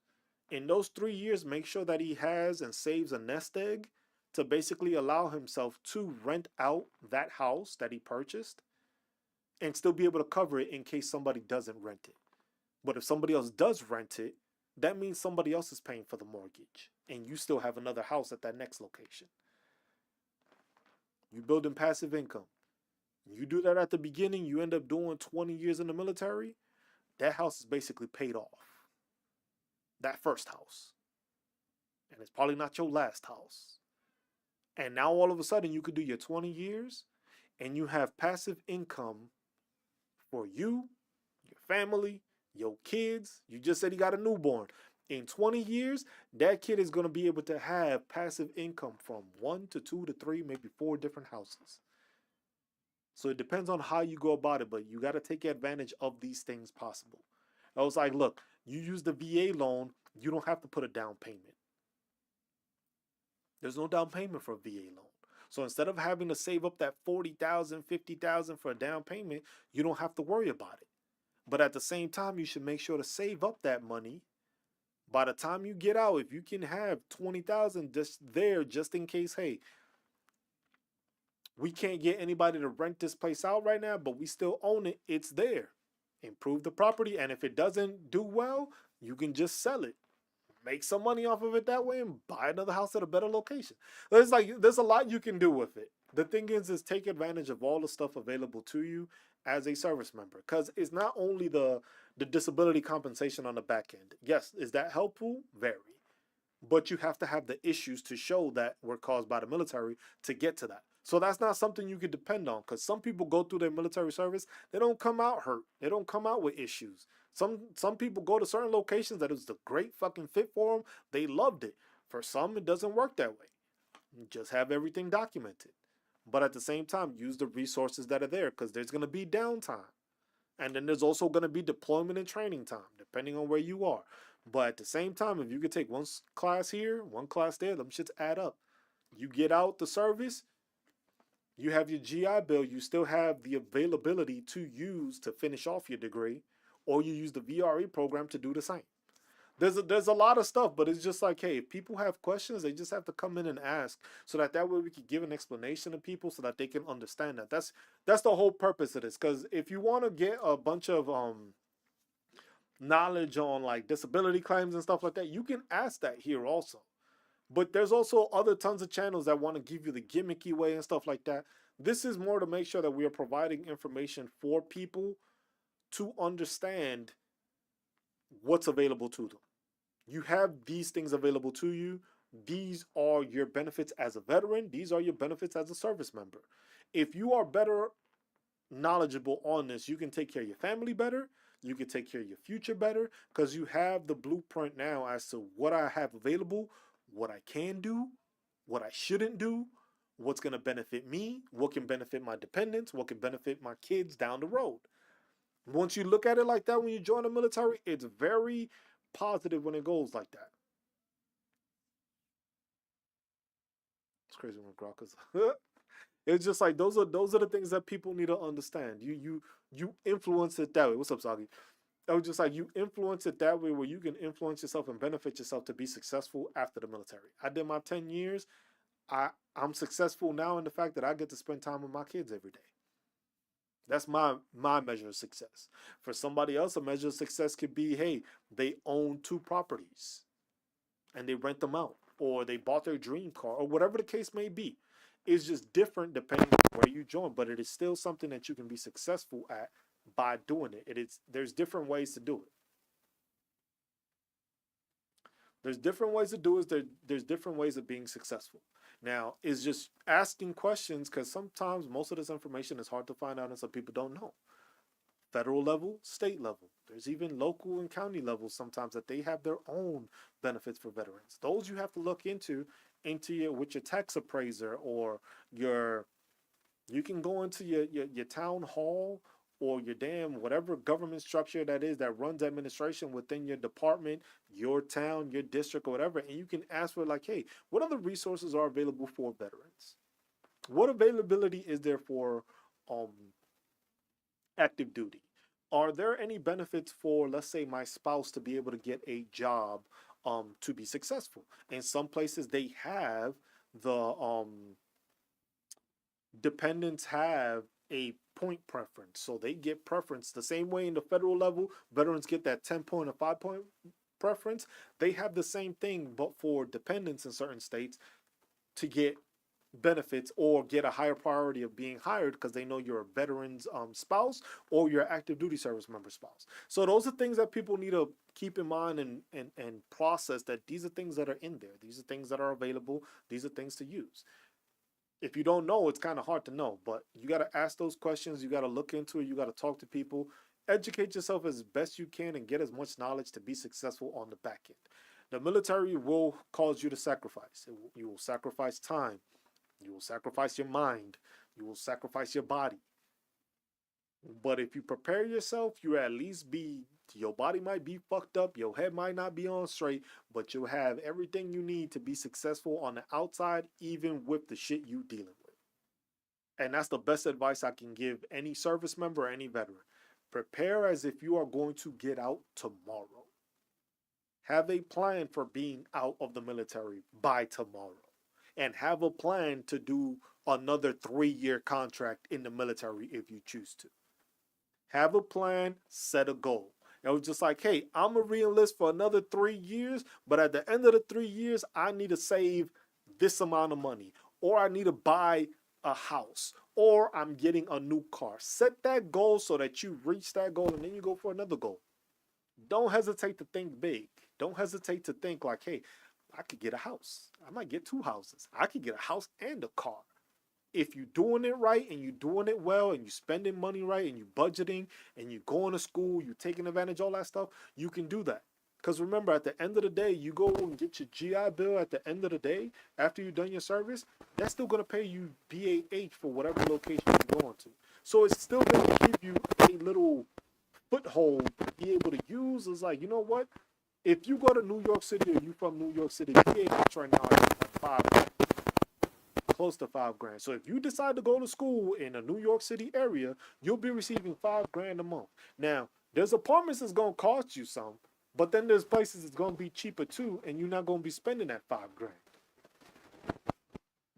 In those 3 years, make sure that he has and saves a nest egg to basically allow himself to rent out that house that he purchased and still be able to cover it in case somebody doesn't rent it. But if somebody else does rent it, that means somebody else is paying for the mortgage and you still have another house at that next location. You build in passive income. You do that at the beginning, you end up doing 20 years in the military, that house is basically paid off. That first house. And it's probably not your last house. And now all of a sudden you could do your 20 years and you have passive income for you, your family, your kids. You just said he got a newborn. In 20 years, that kid is going to be able to have passive income from 1 to 2 to 3, maybe 4 different houses. So it depends on how you go about it, but you got to take advantage of these things possible. I was like, look, you use the VA loan, you don't have to put a down payment. There's no down payment for a VA loan. So instead of having to save up that 40,000, 50,000 for a down payment, you don't have to worry about it. But at the same time, you should make sure to save up that money. By the time you get out, if you can have 20,000 just there, just in case, hey, we can't get anybody to rent this place out right now, but we still own it. It's there. Improve the property. And if it doesn't do well, you can just sell it. Make some money off of it that way and buy another house at a better location. There's a lot you can do with it. The thing is take advantage of all the stuff available to you as a service member. Because it's not only the disability compensation on the back end. Yes, is that helpful? Very. But you have to have the issues to show that were caused by the military to get to that. So that's not something you could depend on, because some people go through their military service, they don't come out hurt. They don't come out with issues. Some people go to certain locations that is the great fucking fit for them. They loved it. For some, it doesn't work that way. You just have everything documented. But at the same time, use the resources that are there, because there's going to be downtime. And then there's also going to be deployment and training time, depending on where you are. But at the same time, if you could take one class here, one class there, them shits add up. You get out the service, you have your GI Bill, you still have the availability to use to finish off your degree, or you use the VRE program to do the same. There's a lot of stuff, but it's just like, hey, if people have questions, they just have to come in and ask, so that way we can give an explanation to people so that they can understand that. That's the whole purpose of this. Because if you want to get a bunch of knowledge on like disability claims and stuff like that, you can ask that here also. But there's also other tons of channels that want to give you the gimmicky way and stuff like that. This is more to make sure that we are providing information for people to understand what's available to them. You have these things available to you. These are your benefits as a veteran. These are your benefits as a service member. If you are better knowledgeable on this, you can take care of your family better. You can take care of your future better, because you have the blueprint now as to what I have available, what I can do, what I shouldn't do, what's going to benefit me, what can benefit my dependents, what can benefit my kids down the road. Once you look at it like that, when you join the military, it's very positive when it goes like that. It's crazy when Grokka's. It's just like those are the things that people need to understand. You influence it that way. What's up, Sagi? I was just like, you influence it that way where you can influence yourself and benefit yourself to be successful after the military. I did my 10 years. I'm successful now in the fact that I get to spend time with my kids every day. That's my measure of success. For somebody else, a measure of success could be, hey, they own 2 properties and they rent them out, or they bought their dream car, or whatever the case may be. It's just different depending on where you join, but it is still something that you can be successful at by doing it. There's different ways to do it. There's different ways to do it. There's different ways of being successful. Now, it's just asking questions, because sometimes most of this information is hard to find out and some people don't know. Federal level, state level. There's even local and county levels sometimes that they have their own benefits for veterans. Those you have to look into with your tax appraiser, or you can go into your town hall, or your damn whatever government structure that is that runs administration within your department, your town, your district, or whatever, and you can ask for like, hey, what other resources are available for veterans? What availability is there for active duty? Are there any benefits for, let's say, my spouse to be able to get a job to be successful? In some places they have the dependents have a point preference, so they get preference the same way in the federal level. Veterans get that 10-point or 5-point preference. They have the same thing, but for dependents in certain states to get benefits or get a higher priority of being hired, because they know you're a veteran's spouse or your active duty service member spouse. So those are things that people need to keep in mind and process, that these are things that are in there. These are things that are available. These are things to use. If you don't know, it's kind of hard to know, but you got to ask those questions. You got to look into it. You got to talk to people, educate yourself as best you can, and get as much knowledge to be successful on the back end. The military will cause you to sacrifice. You will sacrifice time. You will sacrifice your mind. You will sacrifice your body. But if you prepare yourself, you at least your body might be fucked up, your head might not be on straight, but you'll have everything you need to be successful on the outside, even with the shit you dealing with. And that's the best advice I can give any service member or any veteran. Prepare as if you are going to get out tomorrow. Have a plan for being out of the military by tomorrow. And have a plan to do another 3-year contract in the military if you choose to. Have a plan, set a goal. It was just like, hey, I'm going to re-enlist for another 3 years, but at the end of the 3 years, I need to save this amount of money, or I need to buy a house, or I'm getting a new car. Set that goal so that you reach that goal, and then you go for another goal. Don't hesitate to think big. Don't hesitate to think like, hey, I could get a house. I might get 2 houses. I could get a house and a car. if you're doing it right and you're doing it well and you're spending money right and you're budgeting and you're going to school, you're taking advantage of all that stuff, you can do that. Because remember, at the end of the day, you go and get your GI Bill at the end of the day, after you've done your service, that's still going to pay you BAH for whatever location you're going to. So it's still going to give you a little foothold to be able to use. Is like, you know what? If you go to New York City or you from New York City, BAH right now is like 5 grand, close to 5 grand. So if you decide to go to school in a New York City area, you'll be receiving 5 grand a month. Now, there's apartments that's gonna cost you some, but then there's places that's gonna be cheaper too, and you're not gonna be spending that 5 grand.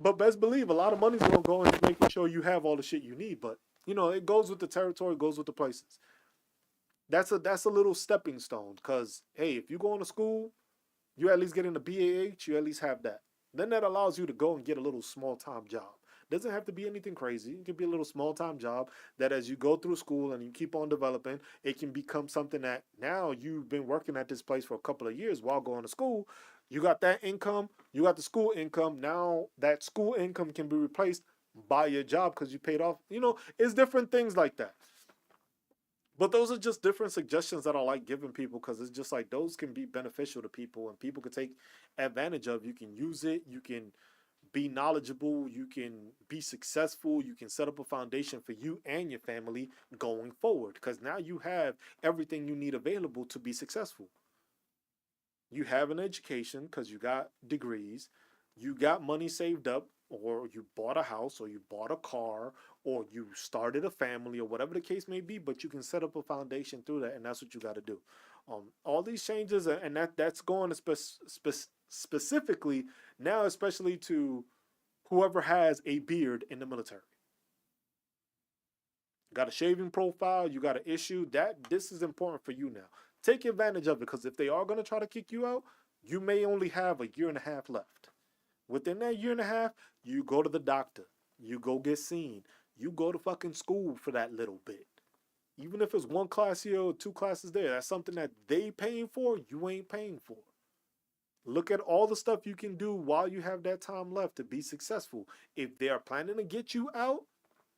But best believe a lot of money's gonna go into making sure you have all the shit you need. But you know, it goes with the territory, it goes with the places. That's a little stepping stone. Cause hey, if you going to school, you at least get in the BAH, you at least have that. Then that allows you to go and get a little small time job. Doesn't have to be anything crazy. It could be a little small time job that as you go through school and you keep on developing, it can become something that now you've been working at this place for a couple of years while going to school. You got that income, you got the school income. Now that school income can be replaced by your job because you paid off. You know, it's different things like that. But those are just different suggestions that I like giving people because it's just like those can be beneficial to people and people can take advantage of. You can use it. You can be knowledgeable. You can be successful. You can set up a foundation for you and your family going forward because now you have everything you need available to be successful. You have an education because you got degrees. You got money saved up, or you bought a house, or you bought a car, or you started a family, or whatever the case may be. But you can set up a foundation through that, and that's what you got to do. All these changes, and that's going to specifically now, especially to whoever has a beard in the military. Got a shaving profile, you got an issue. That this is important for you now. Take advantage of it because if they are going to try to kick you out, you may only have a year and a half left. Within that year and a half, you go to the doctor. You go get seen. You go to fucking school for that little bit. Even if it's one class here or two classes there, that's something that they paying for, you ain't paying for. Look at all the stuff you can do while you have that time left to be successful. If they are planning to get you out,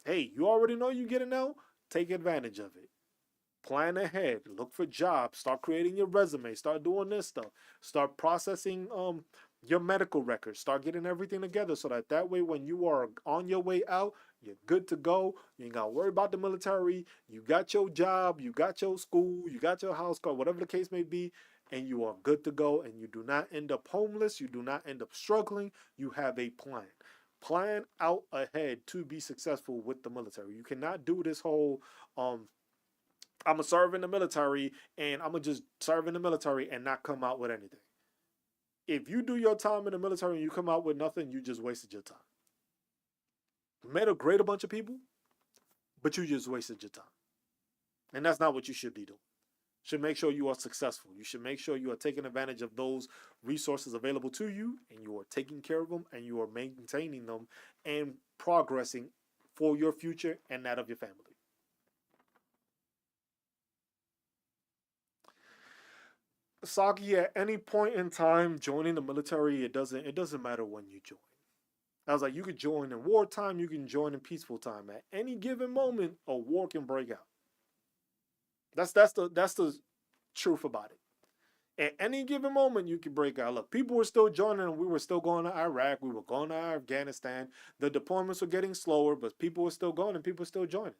hey, you already know you're getting out, take advantage of it. Plan ahead, look for jobs, start creating your resume, start doing this stuff, start processing your medical records, start getting everything together so that way when you are on your way out, you're good to go. You ain't got to worry about the military. You got your job, you got your school, you got your house car, whatever the case may be, and you are good to go, and you do not end up homeless, you do not end up struggling. You have a plan out ahead to be successful with the military. You cannot do this whole I'm gonna serve in the military and I'm gonna just serve in the military and not come out with anything. If you do your time in the military and you come out with nothing, you just wasted your time. You made a great bunch of people, but you just wasted your time. And that's not what you should be doing. You should make sure you are successful. You should make sure you are taking advantage of those resources available to you and you are taking care of them and you are maintaining them and progressing for your future and that of your family. Saki, at any point in time joining the military, it doesn't matter when you join. I was like, you could join in wartime, you can join in peaceful time. At any given moment, a war can break out. That's the truth about it. At any given moment, you can break out. Look, people were still joining, and we were still going to Iraq. We were going to Afghanistan. The deployments were getting slower, but people were still going, and people were still joining.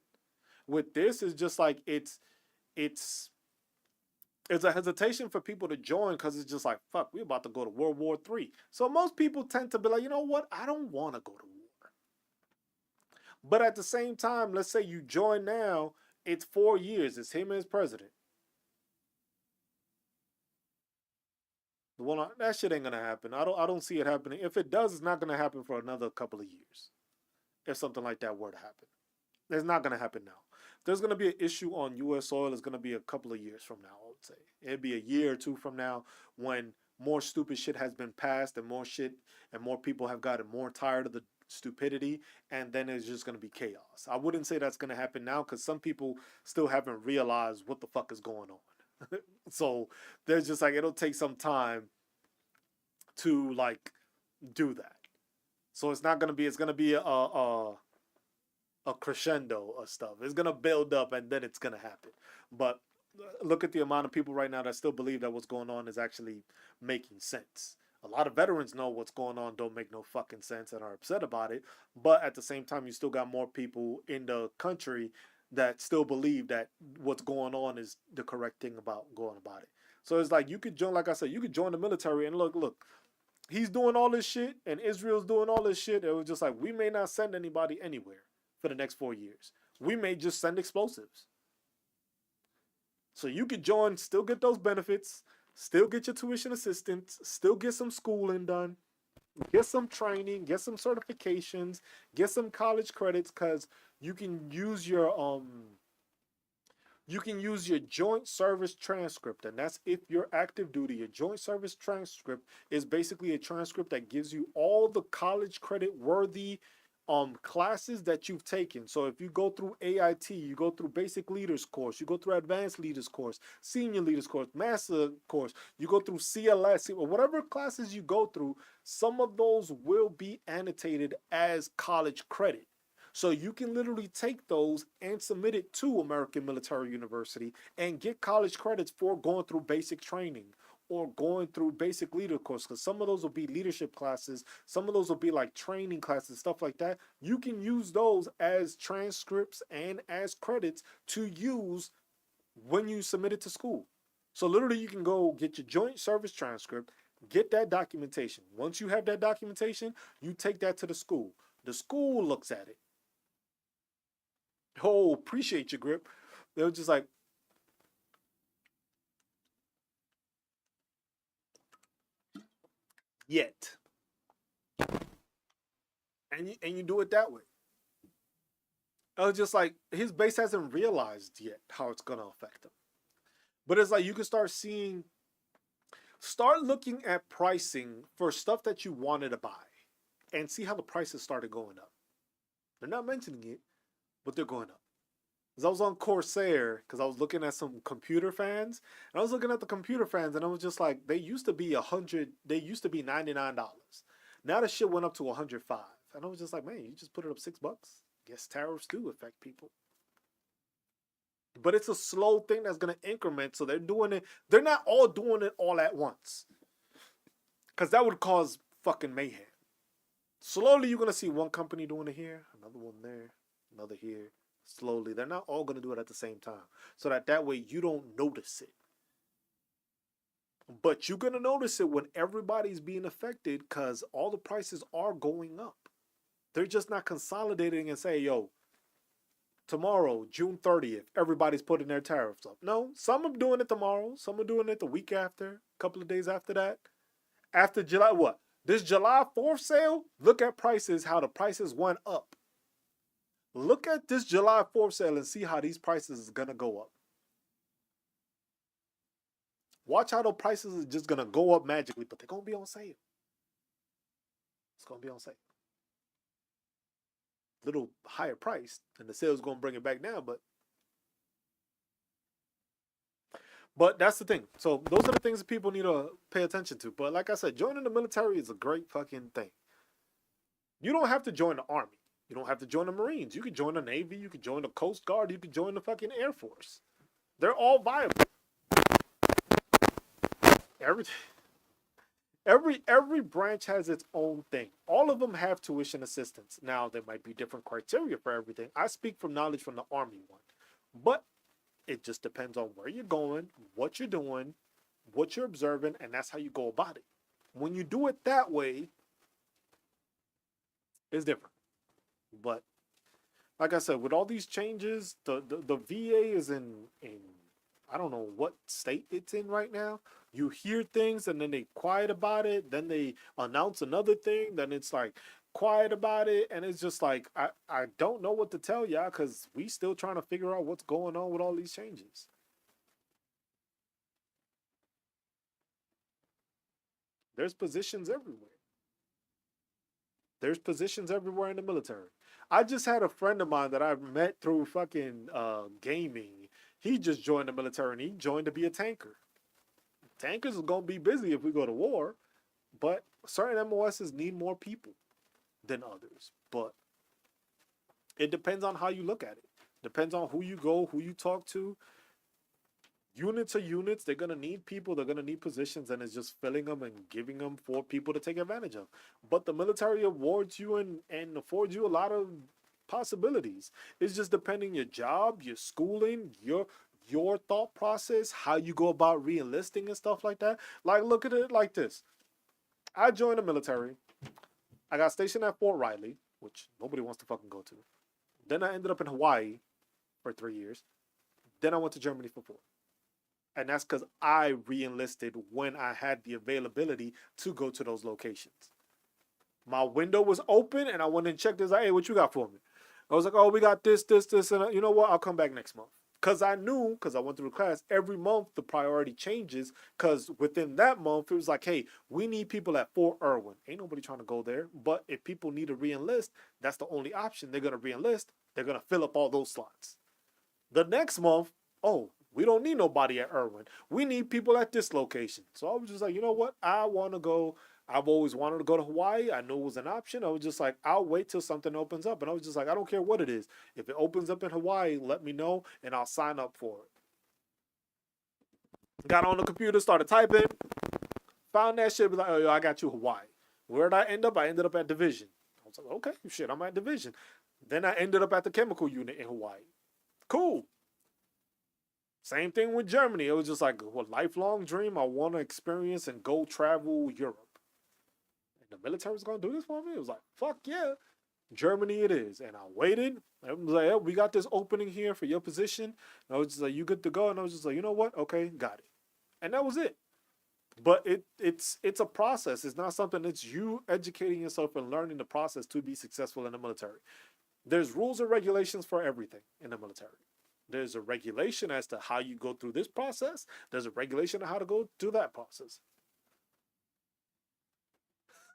With this, it's just like it's it's a hesitation for people to join because it's just like, fuck, we're about to go to World War III. So most people tend to be like, you know what? I don't want to go to war. But at the same time, let's say you join now, it's 4 years. It's him as president. That shit ain't gonna happen. I don't see it happening. If it does, it's not gonna happen for another couple of years. If something like that were to happen. It's not gonna happen now. If there's gonna be an issue on US soil, it's gonna be a couple of years from now, I would say. It'd be a year or two from now when more stupid shit has been passed and more shit and more people have gotten more tired of the stupidity, and then it's just gonna be chaos. I wouldn't say that's gonna happen now because some people still haven't realized what the fuck is going on. So there's just like it'll take some time to like do that. So it's not gonna be. It's gonna be a crescendo of stuff. It's gonna build up and then it's gonna happen. But look at the amount of people right now that still believe that what's going on is actually making sense. A lot of veterans know what's going on don't make no fucking sense and are upset about it. But at the same time, you still got more people in the country that still believe that what's going on is the correct thing about going about it. So it's like you could join, like I said, you could join the military and look, he's doing all this shit and Israel's doing all this shit. It was just like we may not send anybody anywhere for the next 4 years. We may just send explosives. So you could join, still get those benefits, still get your tuition assistance, still get some schooling done, get some training, get some certifications, get some college credits, because you can use your joint service transcript, and that's if you're active duty. Your joint service transcript is basically a transcript that gives you all the college credit worthy classes that you've taken. So if you go through AIT, you go through basic leaders course, you go through advanced leaders course, senior leaders course, master course, you go through CLS, or whatever classes you go through, some of those will be annotated as college credit. So you can literally take those and submit it to American Military University and get college credits for going through basic training or going through basic leader course, because some of those will be leadership classes, some of those will be like training classes, stuff like that. You can use those as transcripts and as credits to use when you submit it to school. So literally you can go get your joint service transcript, get that documentation. Once you have that documentation, you take that to the school. The school looks at it. Oh, appreciate your grip. They were just like, yet. And you do it that way. I was just like, his base hasn't realized yet how it's gonna affect him. But it's like you can start looking at pricing for stuff that you wanted to buy and see how the prices started going up. They're not mentioning it, but they're going up. Because I was on Corsair, because I was looking at some computer fans, and I was looking at the computer fans, and I was just like, they used to be $99. Now the shit went up to 105. And I was just like, man, you just put it up $6. Guess tariffs do affect people. But it's a slow thing that's gonna increment, so they're doing it. They're not all doing it all at once. Because that would cause fucking mayhem. Slowly you're gonna see one company doing it here, another one there, another here. Slowly. They're not all gonna do it at the same time. So that way you don't notice it. But you're gonna notice it when everybody's being affected, because all the prices are going up. They're just not consolidating and say, yo, tomorrow, June 30th, everybody's putting their tariffs up. No, some are doing it tomorrow. Some are doing it the week after, a couple of days after that. After July, what? This July 4th sale, look at prices, how the prices went up. Look at this July 4th sale and see how these prices is going to go up. Watch how the prices is just going to go up magically, but they're going to be on sale. It's going to be on sale. Little higher price, and the sale's going to bring it back down, but that's the thing. So those are the things that people need to pay attention to. But like I said, joining the military is a great fucking thing. You don't have to join the Army. You don't have to join the Marines. You could join the Navy. You could join the Coast Guard. You could join the fucking Air Force. They're all viable. Every branch has its own thing. All of them have tuition assistance. Now, there might be different criteria for everything. I speak from knowledge from the Army one. But it just depends on where you're going, what you're doing, what you're observing, and that's how you go about it. When you do it that way, it's different. But like I said, with all these changes, the VA is in I don't know what state it's in right now. You hear things and then they quiet about it. Then they announce another thing. Then it's like quiet about it. And it's just like, I don't know what to tell y'all, because we still trying to figure out what's going on with all these changes. There's positions everywhere. There's positions everywhere in the military. I just had a friend of mine that I met through fucking gaming. He just joined the military and he joined to be a tanker. Tankers are going to be busy if we go to war, but certain MOSs need more people. than others. But it depends on how you look at it. Depends on who you go, who you talk to. Units are units. They're gonna need people. They're gonna need positions, and it's just filling them and giving them for people to take advantage of. But the military awards you and affords you a lot of possibilities. It's just depending your job, your schooling, your thought process, how you go about re-enlisting and stuff like that. Like, look at it like this: I joined the military. I got stationed at Fort Riley, which nobody wants to fucking go to. Then I ended up in Hawaii for 3 years. Then I went to Germany for 4. And that's because I re-enlisted when I had the availability to go to those locations. My window was open, and I went and checked this. Like, hey, what you got for me? I was like, oh, we got this, this, this, and you know what? I'll come back next month. Because I knew, because I went through the class, every month the priority changes. Because within that month, it was like, hey, we need people at Fort Irwin. Ain't nobody trying to go there. But if people need to re-enlist, that's the only option. They're going to re-enlist. They're going to fill up all those slots. The next month, oh, we don't need nobody at Irwin. We need people at this location. So I was just like, you know what? I want to go. I've always wanted to go to Hawaii. I knew it was an option. I was just like, I'll wait till something opens up. And I was just like, I don't care what it is. If it opens up in Hawaii, let me know and I'll sign up for it. Got on the computer, started typing, found that shit, was like, oh, yo, I got you Hawaii. Where did I end up? I ended up at Division. I was like, okay, shit, I'm at Division. Then I ended up at the chemical unit in Hawaii. Cool. Same thing with Germany. It was just like a lifelong dream. I want to experience and go travel Europe. And the military was going to do this for me? It was like, fuck yeah. Germany it is. And I waited. I was like, yeah, we got this opening here for your position. And I was just like, you good to go? And I was just like, you know what? Okay, got it. And that was it. But it's a process. It's not something that's you educating yourself and learning the process to be successful in the military. There's rules and regulations for everything in the military. There's a regulation as to how you go through this process. There's a regulation on how to go through that process.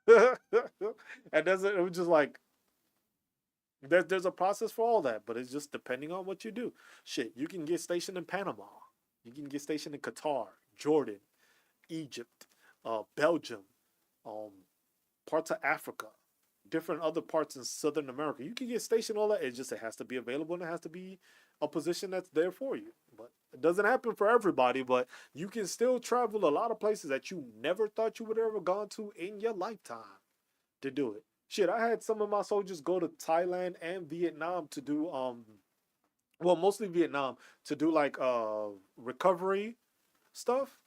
And it was just like, there's a process for all that, but it's just depending on what you do. Shit, you can get stationed in Panama. You can get stationed in Qatar, Jordan, Egypt, Belgium, parts of Africa, different other parts in Southern America. You can get stationed all that. It has to be available and it has to be a position that's there for you. But it doesn't happen for everybody, but you can still travel a lot of places that you never thought you would have ever gone to in your lifetime to do it. Shit, I had some of my soldiers go to Thailand and Vietnam to do well, mostly Vietnam, to do like recovery stuff.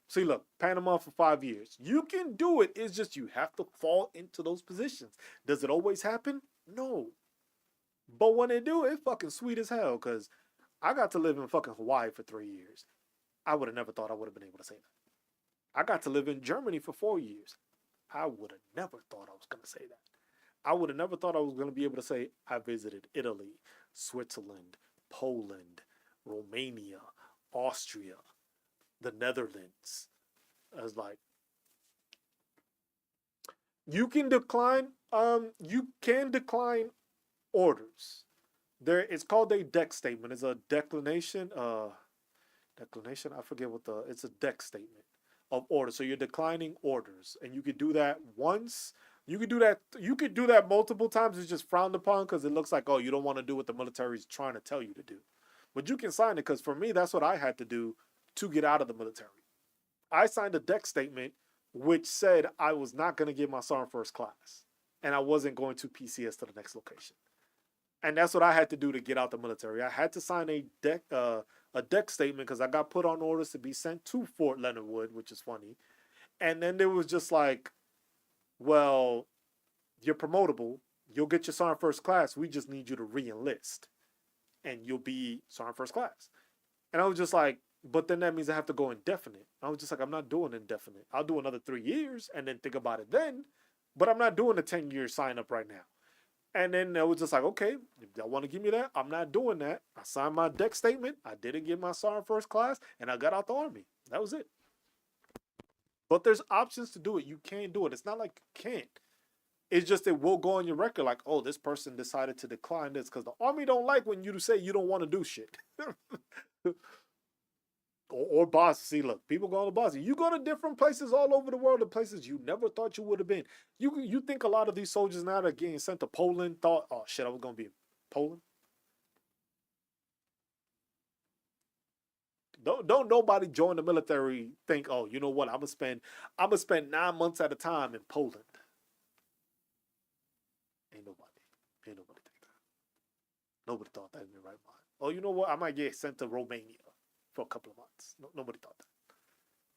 See, look, Panama for 5 years. You can do it. It's just you have to fall into those positions. Does it always happen? No. But when they do, it's fucking sweet as hell because I got to live in fucking Hawaii for 3 years. I would have never thought I would have been able to say that. I got to live in Germany for 4 years. I would have never thought I was going to say that. I would have never thought I was going to be able to say I visited Italy, Switzerland, Poland, Romania, Austria, the Netherlands. I was like, you can decline orders. It's called a deck statement. It's a declination. Declination. I forget it's a deck statement of orders. So you're declining orders, and you could do that once. You could do that. You could do that multiple times. It's just frowned upon because it looks like, oh, you don't want to do what the military is trying to tell you to do. But you can sign it because for me, that's what I had to do to get out of the military. I signed a deck statement which said I was not going to get my sergeant first class, and I wasn't going to PCS to the next location. And that's what I had to do to get out the military. I had to sign a deck statement because I got put on orders to be sent to Fort Leonard Wood, which is funny. And then there was just like, well, you're promotable. You'll get your sergeant first class. We just need you to re-enlist, and you'll be sergeant first class. And I was just like, but then that means I have to go indefinite. I was just like, I'm not doing indefinite. I'll do another 3 years and then think about it then. But I'm not doing a 10-year sign up right now. And then I was just like, okay, if y'all want to give me that, I'm not doing that. I signed my deck statement. I didn't get my sergeant first class, and I got out the Army. That was it. But there's options to do it. You can do it. It's not like you can't. It's just it will go on your record like, oh, this person decided to decline this because the Army don't like when you say you don't want to do shit. or bosses. See, look, people go to bosses. You go to different places all over the world, the places you never thought you would have been. You think a lot of these soldiers now that are getting sent to Poland thought, oh shit, I was gonna be in Poland. Don't nobody join the military think, oh, you know what, I'm gonna spend 9 months at a time in Poland. Ain't nobody. Ain't nobody think that. Nobody thought that in their right mind. Oh, you know what? I might get sent to Romania for a couple of months. No, nobody thought that.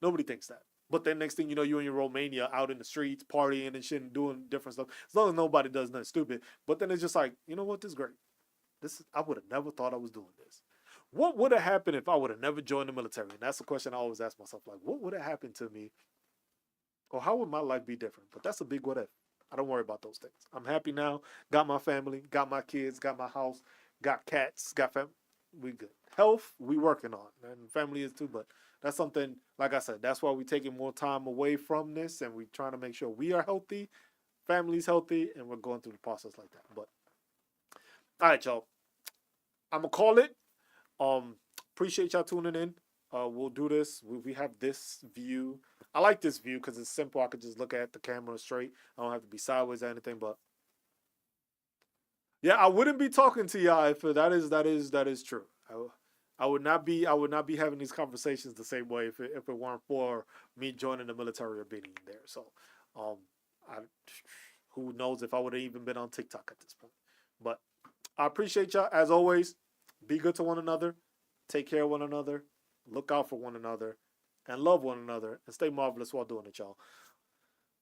Nobody thinks that. But then next thing you know, you in your Romania out in the streets, partying and shit and doing different stuff. As long as nobody does nothing stupid. But then it's just like, you know what? This is great. I would have never thought I was doing this. What would have happened if I would have never joined the military? And that's the question I always ask myself. Like, what would have happened to me? Or how would my life be different? But that's a big what if. I don't worry about those things. I'm happy now. Got my family, got my kids, got my house, got cats, got family. We good. Health, we working on. And family is too, but that's something, like I said, that's why we taking more time away from this and we trying to make sure we are healthy, family's healthy, and we're going through the process like that. But all right, y'all. I'm gonna call it. Um, Appreciate y'all tuning in. We'll do this. We have this view. I like this view because it's simple. I could just look at the camera straight. I don't have to be sideways or anything. But yeah, I wouldn't be talking to y'all if that is true. I would not be having these conversations the same way if it weren't for me joining the military or being there. So, um, I who knows if I would have even been on TikTok at this point. But I appreciate y'all as always. Be good to one another. Take care of one another. Look out for one another. And love one another. And stay marvelous while doing it, y'all.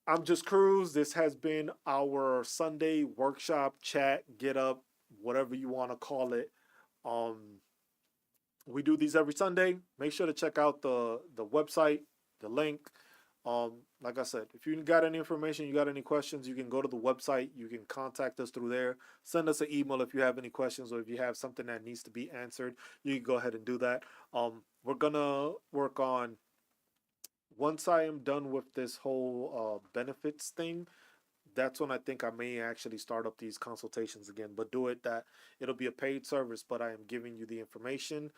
I'm just Cruz. This has been our Sunday workshop, chat, get up, whatever you want to call it. Um, we do these every Sunday. Make sure to check out the website, the link. Like I said, if you got any information, you got any questions, you can go to the website. You can contact us through there. Send us an email if you have any questions or if you have something that needs to be answered. You can go ahead and do that. We're gonna work on once I am done with this whole benefits thing. That's when I think I may actually start up these consultations again. But do it that it'll be a paid service, but I am giving you the information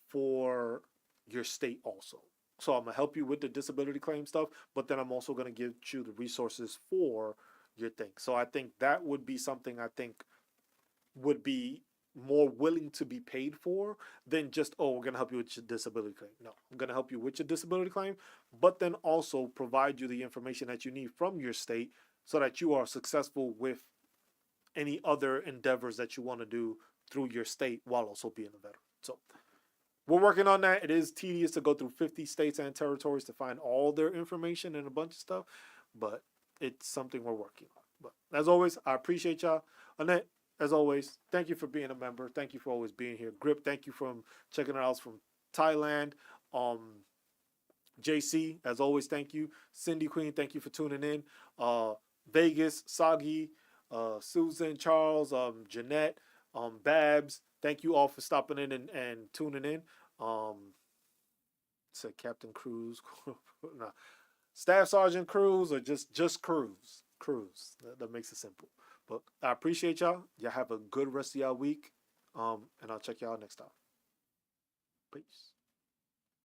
for your state also. So I'm gonna help you with the disability claim stuff, but then I'm also gonna give you the resources for your thing. So I think that would be something I think would be more willing to be paid for than just, oh, we're gonna help you with your disability claim. No, I'm gonna help you with your disability claim, but then also provide you the information that you need from your state so that you are successful with any other endeavors that you want to do through your state while also being a veteran. So we're working on that. It is tedious to go through 50 states and territories to find all their information and a bunch of stuff, but it's something we're working on. But as always, I appreciate y'all. Annette, as always, thank you for being a member. Thank you for always being here. Grip, thank you for checking it out from Thailand. JC, as always, thank you. Cindy Queen, thank you for tuning in. Vegas, Sagi, Susan, Charles, Jeanette, Babs, thank you all for stopping in and tuning in. Said Captain Cruz, nah. Staff Sergeant Cruz, or just Cruz. Cruz. That makes it simple. But I appreciate y'all. Y'all have a good rest of y'all week. And I'll check y'all next time. Peace.